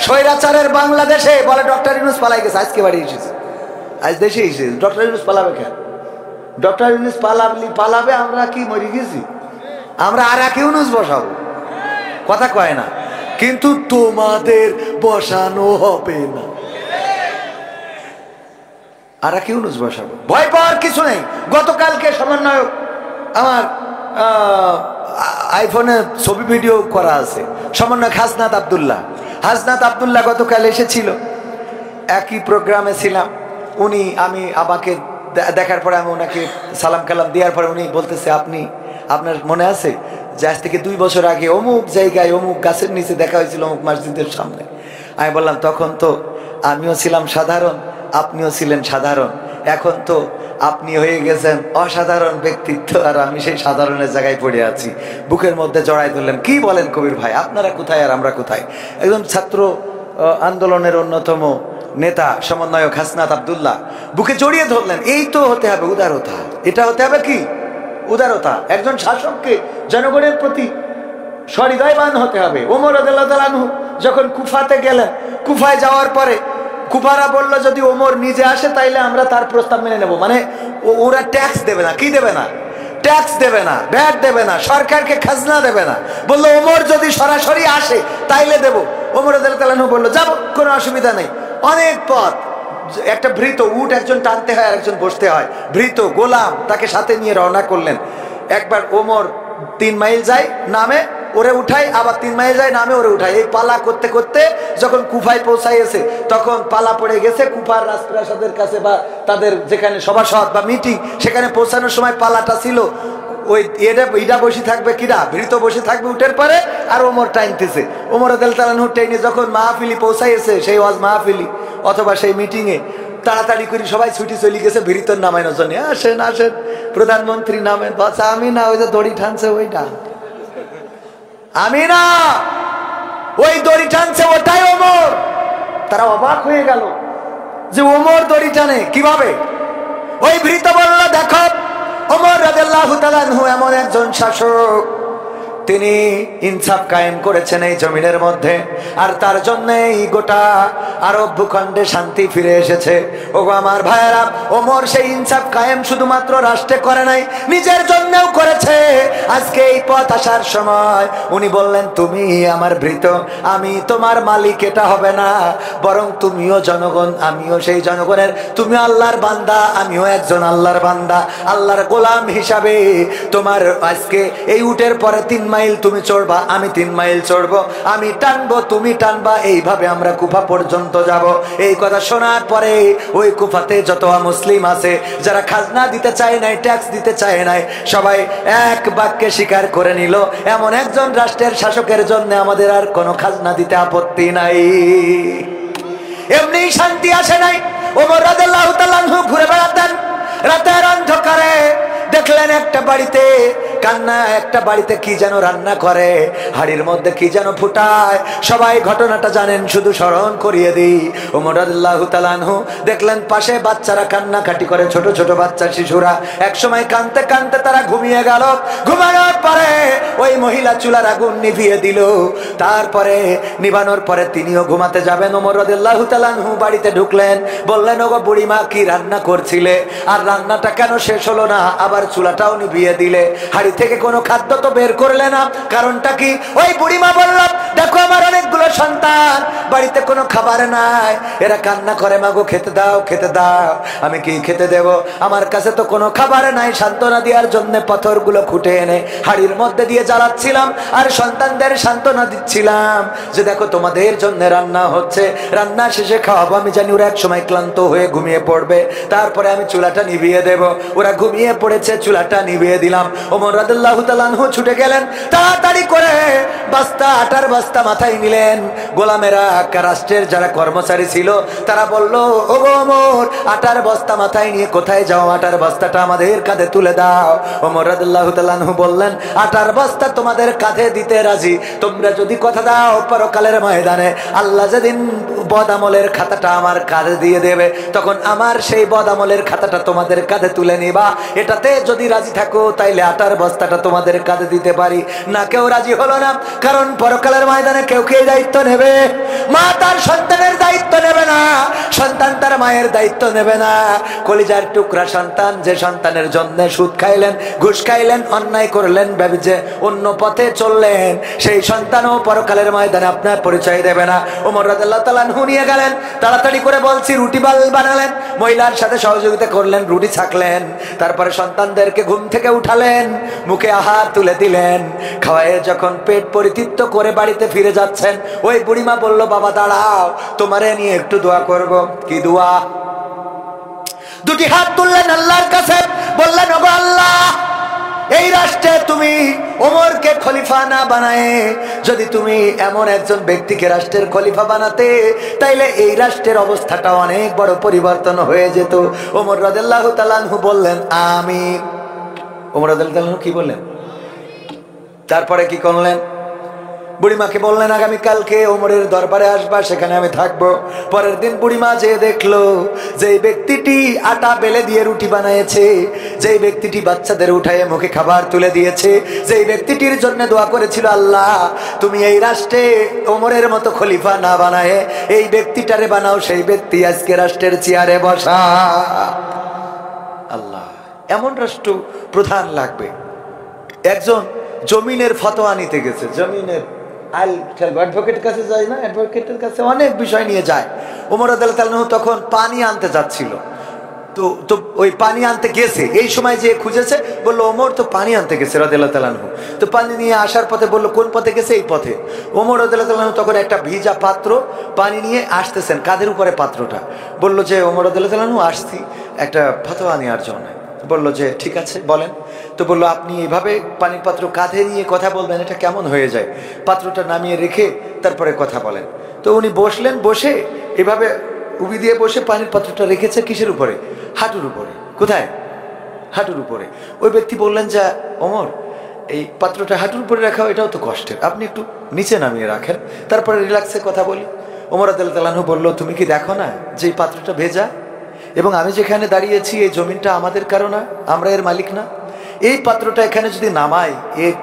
স্বৈরাচারের বাংলাদেশে বলে ডক্টর ইউনূস পালাই গেছে, আজকে বাড়ি এসেছে, আজ দেশে এসেছে। ডক্টর ইউনূস পালাবে কেন? ডক্টর ইউনূস পালাবে, আমরা কি মরে গেছি? আমরা আর এক ইউনূস বসাবো। কথা কয় না? কিন্তু তোমাদের বসানো হবে না, আর এক ইউনূস বসাবো। ভয় পাওয়ার কিছু নেই। গতকালকে সমন্বয়ক, আমার আইফোনে ছবি ভিডিও করা আছে, সমন্বয়ক হাসনাত আব্দুল্লাহ গতকাল এসেছিল, একই প্রোগ্রামে ছিলাম। আমাকে দেখার পরে আমি ওনাকে সালাম কালাম দেওয়ার পরে উনি বলতেছে, আপনি, আপনার মনে আছে যে আজ থেকে 2 বছর আগে অমুক জায়গায় অমুক গাছের নিচে দেখা হয়েছিল অমুক মসজিদের সামনে? আমি বললাম, তখন তো আমিও ছিলাম সাধারণ, আপনিও ছিলেন সাধারণ, এখন তো আপনি হয়ে গেছেন অসাধারণ ব্যক্তিত্ব, আর আমি সেই সাধারণের জায়গায় পড়ে আছি। বুকের মধ্যে জড়াই ধরলেন। কি বলেন কবির ভাই, আপনারা কোথায় আর আমরা কোথায়? একজন ছাত্র আন্দোলনের অন্যতম নেতা সমন্বয়ক হাসনাত আব্দুল্লাহ বুকে জড়িয়ে ধরলেন। এই তো হতে হবে উদারতা, এটা হতে হবে কি উদারতা। একজন শাসককে জনগণের প্রতি সহৃদয়বান হতে হবে। ওমর রাদিয়াল্লাহু তাআলা আনহু যখন কুফাতে গেলেন, কুফায় যাওয়ার পরে কুফারা বলল, যদি ওমর নিজে আসে তাইলে আমরা তার প্রস্তাব মেনে নেব। মানে ওরা ট্যাক্স দেবে না। কি দেবে না? ট্যাক্স দেবে না, ভ্যাট দেবে না, সরকারকে খাজনা দেবে না। বললো ওমর যদি সরাসরি আসে তাইলে দেব। ওমর রাদিয়াল্লাহু তাআলা আনহু বলল, যাবো, কোনো অসুবিধা নেই। অনেক পথ, একটা ভৃত উট একজন টানতে হয় আর একজন বসতে হয়, ভৃত গোলাম তাকে সাথে নিয়ে রওনা করলেন। একবার ওমর 3 মাইল যায়, নামে, ওরে উঠাই, আবার 3 মাইল যায়, নামে, ওরে উঠাই। এই পালা করতে করতে যখন কুফায় পৌঁছাইছে তখন পালা পড়ে গেছে কুফার রাজপ্রাসাদের কাছে, বা তাদের যেখানে সভাসদ বা মিটিং, সেখানে পৌঁছানোর সময় পালাটা ছিল ওই এটা বসে থাকবে, কিরা ভৃত বসে থাকবে উঠের পরে, আর ওমর টাইনতেছে। ওমর রাদিয়াল্লাহু তাআলা আনহু টাইনে যখন মাহফিলি পৌঁছাইছে, সেই ওয়াজ মাহফিলি অথবা সেই মিটিংয়ে, তাড়াতাড়ি করে সবাই ছুটি চলে গেছে ভৃতর নামানোর জন্য। আসেন আসেন, প্রধানমন্ত্রী নামেন। বাচ্চা আমি না, ওই যে দড়ি টানছে ওইটা, আমি না, ওই দড়ি টানছে ওটাই ওমর। তারা অবাক হয়ে গেল যে ওমর দড়ি টানে কিভাবে। ওই ভৃত বলল, দেখো, ওমর রাদিয়াল্লাহু তাআলা আনহু এমন একজন শাসক, তিনি ইনসাফ কায়েম করেছেন এই জমিনের মধ্যে, আর তার জন্যই গোটা আরব ভূখণ্ডে শান্তি ফিরে এসেছে। ওগো আমার ভাইয়েরা, ওমর সেই ইনসাফ কায়েম শুধুমাত্র রাষ্ট্রে করে নাই, নিজের জন্যও করেছে। আজকে এই পথ আসার সময় উনি বললেন, তুমি আমার ভৃত, আমি তোমার মালিক, এটা হবে না, বরং তুমিও জনগণ, আমিও সেই জনগণের, তুমি আল্লাহর বান্দা, আমিও একজন আল্লাহর বান্দা, আল্লাহর গোলাম হিসাবে তোমার আজকে এই উটের পরে 3 মাইল তুমি চড়বা, আমি 3 মাইল চড়বো, আমি টানবো, তুমি টানবা, এইভাবে আমরা কুফা পর্যন্ত যাব। এই কথা শোনার পরে ওই কুফাতে যত মুসলিম আছে যারা খাজনা দিতে চায় নাই, ট্যাক্স দিতে চায় নাই, সবাই এক বাক্যে স্বীকার করে নিল, এমন একজন রাষ্ট্রের শাসকের জন্য আমাদের আর কোনো খাজনা দিতে আপত্তি নাই। এমনি শান্তি আসে নাই। ওমর রাদিয়াল্লাহু তাআলা আনহু ঘুরে বেড়াতেন রাতের অন্ধকারে, দেখলেন একটা বাড়িতে কান্না, একটা বাড়িতে কি যেন রান্না করে, হাড়ির মধ্যে কি যেন ফুটায়। সবাই ঘটনাটা জানেন, শুধু স্মরণ করিয়ে দিই। ওমর রাদিয়াল্লাহু তাআলা আনহু দেখলেন পাশে বাচ্চারা কান্নাকাটি করে, ছোট ছোট বাচ্চা শিশুরা। এক সময় কাঁদতে কাঁদতে তারা ঘুমিয়ে গেল। ঘুমানোর পরে ওই মহিলা চুলার আগুন নিভিয়ে দিল। তারপরে নিভানোর পরে তিনিও ঘুমাতে যাবেন। ওমর রাদিয়াল্লাহু তাআলা আনহু বাড়িতে ঢুকলেন, বললেন, ওগো বুড়িমা, কি রান্না করছিলে, আর রান্নাটা কেন শেষ হলো না, আবার চুলাটাও নিভিয়ে দিলে, হাড়ি থেকে কোনো খাদ্য তো বের করলে না, কারণটা কি? ওই বুড়িমা বলল, দেখো আমার অনেকগুলো সন্তান, বাড়িতে কোনো খাবার নাই, এরা কান্না করে, মাগো খেতে দাও, খেতে দাও। আমি কি খেতে দেব? আমার কাছে তো কোনো খাবার নাই। সান্ত্বনা দেওয়ার জন্য পাথরগুলো খুঁটে এনে হাড়ির মধ্যে দিয়ে জ্বালাচ্ছিলাম, আর সন্তানদের সান্ত্বনা দিচ্ছিলাম যে দেখো তোমাদের জন্য রান্না হচ্ছে, রান্না শেষে খাওয়াবো। আমি জানি ওরা এক সময় ক্লান্ত হয়ে ঘুমিয়ে পড়বে, তারপরে আমি চুলাটা নিভিয়ে দেব। ওরা ঘুমিয়ে পড়েছে, চুলাটা নিভিয়ে দিলাম। ওমর রাদিয়াল্লাহু তাআলা আনহু ছুটে গেলেন, তাড়াতাড়ি করে বস্তা, আটার বস্তা মাথায় নিলেন। গোলামেরা, রাষ্ট্রের যারা কর্মচারী ছিল, তারা বলল, ওগো ওমর, আটার বস্তা মাথায় নিয়ে কোথায় যাও? আটার বস্তাটা আমাদের কাঁধে তুলে দাও। ওমর রাদিয়াল্লাহু তাআলা আনহু বললেন, আটার বস্তা তোমাদের কাঁধে দিতে রাজি, তোমরা যদি কথা দাও পরকালের ময়দানে আল্লাহ যেদিন বদামলের খাতাটা আমার কাঁধে দিয়ে দেবে, তখন আমার সেই বদামলের খাতাটা তোমাদের কাঁধে তুলে নিবা। এটাতে যদি রাজি থাকো তাইলে আটার বস্তাটা তোমাদের কাঁধে দিতে পারি। না, কেউ রাজি হলো না, কারণ পরকালের ময়দানে কেউ কে দায়িত্ব নেবে? মা তার সন্তানের দায়িত্ব নেবে না, সন্তান তার মায়ের দায়িত্ব নেবে না। কলিজার টুকরা সন্তান, যে সন্তানের জন্য সুদ খাইলেন, ঘুষ খাইলেন, অন্যায় করলেন, যে অন্য পথে চললেন, সেই সন্তানও পরকালের ময়দানে আপনার পরিচয় দেবে না। ওমর রাদিয়াল্লাহু তাআলা আনহু নিয়ে গেলেন, তাড়াতাড়ি করে বলছি রুটি বানালেন, মহিলার সাথে সহযোগিতা করলেন, রুটি ছাকলেন, তারপরে সন্তানদেরকে ঘুম থেকে উঠালেন, মুখে আহার তুলে দিলেন। খাওয়ায় যখন পেট পরিতৃপ্ত করে বাড়িতে ফিরে যাচ্ছেন, ওই বুড়িমা বলল, বাবা দাঁড়াও, তোমারে নিয়ে একটু দোয়া করব। কি দোয়া? দুটি হাত তুললেন আল্লাহর কাছে, বললেন ওগো আল্লাহ, এই রাষ্ট্রে তুমি ওমরকে খলিফা না বানায় যদি তুমি এমন একজন ব্যক্তিকে রাষ্ট্রের খলিফা বানাতে, তাইলে এই রাষ্ট্রের অবস্থাটা অনেক বড় পরিবর্তন হয়ে যেত। ওমর রাদিয়াল্লাহু তাআলা আনহু বললেন আমিন। ওমর রাদিয়াল্লাহু তাআলা কি বললেন? তারপরে কি করলেন? বুড়িমাকে বললেন আগামীকালকে ওমরের দরবারে আসবা, সেখানে আমি থাকবো। পরের দিন বুড়িমা যেয়ে দেখলো যে ব্যক্তিটি আটা বেলে দিয়ে রুটি বানিয়েছে, যেই ব্যক্তিটি বাচ্চাদের উঠায়ে মুখে খাবার তুলে দিয়েছে, যেই ব্যক্তিটির জন্য দোয়া করেছিল আল্লাহ তুমি এই রাষ্ট্রে ওমরের মতো খলিফা না বানায় এই ব্যক্তিটারে বানাও, সেই ব্যক্তি আজকে রাষ্ট্রের চেয়ারে বসা। আল্লাহ, এমন রাষ্ট্র প্রধান লাগবে। একজন জমিনের ফতোয়া নিতে গেছে, জমিনের অ্যাডভোকেট কাছে যায় না, অ্যাডভোকেটের কাছে অনেক বিষয় নিয়ে যায়। ওমর রাদিয়াল্লাহু তাআলা তখন পানি আনতে যাচ্ছিল, তো ওই পানি আনতে গেছে, এই সময় যে খুঁজেছে বললো ওমর তো পানি আনতে গেছে রাদিয়াল্লাহু তাআলা। তো পানি নিয়ে আসার পথে বললো কোন পথে গেছে? এই পথে। ওমর রাদিয়াল্লাহু তাআলা তখন একটা ভিজা পাত্র পানি নিয়ে আসতেছেন, কাঁধের উপরে পাত্রটা। বললো যে ওমর রাদিয়াল্লাহু তাআলা আসছি একটা ফতোয়া নেওয়ার জন্য। বললো যে ঠিক আছে বলেন। তো বললো আপনি এইভাবে পানির পাত্র কাঁধে নিয়ে কথা বলবেন, এটা কেমন হয়ে যায়? পাত্রটা নামিয়ে রেখে তারপরে কথা বলেন। তো উনি বসলেন, বসে এভাবে উবি দিয়ে বসে পানির পাত্রটা রেখেছে কিসের উপরে? হাঁটুর উপরে। কোথায়? হাঁটুর উপরে। ওই ব্যক্তি বললেন যে ওমর, এই পাত্রটা হাঁটুর উপরে রাখাও এটাও তো কষ্টের, আপনি একটু নিচে নামিয়ে রাখেন, তারপরে রিল্যাক্সে কথা বলি। ওমর রাদিয়াল্লাহু তাআলা বললো তুমি কি দেখো না যে এই পাত্রটা ভেজা, এবং আমি যেখানে দাঁড়িয়েছি এই জমিনটা আমাদের কারো না, আমরা এর মালিক না। এই পাত্রটা এখানে যদি নামাই এর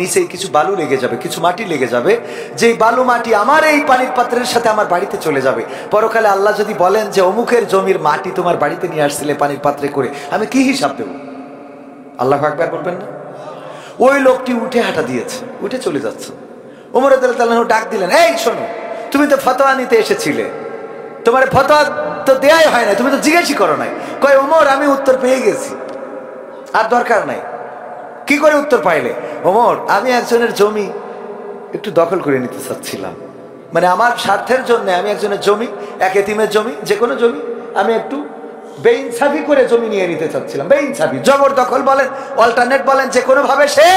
নিচে কিছু বালু লেগে যাবে, কিছু মাটি লেগে যাবে, যেই বালু মাটি আমার এই পানির পাত্রের সাথে আমার বাড়িতে চলে যাবে। পরকালে আল্লাহ যদি বলেন যে অমুকের জমির মাটি তোমার বাড়িতে নিয়ে আসছিলে পানির পাত্রে করে, আমি কি হিসাব দেব? আল্লাহু আকবার বলবেন না? ওই লোকটি উঠে হাঁটা দিয়েছে, উঠে চলে যাচ্ছে। ওমর রাদিয়াল্লাহু তাআলা ডাক দিলেন, এই শোনো, তুমি তো ফতোয়া নিতে এসেছিলে, তোমার ফতোয়া তো দেয়াই হয় না, তুমি তো জিজ্ঞাসা করো নাই। কয় ওমর আমি উত্তর পেয়ে গেছি, আর দরকার নাই। কি করে উত্তর পাইলে? ওমর আমি একজনের জমি একটু দখল করে নিতে চাচ্ছিলাম, মানে আমার স্বার্থের জন্য আমি একজনের জমি, এক এতিমের জমি, যে কোনো জমি আমি একটু বেইনসাফি করে জমি নিয়ে নিতে চাচ্ছিলাম। বেইনসাফি, জবরদখল বলেন, অল্টারনেট বলেন, যে কোনো ভাবে সে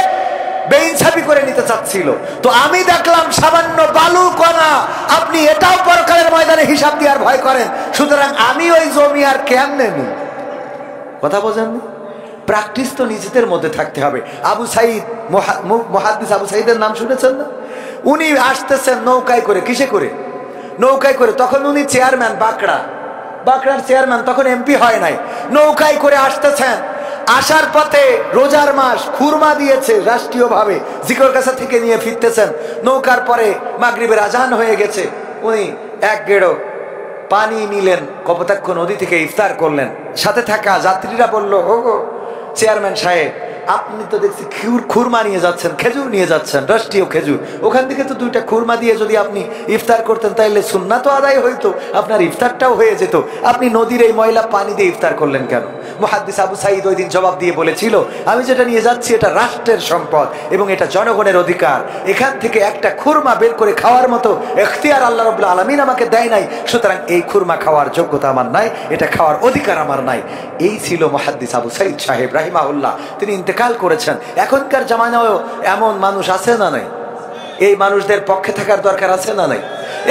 বেইনসাফি করে নিতে চাচ্ছিল। তো আমি দেখলাম সামান্য বালু কণা, আপনি এটাও পরকালের ময়দানে হিসাব দেওয়ার ভয় করেন, সুতরাং আমি ওই জমি আর কেমনে নিই? কথা বোঝেননি? প্র্যাকটিস তো নিজেদের মধ্যে থাকতে হবে। আবু সাইদ, মুহাদ্দিস আবু সাইদের নাম শুনেছেন না? উনি আসতেছেন নৌকায় করে। কিসে করে? নৌকায় করে। তখন উনি চেয়ারম্যান, বাঁকড়ার চেয়ারম্যান, তখন এমপি হয় নাই। নৌকায় করে আসতেছেন, আসার পথে রোজার মাস খুরমা দিয়েছে রাষ্ট্রীয়ভাবে, জিকর কাছা থেকে নিয়ে ফিরতেছেন। নৌকার পরে মাগরিবের আজান হয়ে গেছে, উনি এক গেড়ো পানি নিলেন, কপোতাক্ষ নদী থেকে ইফতার করলেন। সাথে থাকা যাত্রীরা বলল, ওগো চেয়ারম্যান সাহেব, আপনি তো দেখছি খুরমা নিয়ে যাচ্ছেন, খেজুর নিয়ে যাচ্ছেন, রাষ্ট্রীয় খেজুর, ওখান থেকে তো দুইটা খুরমা দিয়ে যদি আপনি ইফতার করতেন তাইলে সুন্নাতও আদায় হইতো, আপনার ইফতারটাও হয়ে যেত, আপনি নদীর এই ময়লা পানি দিয়ে ইফতার করলেন কেন? মুহাদ্দিস আবু সাঈদ ওই দিন জবাব দিয়ে বলেছিল, আমি যেটা নিয়ে যাচ্ছি এটা রাষ্ট্রের সম্পদ এবং এটা জনগণের অধিকার, এখান থেকে একটা খুরমা বের করে খাওয়ার মতো এখতিয়ার আল্লাহ রাব্বুল আলামিন আমাকে দেয় নাই, সুতরাং এই খুরমা খাওয়ার যোগ্যতা আমার নাই, এটা খাওয়ার অধিকার আমার নাই। এই ছিল মুহাদ্দিস আবু সাঈদ সাহেব রাহিমাহুল্লাহ। তিনি ইন্তেকাল করেছেন। এখনকার জামানায়ও এমন মানুষ আছে না নাই? এই মানুষদের পক্ষে থাকার দরকার আছে না নাই?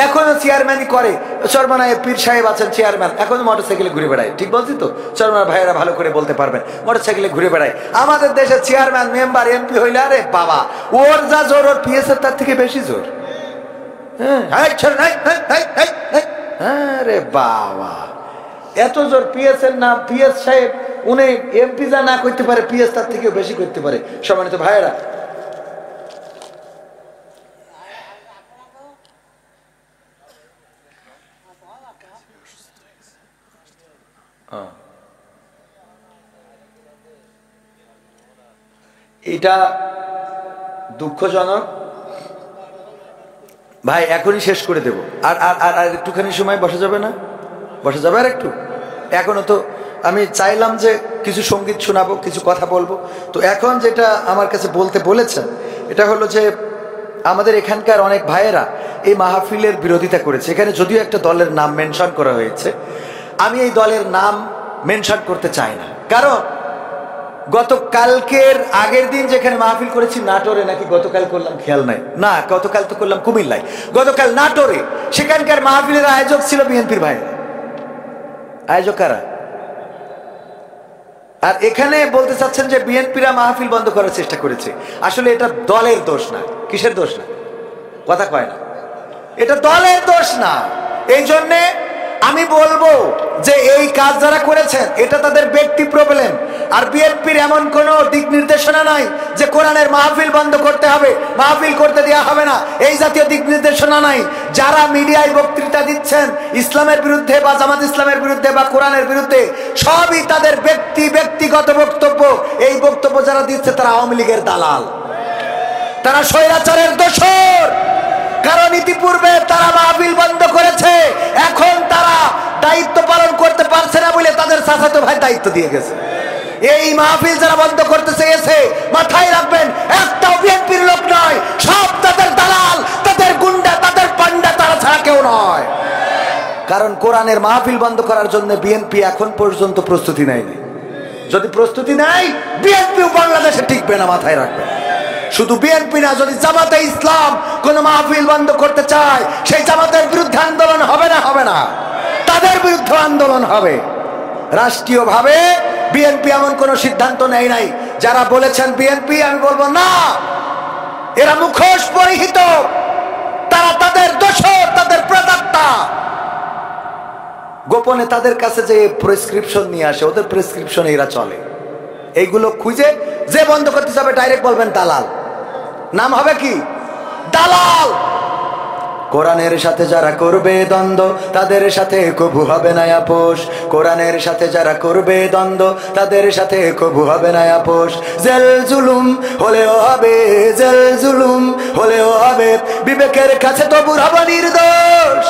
এখনো চেয়ারম্যানই করে। চরমানায় পীর সাহেব আছেন চেয়ারম্যান, এখনো মোটরসাইকেলে ঘুরে বেড়ায়। ঠিক বলছি তো? চরমানা ভাইয়েরা ভালো করে বলতে পারবেন, মোটরসাইকেলে ঘুরে বেড়ায়। আমাদের দেশের চেয়ারম্যান, মেম্বার, এমপি হইলে আরে বাবা, ওর যা জোর ওর পিএসের তার থেকে বেশি জোর। আরে বাবা, এত জোর পিএসের নাম। পিএস সাহেব উনি এমপি যা না করতে পারে, পিএস তার থেকেও বেশি করতে পারে। সম্মানিত ভাইয়েরা, এটা দুঃখজনক ভাই, এখনই শেষ করে দেব। আর আর আর একটুখানি সময় বসা যাবে না? বসা যাবে আর একটু? এখনো তো আমি চাইলাম যে কিছু সঙ্গীত শোনাবো, কিছু কথা বলবো। তো এখন যেটা আমার কাছে বলতে বলেছেন, এটা হলো যে আমাদের এখানকার অনেক ভাইয়েরা এই মাহফিলের বিরোধিতা করেছে। এখানে যদিও একটা দলের নাম মেনশন করা হয়েছে, আমি এই দলের নাম মেনশন করতে চায় না, কারণ গতকালকের আগের দিন যেখানে মাহফিল করেছি নাটোরে, নাকি গতকাল করলাম খেয়াল নাই, না গতকাল তো করলাম কুমিল্লায়, গতকাল নাটোরে, সেখানকার মাহফিলের আয়োজক ছিল বিএনপির ভাই। আয়োজক কারা? আর এখানে বলতে চাচ্ছেন যে বিএনপিরা মাহফিল বন্ধ করার চেষ্টা করেছে। আসলে এটা দলের দোষ না। কিসের দোষ না? কথা কয় না। এটা দলের দোষ না। এই জন্যে আমি বলবো যে এই কাজ যারা করেছেন এটা তাদের ব্যক্তি প্রবলেম। আর বিএনপির এমন কোন দিক নির্দেশনা নাই যে কোরআনের মাহফিল বন্ধ করতে হবে, মাহফিল করতে দেওয়া হবে না, এই জাতীয় দিক নির্দেশনা নাই। যারা মিডিয়ায় বক্তৃতা দিচ্ছেন ইসলামের বিরুদ্ধে বা জামাত ইসলামের বিরুদ্ধে বা কোরআনের বিরুদ্ধে, সবই তাদের ব্যক্তিগত বক্তব্য। এই বক্তব্য যারা দিচ্ছে তারা আওয়ামী লীগের দালাল, তারা স্বৈরাচারের দোসর। কারণ ইতিপূর্বে তারা মাহফিল বন্ধ করেছে, এখন তারা দায়িত্ব পালন করতে পারছে না বলে তাদের চাচাতো ভাই দায়িত্ব দিয়ে গেছে। এই মাহফিল যারা বন্ধ করতে চেয়েছে, মাথায় রাখবেন একটাও বিএনপির লোক নয়, সব তাদের দালাল, তাদের গুন্ডা, তাদের পান্ডা, তারা ছাড়া কেউ নয়। কারণ কোরআনের মাহফিল বন্ধ করার জন্য বিএনপি এখন পর্যন্ত প্রস্তুতি নেয়নি। যদি প্রস্তুতি নেয়, বিএনপিও বাংলাদেশে টিকবে না, মাথায় রাখবেন। শুধু বিএনপি না, যদি জামাতে ইসলাম কোন মাহফিল বন্ধ করতে চায়, সেই জামাতের বিরুদ্ধে আন্দোলন হবে না, তাদের বিরুদ্ধে আন্দোলন হবে। রাষ্ট্রীয়ভাবে বিএনপি এমন কোন সিদ্ধান্ত নেয় নাই। যারা বলেছেন বিএনপি, আমি বলবো না, এরা মুখোশ পরিহিত, তারা তাদের দোসর, তাদের প্রেতাত্মা। গোপনে তাদের কাছে যে প্রেসক্রিপশন নিয়ে আসে, ওদের প্রেসক্রিপশনে এরা চলে। এইগুলো খুঁজে যে বন্ধ করতে যাবে ডাইরেক্ট বলবেন দালাল। নাম হবে কি? দালাল। কোরআনের সাথে যারা করবে দ্বন্দ্ব, তাদের সাথে কবু হবে না আপোষ। কোরআনের সাথে যারা করবে দ্বন্দ্ব, তাদের সাথে কবু হবে না আপোষ। জেল জুলুম হলেও হবে, জেল জুলুম হলেও হবে, বিবেকের কাছে তবু হব নির্দোষ।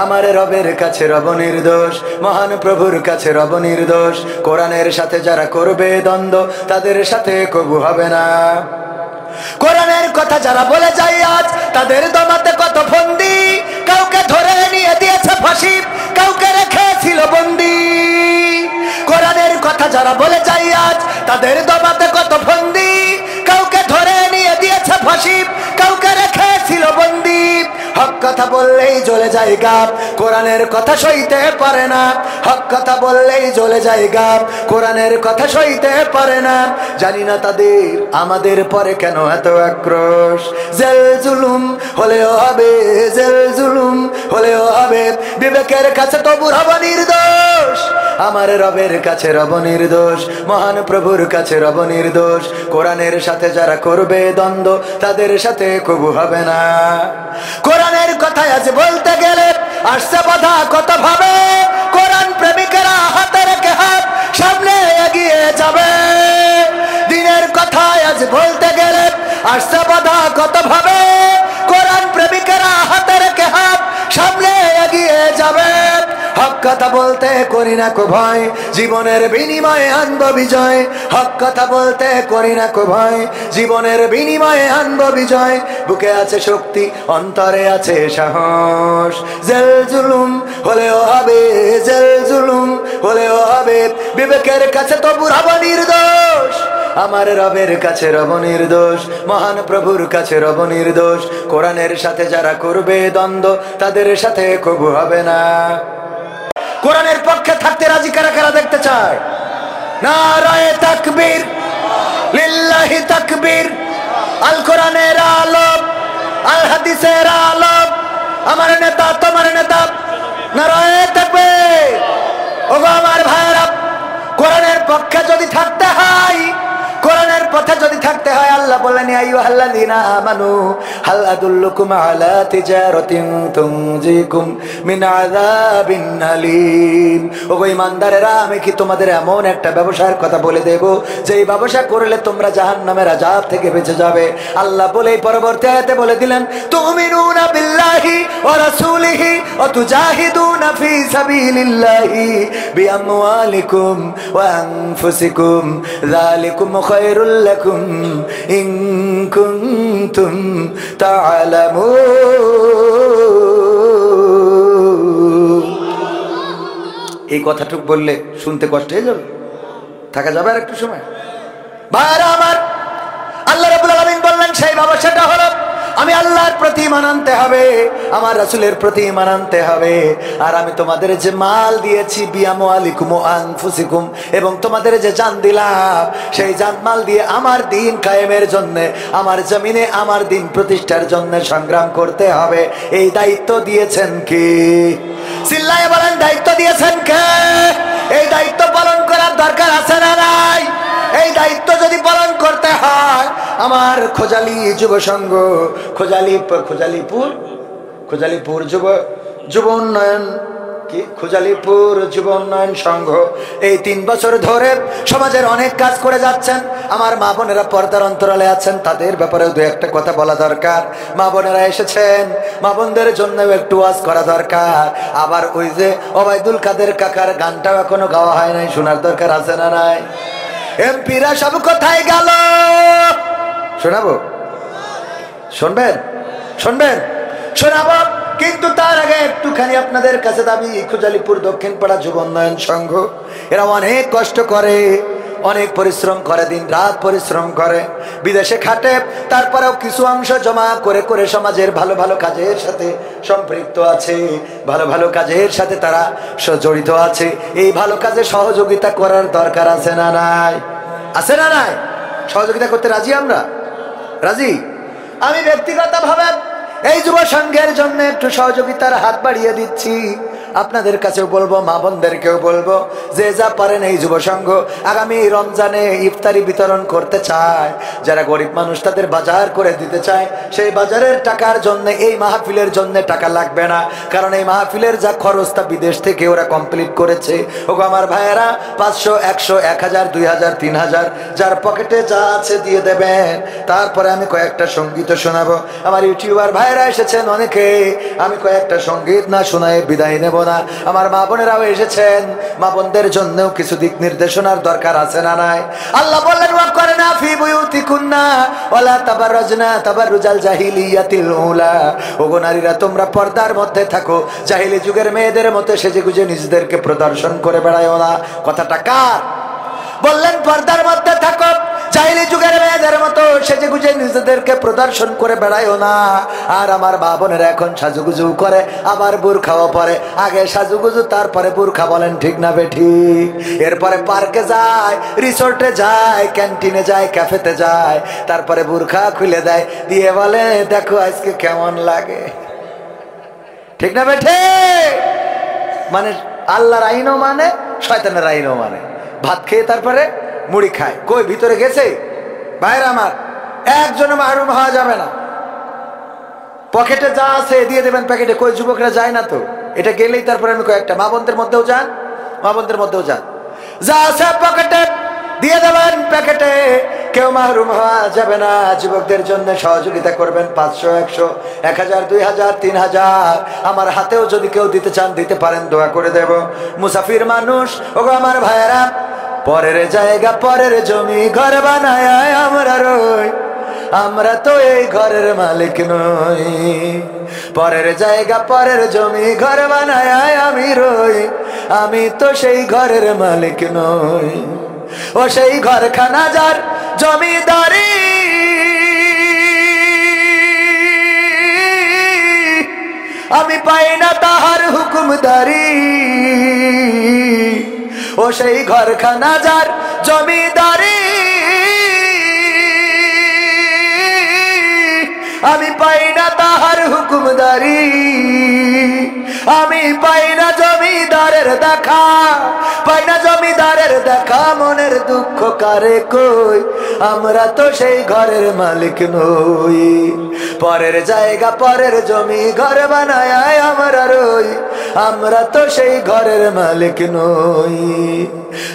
আমার রবের কাছে রব নির্দোষ, মহান প্রভুর কাছে রব নির্দোষ। কোরআনের সাথে যারা করবে দ্বন্দ্ব, তাদের সাথে কবু হবে না। কোরআনের কথা যারা বলে যায় আজ, তাদের দমাতে কত ফন্দি। কাউকে ধরে নিয়ে দিয়েছে ফাঁসি, কাউকে রেখেছিল বন্দি। কোরআনের কথা যারা বলে যায় আজ, তাদের দমাতে কত ফন্দি। কাউকে ধরে নিয়ে দিয়েছে ফাঁসি, কাউকে রেখেছিল বন্দি। হক কথা বললেই জ্বলে যায় গাব, কোরআনের কথা সইতে পারে না। হক কথা বললেই জ্বলে যায় গাব, কোরআনের কথা সইতে পারে না। জানি না তাদের আমাদের পরে কেন এত আক্রোশ। জেল জুলুম হলেও হবে, জেল জুলুম হলেও হবে, বিবেকের কাছে তবু হব নির্দোষ। আমার রবের কাছে রব নির্দোষ, মহান প্রভুর কাছে রব নির্দোষ। কোরআনের সাথে যারা করবে দ্বন্দ্ব, তাদের সাথে কবু হবে না। কোরআনের কথা আজ বলতে গেলে আসছে বাধা কত ভাবে। কোরআন প্রেমিকেরা হাতে রেখে হাত সামনে এগিয়ে যাবে। দিনের কথা আজ বলতে গেলে আসছে বাধা কত ভাবে। কোরআন প্রেমিকেরা হাতে রেখে হাত সামনে এগিয়ে যাবে। হক কথা বলতে করি না কো ভয়, জীবনের বিনিময়ে আনব বিজয়। হক কথা বলতে করি না কো ভয়, জীবনের বিনিময়ে আনব বিজয়। বুকে আছে শক্তি, অন্তরে আছে সাহস। জেল জুলুম হলেও হবে, জেল জুলুম হলেও হবে, বিবেকের কাছে তবু হব নির্দোষ। আমার রবের কাছে রব নির্দোষ, মহান প্রভুর কাছে রব নির্দোষ। কোরআনের সাথে যারা করবে দ্বন্দ্ব, তাদের সাথে কবু হবে না। কোরআনের পক্ষে থাকতে রাজি কারা কারা দেখতে চায়? নারায়ে তাকবীর, লিল্লাহি তাকবীর। আল কোরআনের আলোক, আল হাদিসের আলোক, আমার নেতা তোমার নেতা। নারায়ে তাকবীর। ওগো আমার ভাইরা, কোরআনের পক্ষে যদি থাকতে হয়, কোরআনের পথে যদি থাকতে হয়, আল্লাহ বললেন ইয়া আইয়ুহাল্লাযীনা আমানু হাল আদুল্লুকুম আলা তিজারাতিন তুনজিকুম মিন আযাবিন আলীম। ওগো ঈমানদারেরা, আমি কি তোমাদের এমন একটা ব্যবসার কথা বলে দেব যে এই ব্যবসা করলে তোমরা জাহান্নামের আযাব থেকে বেঁচে যাবে। আল্লাহ বলে পরবর্তী আয়াতে বলে দিলেন তুমিনুনা বিল্লাহি ওয়া রাসূলিহি ওয়া তুজাহিদুনা ফি সাবিলিল্লাহি বিআমওয়ালিকুম ওয়া আনফুসিকুম যালিকুম খায়রুল লাকুম ইন কুনতুম তা'লামুন। এই কথাটুক বললে শুনতে কষ্ট হয়ে যাবে, থাকা যাবে আর একটু সময়? ভাইরা আমার, আল্লাহ রাব্বুল আলামিন বললেন সেই ব্যবসাটা হলো আমি আল্লাহর প্রতি ঈমান আনতে হবে, আমার রাসূলের প্রতি ঈমান আনতে হবে। আর আমি তোমাদের যে মাল দিয়েছি বিআমওয়ালিকুম ওয়া আনফুসিকুম, এবং তোমাদের যে জান দিলাম, সেই জান মাল দিয়ে আমার দ্বীন কায়েমের জন্য, আমার জমিনে আমার দ্বীন প্রতিষ্ঠার জন্য সংগ্রাম করতে হবে। এই দায়িত্ব দিয়েছেন কে? চিল্লায়ে বলেন, দায়িত্ব দিয়েছেন কে? এই দায়িত্ব পালন করার দরকার আছে না নাই? এই দায়িত্ব যদি পালন করতে হয়, আমার খোঁজালি যুব সংঘ, খোঁজালিপুর যুব উন্নয়ন কি খোঁজালিপুর যুব উন্নয়ন সংঘ এই 3 বছর ধরে সমাজের অনেক কাজ করে যাচ্ছেন। আমার মা বোনেরা পর্দার অন্তরালে আছেন, তাদের ব্যাপারেও দু একটা কথা বলা দরকার। মা বোনেরা এসেছেন, মা বোনদের জন্য একটু ওয়াজ করা দরকার। আবার ওই যে ওবায়দুল কাদের কাকার গানটাও এখনো গাওয়া হয় নাই, শোনার দরকার আছে না নাই? এমপিরা সব কোথায় গেল? শোনাবো? শুনবেন? শোনাবো, কিন্তু তার আগে একটুখানি আপনাদের কাছে দাবি, খোঁজালিপুর দক্ষিণ পাড়া যুব উন্নয়ন সংঘ এরা অনেক কষ্ট করে, অনেক পরিশ্রম করে, দিন রাত পরিশ্রম করে, বিদেশে খাটে, তারপরেও কিছু অংশ জমা করে করে সমাজের ভালো ভালো কাজের সাথে সম্পৃক্ত আছে, ভালো ভালো কাজের সাথে তারা জড়িত আছে। এই ভালো কাজে সহযোগিতা করার দরকার আছে না নাই? আছে না নাই? সহযোগিতা করতে রাজি? আমরা রাজি। আমি ব্যক্তিগতভাবে এই যুব সংঘের জন্য একটু সহযোগিতার হাত বাড়িয়ে দিচ্ছি। আপনাদের কাছেও বলবো, মা বোনদেরকেও বলবো, যে যা পারেন এই যুব সংঘ আগামী রমজানে ইফতারি বিতরণ করতে চায়, যারা গরিব মানুষ তাদের বাজার করে দিতে চায়, সেই বাজারের টাকার জন্য এই মাহফিলের জন্য টাকা লাগবে না, কারণ এই মাহফিলের যা খরচ তা বিদেশ থেকে ওরা কমপ্লিট করেছে। ওগো আমার ভাইয়েরা, 500, 100, 1000, 2000, 3000 যার পকেটে যা আছে দিয়ে দেবেন। তারপরে আমি কয়েকটা সঙ্গীত শোনাবো। আমার ইউটিউবার ভাইয়েরা এসেছেন অনেকে, আমি কয়েকটা সঙ্গীত না শোনায় বিদায় নেব না। আমার মা বোনেরাও এসেছেন, মা বোনদের জন্যও কিছু দিক নির্দেশনার দরকার আছে না নাই? আল্লাহ বললেন, ওয়াকরনা ফি বুয়ুতিকুন্না ওয়ালা তাবাররাজনা তাবাররুজাল জাহিলিয়াতিল উলা। ওগো নারীরা, তোমরা পর্দার মধ্যে থাকো, জাহিলি যুগের মেয়েদের মতো সেজেগুজে নিজেদেরকে প্রদর্শন করে বেড়ায়ও না। কথাটা কার? বললেন পর্দার মধ্যে থাকো, জাহিলি যুগের মেয়েদের মতো সেজেগুজে নিজেদেরকে প্রদর্শন করে বেড়ায়ও না। আর আমার মা বোনেরা এখন সাজুগুজু করে, আবার বুরখাও পরে। আগে সাজুগুজু, তারপরে বুরখা। বলেন ঠিক না বেঠিক? এরপরে পার্কে যায়, রিসোর্টে যায়, ক্যান্টিনে যায়, ক্যাফেতে যায়, তারপরে বুরখা খুলে দেয়, দিয়ে বলে দেখো আজকে কেমন লাগে। ঠিক না বেঠিক? মানে আল্লাহর আইনও মানে, শয়তানের আইনও মানে। ভাত খেয়ে তারপরে মুড়ি খায়, কই ভিতরে গেছে? বাইরে আমার একজনও মাহরুম হওয়া যাবে না। পকেটে যা আছে দিয়ে দেবেন প্যাকেটে, কই যুবকরা যায় না তো? এটা গেলেই তারপরে আমি কয়েকটা মা বোনদের মধ্যেও যান, যা আছে পকেটে দিয়ে দেবেন প্যাকেটে, কেউ মাহরুম হওয়া যাবে না। যুবকদের জন্য সহযোগিতা করবেন, 500, 100, 1000, 2000, 3000 আমার হাতেও যদি কেউ দিতে চান দিতে পারেন, দোয়া করে দেব। মুসাফির মানুষ, ওগো আমার ভাইয়েরা, পরের জায়গা পরের জমি ঘর বানায় আমরা রই, আমরা তো এই ঘরের মালিক নই। পরের জায়গা পরের জমি ঘর বানায় আমি রই, আমি তো সেই ঘরের মালিক নই। ও সেই ঘরখানা যার জমিদারি, আমি পাই না তাহার হুকুমদারি। ও সেই ঘরখানা যার জমিদারি, আমি পাই না তাহার হুকুমদারি। আমি পাই না জমিদারের দেখা, পাই না জমিদারের দেখা, মনের দুঃখ কারে কই, আমরা তো সেই ঘরের মালিক নই। পরের জায়গা পরের জমি ঘর বানায় আমরা রই, আমরা তো সেই ঘরের মালিক নই।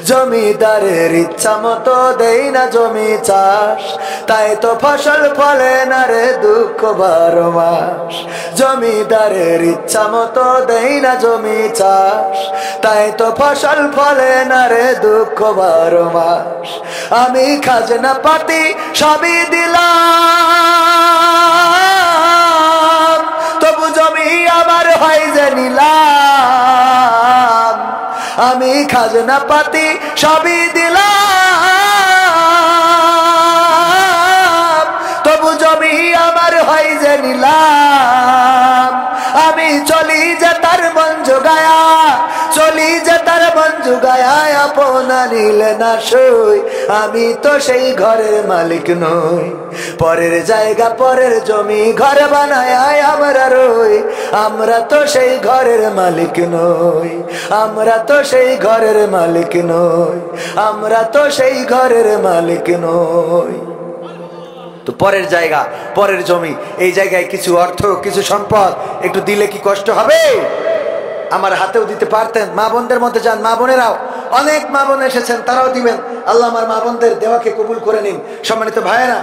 জমিদারের ইচ্ছা মতো দেই না জমি চাষ, তাই তো ফসল ফলে না রে দুঃখ 12 মাস। জমিদারের ইচ্ছা মতো দেই না জমি চাষ, তাই তো ফসল ফলে না রে দুঃখ 12 মাস। আমি খাজনা পাতি সবই দিলাম, তবু জমি আমার হয় যে নিলাম। আমি খাজনা পাতি সবই দিলাম, তবু জমি আমার হয় যে নিলাম। আমি চলি যে তার মন জোগায়া, চলি যে তার মন জোগায়া, আপনা নিলে না সই, আমি তো সেই ঘরের মালিক নই। পরের জায়গা পরের জমি ঘর বানায় আমরা রই, আমরা তো সেই ঘরের মালিক নই, আমরা তো সেই ঘরের মালিক নই, আমরা তো সেই ঘরের মালিক নই। তো পরের জায়গা পরের জমি, এই জায়গায় কিছু অর্থ কিছু সম্পদ একটু দিলে কি কষ্ট হবে? আমার হাতেও দিতে পারতেন। মা বোনদের মধ্যে যান, মা বোনেরাও অনেক মা বোন এসেছেন, তারাও দিবেন। আল্লাহ আমার মা বোনদের দেওয়াকে কবুল করে নিন। সম্মানিত ভাইয়েরা,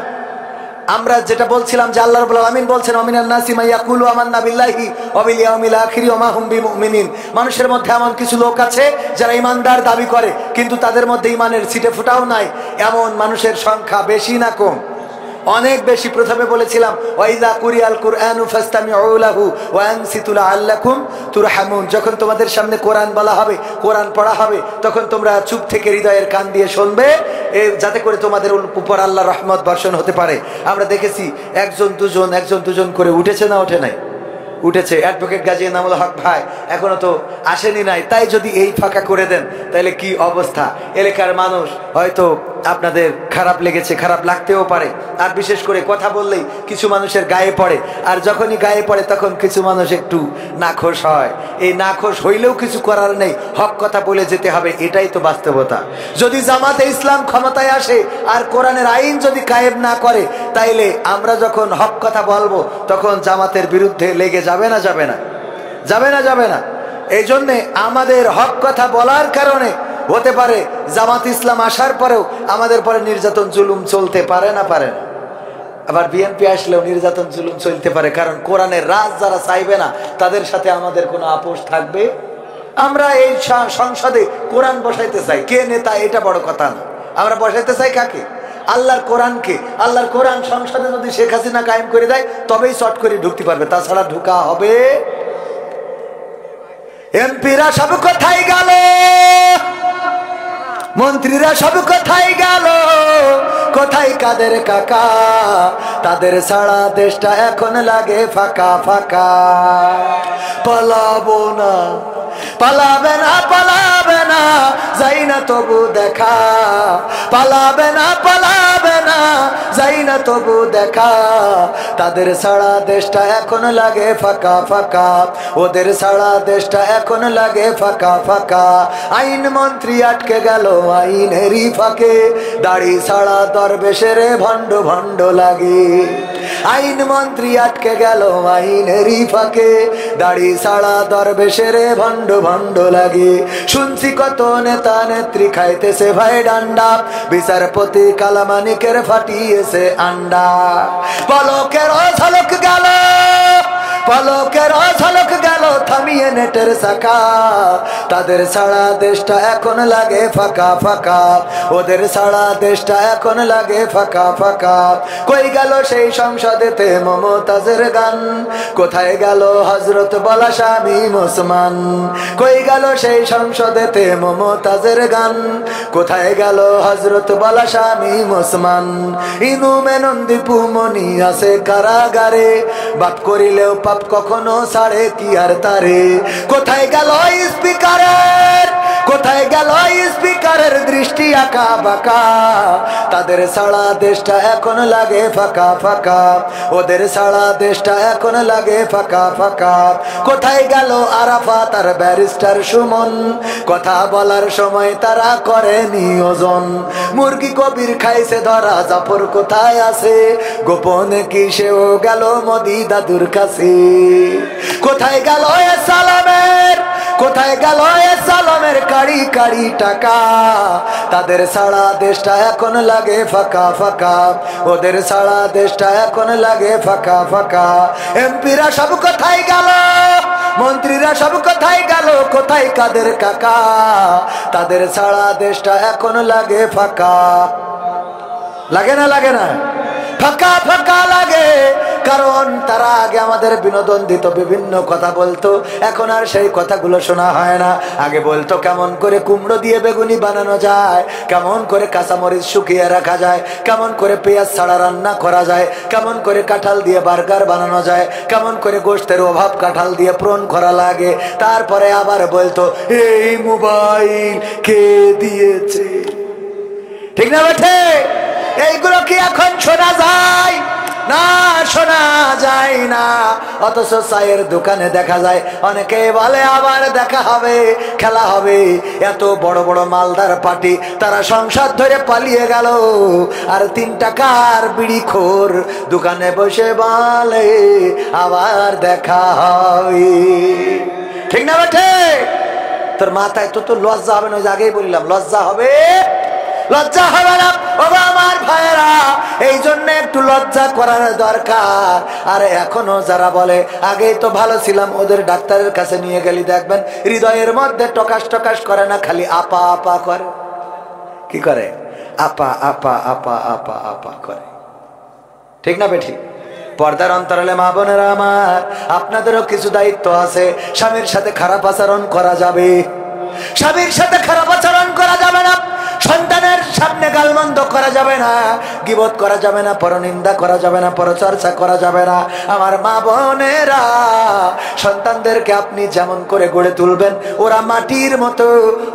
আমরা যেটা বলছিলাম যে আল্লাহ রাব্বুল আলামিন বলছেন অমিনান নাসি মা ইয়াকুলু আমান্না বিল্লাহি ওয়া বিল ইয়াউমিল আখির ওয়া মা হুম বিমুমিনিন। মানুষের মধ্যে এমন কিছু লোক আছে যারা ঈমানদার দাবি করে, কিন্তু তাদের মধ্যে ঈমানের ছিটে ফোঁটাও নাই। এমন মানুষের সংখ্যা বেশি না কম? অনেক বেশি। প্রথমে বলেছিলাম ওয়াইযা কুরিয়াল কুরআনু ফাসতামিউ লাহু ওয়া আনসিতু লাআল্লাকুম তুরহামুন। যখন তোমাদের সামনে কোরআন বলা হবে, কোরআন পড়া হবে, তখন তোমরা চুপ থেকে হৃদয়ের কান দিয়ে শুনবে, যাতে করে তোমাদের উপর আল্লাহর রহমত বর্ষণ হতে পারে। আমরা দেখেছি একজন দুজন করে উঠেছে না ওঠে নাই? উঠেছে। অ্যাডভোকেট গাজী এনামুল হক ভাই এখনো তো আসেনি নাই, তাই যদি এই ফাঁকা করে দেন তাহলে কি অবস্থা। এলাকার মানুষ হয়তো আপনাদের খারাপ লেগেছে, খারাপ লাগতেও পারে। আর বিশেষ করে কথা বললেই কিছু মানুষের গায়ে পড়ে, আর যখনই গায়ে পড়ে তখন কিছু মানুষ একটু নাখোশ হয়। এই নাখোশ হইলেও কিছু করার নেই, হক কথা বলে যেতে হবে, এটাই তো বাস্তবতা। যদি জামাতে ইসলাম ক্ষমতায় আসে আর কোরআনের আইন যদি কায়েম না করে, তাইলে আমরা যখন হক কথা বলবো তখন জামাতের বিরুদ্ধে লেগে যাবে না? যাবে না? যাবে না? যাবে না? এই জন্যে আমাদের হক কথা বলার কারণে হতে পারে জামাত ইসলাম আসার পরেও আমাদের পরে নির্যাতন জুলুম চলতে পারে না? পারে না। আবার বিএনপি আসলেও নির্যাতন জুলুম চলতে পারে, কারণ কোরআনের রাজ যারা চাইবে না তাদের সাথে আমাদের কোনো আপোষ থাকবে। আমরা এই সংসদে কোরআন বসাইতে চাই, কে নেতা এটা বড় কথা না। আমরা বসাইতে চাই কাকে? আল্লাহর কোরআনকে। আল্লাহর কোরআন সংসদে যদি শেখ হাসিনা কায়েম করে দেয় তবেই চট করে ঢুকতে পারবে, তাছাড়া ঢুকা হবে। এমপিরা সব কোথায় গেল? মন্ত্রীরা সব কোথায় গেল? কোথায় কাদের কাকা? তাদের ছাড়া দেশটা এখন লাগে ফাঁকা ফাঁকা। পালাবো না, পালাবে না, পালাবে না, যাই না তবু দেখা। পালাবে না, পালাবে না, যাই না তবু দেখা। তাদের ছাড়া দেশটা এখন লাগে ফাঁকা ফাঁকা, ওদের ছাড়া দেশটা এখন লাগে ফাঁকা ফাঁকা। আইন মন্ত্রী আটকে গেল আইনেরই ফাঁকে, দাড়ি ছাড়া দরবেশের ভণ্ড ভণ্ড লাগে। আইন মন্ত্রী আটকে গেল আইনেরই ফাঁকে, দাড়ি ছাড়া দরবেশের ভণ্ড ভণ্ড লাগে। শুনছি কত নেতা নেত্রী খাইতেছে ভাই ডান্ডা, বিচারপতি কালামানিকের ফাটিয়েছে আন্ডা। পলকের ঝলক গেল, পলকের ঝলক গেল থামিয়ে নেটের চাকা। তাদের ছাড়া দেশটা এখন লাগে ফাঁকা ফাঁকা, ওদের ছাড়া দেশটা এখন লাগে ফাঁকা ফাঁকা। কই গেল সেই সংসদেতে মমতাজের গান? কোথায় গেল হযরত বলা শামীম ওসমান? কই গেল সেই সংসদেতে মমতাজের গান? কোথায় গেল হযরত বলা শামীম ওসমান? ইনু মেনন দীপু মনি আছে কারাগারে, বাপ করিলেও পাপ কখনো ছাড়ে কি আর তারে। কোথায় গেল স্পিকারের, কোথায় গেল স্পিকারের দৃষ্টি আঁকা বাঁকা? তাদের ছাড়া দেশটা এখন লাগে ফাঁকা ফাঁকা, ওদের ছাড়া দেশটা এখন লাগে ফাঁকা ফাঁকা। কোথায় গেল আরাফাত আর ব্যারিস্টার সুমন? কথা বলার সময় তারা করে নিয়োজন। মুরগি কবির খাইছে ধরা, জাফর কোথায় আছে? গোপনে কি সেও গেল মোদি দাদুর কাছে? কোথায় গেল এ সালামের, কোথায় গেল এ সালামের কাড়ি কাড়ি টাকা? তাদের ছাড়া দেশটা এখন লাগে ফাঁকা ফাঁকা, ওদের ছাড়া দেশটা এখন লাগে ফাঁকা ফাঁকা। এমপিরা সব কোথায় গেল? মন্ত্রীরা সব কোথায় গেল? কোথায় কাদের কাকা? তাদের ছাড়া দেশটা এখন লাগে ফাঁকা। লাগে না? লাগে না? ফাঁকা ফাঁকা লাগে, কারণ তারা আগে আমাদের বিনোদন দিত, বিভিন্ন কথা বলতো, এখন আর সেই কথাগুলো শোনা হয় না। আগে বলতো কেমন করে কুমড়ো দিয়ে বেগুনি বানানো যায়, কেমন করে কাঁচামরিচ শুকিয়ে রাখা যায়, কেমন করে পেঁয়াজ ছাড়া রান্না করা যায়, কেমন করে কাঁঠাল দিয়ে বার্গার বানানো যায়, কেমন করে গোশতের অভাব কাঁঠাল দিয়ে প্রণ করা লাগে। তারপরে আবার বলতো এই মোবাইল কে দিয়েছে, ঠিক না বেঠে? এইগুলো কি এখন শোনা যায়? না, শোনা যায় না। অথচ চায়ের দোকানে দেখা যায়, অনেকে বলে আবার দেখা হবে, খেলা হবে। এত বড় বড় মালদার পার্টি, তারা সংসার ধরে পালিয়ে গেল, আর 3 টাকার বিড়িখোর দোকানে বসে বলে আবার দেখা হবে, ঠিক না বেঠে? তোর মাথায় তো লজ্জা হবে না? আগেই বললাম লজ্জা হবে, লজ্জা হবে না? বাবা আমার ভাইয়েরা, এই জন্য একটু লজ্জা করার দরকার। আর এখনো যারা বলে আগেই তো ভালো ছিলাম, ওদের ডাক্তারের কাছে নিয়ে গেলি দেখবেন হৃদয়ের মধ্যে টকাস টকাস করে না, খালি আপা আপা করে। কি করে? আপা আপা আপা আপা আপা করে, ঠিক না বেঠি? পর্দার অন্তরালে মা বোনেরা আমার, আপনাদেরও কিছু দায়িত্ব আছে। স্বামীর সাথে খারাপ আচরণ করা যাবে, স্বামীর সাথে খারাপ আচরণ করা যাবে না, সন্তানের সামনে গালমন্দ করা যাবে না, গীবত করা যাবে না, পরনিন্দা করা যাবে না, পরচর্চা করা যাবে না। আমার মা বোনেরা, সন্তানদেরকে আপনি যেমন করে গড়ে তুলবেন, ওরা মাটির মতো,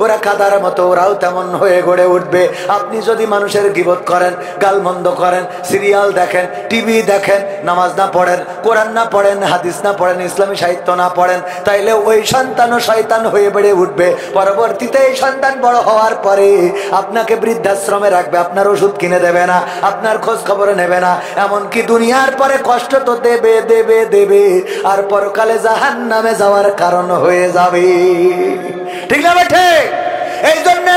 ওরা কাদার মতো, ওরাও তেমন হয়ে গড়ে উঠবে। আপনি যদি মানুষের গীবত করেন, গালমন্দ করেন, সিরিয়াল দেখেন, টিভি দেখেন, নামাজ না পড়েন, কোরআন না পড়েন, হাদিস না পড়েন, ইসলামী সাহিত্য না পড়েন, তাইলে ওই সন্তানও শয়তান হয়ে বেড়ে উঠবে। পরবর্তীতে এই সন্তান বড় হওয়ার পরে আপনাকে বৃদ্ধাশ্রমে রাখবে, আপনার ওষুধ কিনে দেবে না, আপনার খোঁজ খবর নেবে না, এমনকি দুনিয়ার পরে কষ্ট তো দেবে দেবে দেবে, আর পরকালে জাহান্নামে যাওয়ার কারণ হয়ে যাবে, ঠিক না বেঠে? এই জন্য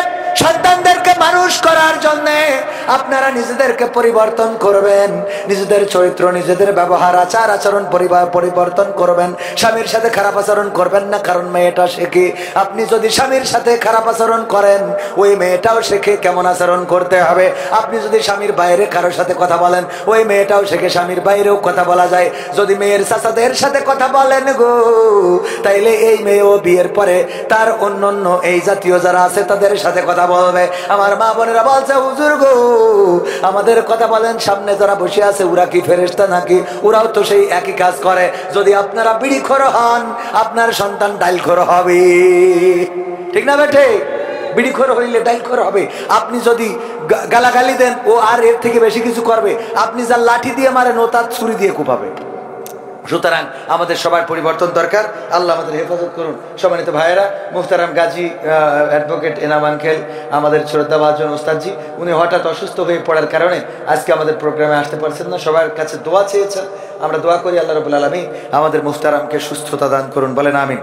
সন্তানদেরকে মানুষ করার জন্য আপনারা নিজেদেরকে পরিবর্তন করবেন, নিজেদের চরিত্র, নিজেদের ব্যবহার, আচার আচরণ পরিবর্তন করবেন। স্বামীর সাথে খারাপ আচরণ করবেন না, কারণ মেয়েটা শেখে। আপনি যদি স্বামীর সাথে খারাপ আচরণ করেন, ওই মেয়েটাও শেখে কেমন আচরণ করতে হবে। আপনি যদি স্বামীর বাইরে কারোর সাথে কথা বলেন, ওই মেয়েটাও শেখে স্বামীর বাইরেও কথা বলা যায়। যদি মেয়ের চাচাদের সাথে কথা বলেন গো, তাইলে এই মেয়েও বিয়ের পরে তার অন্যান্য এই জাতীয় যারা আছে তাদের সাথে কথা বলবে। আমার মা বোনেরা বলছে হুজুর গো, আমাদের কথা বলেন, সামনে যারা বসে আছে ওরা কি ফেরেশতা নাকি? ওরাও তো সেই একই কাজ করে। যদি আপনারা বিড়িখোর হন, আপনার সন্তান ডাইলখোর হবে, ঠিক না বেঠে? বিড়িখোর হইলে ডাইলখোর হবে। আপনি যদি গালাগালি দেন, ও আর এর থেকে বেশি কিছু করবে। আপনি যা লাঠি দিয়ে মারেন, ও তার ছুরি দিয়ে কোপাবে। সুতরাং আমাদের সবার পরিবর্তন দরকার। আল্লাহ আমাদের হেফাজত করুন। সম্মানিত ভাইয়েরা, মুহতারাম গাজী অ্যাডভোকেট এনাম আঙ্কেল, আমাদের শ্রদ্ধাভাজন ওস্তাদজি, উনি হঠাৎ অসুস্থ হয়ে পড়ার কারণে আজকে আমাদের প্রোগ্রামে আসতে পারছেন না। সবার কাছে দোয়া চেয়েছেন, আমরা দোয়া করি আল্লাহ রাব্বুল আলামিন আমাদের মুহতারামকে সুস্থতা দান করুন, বলেন আমিন।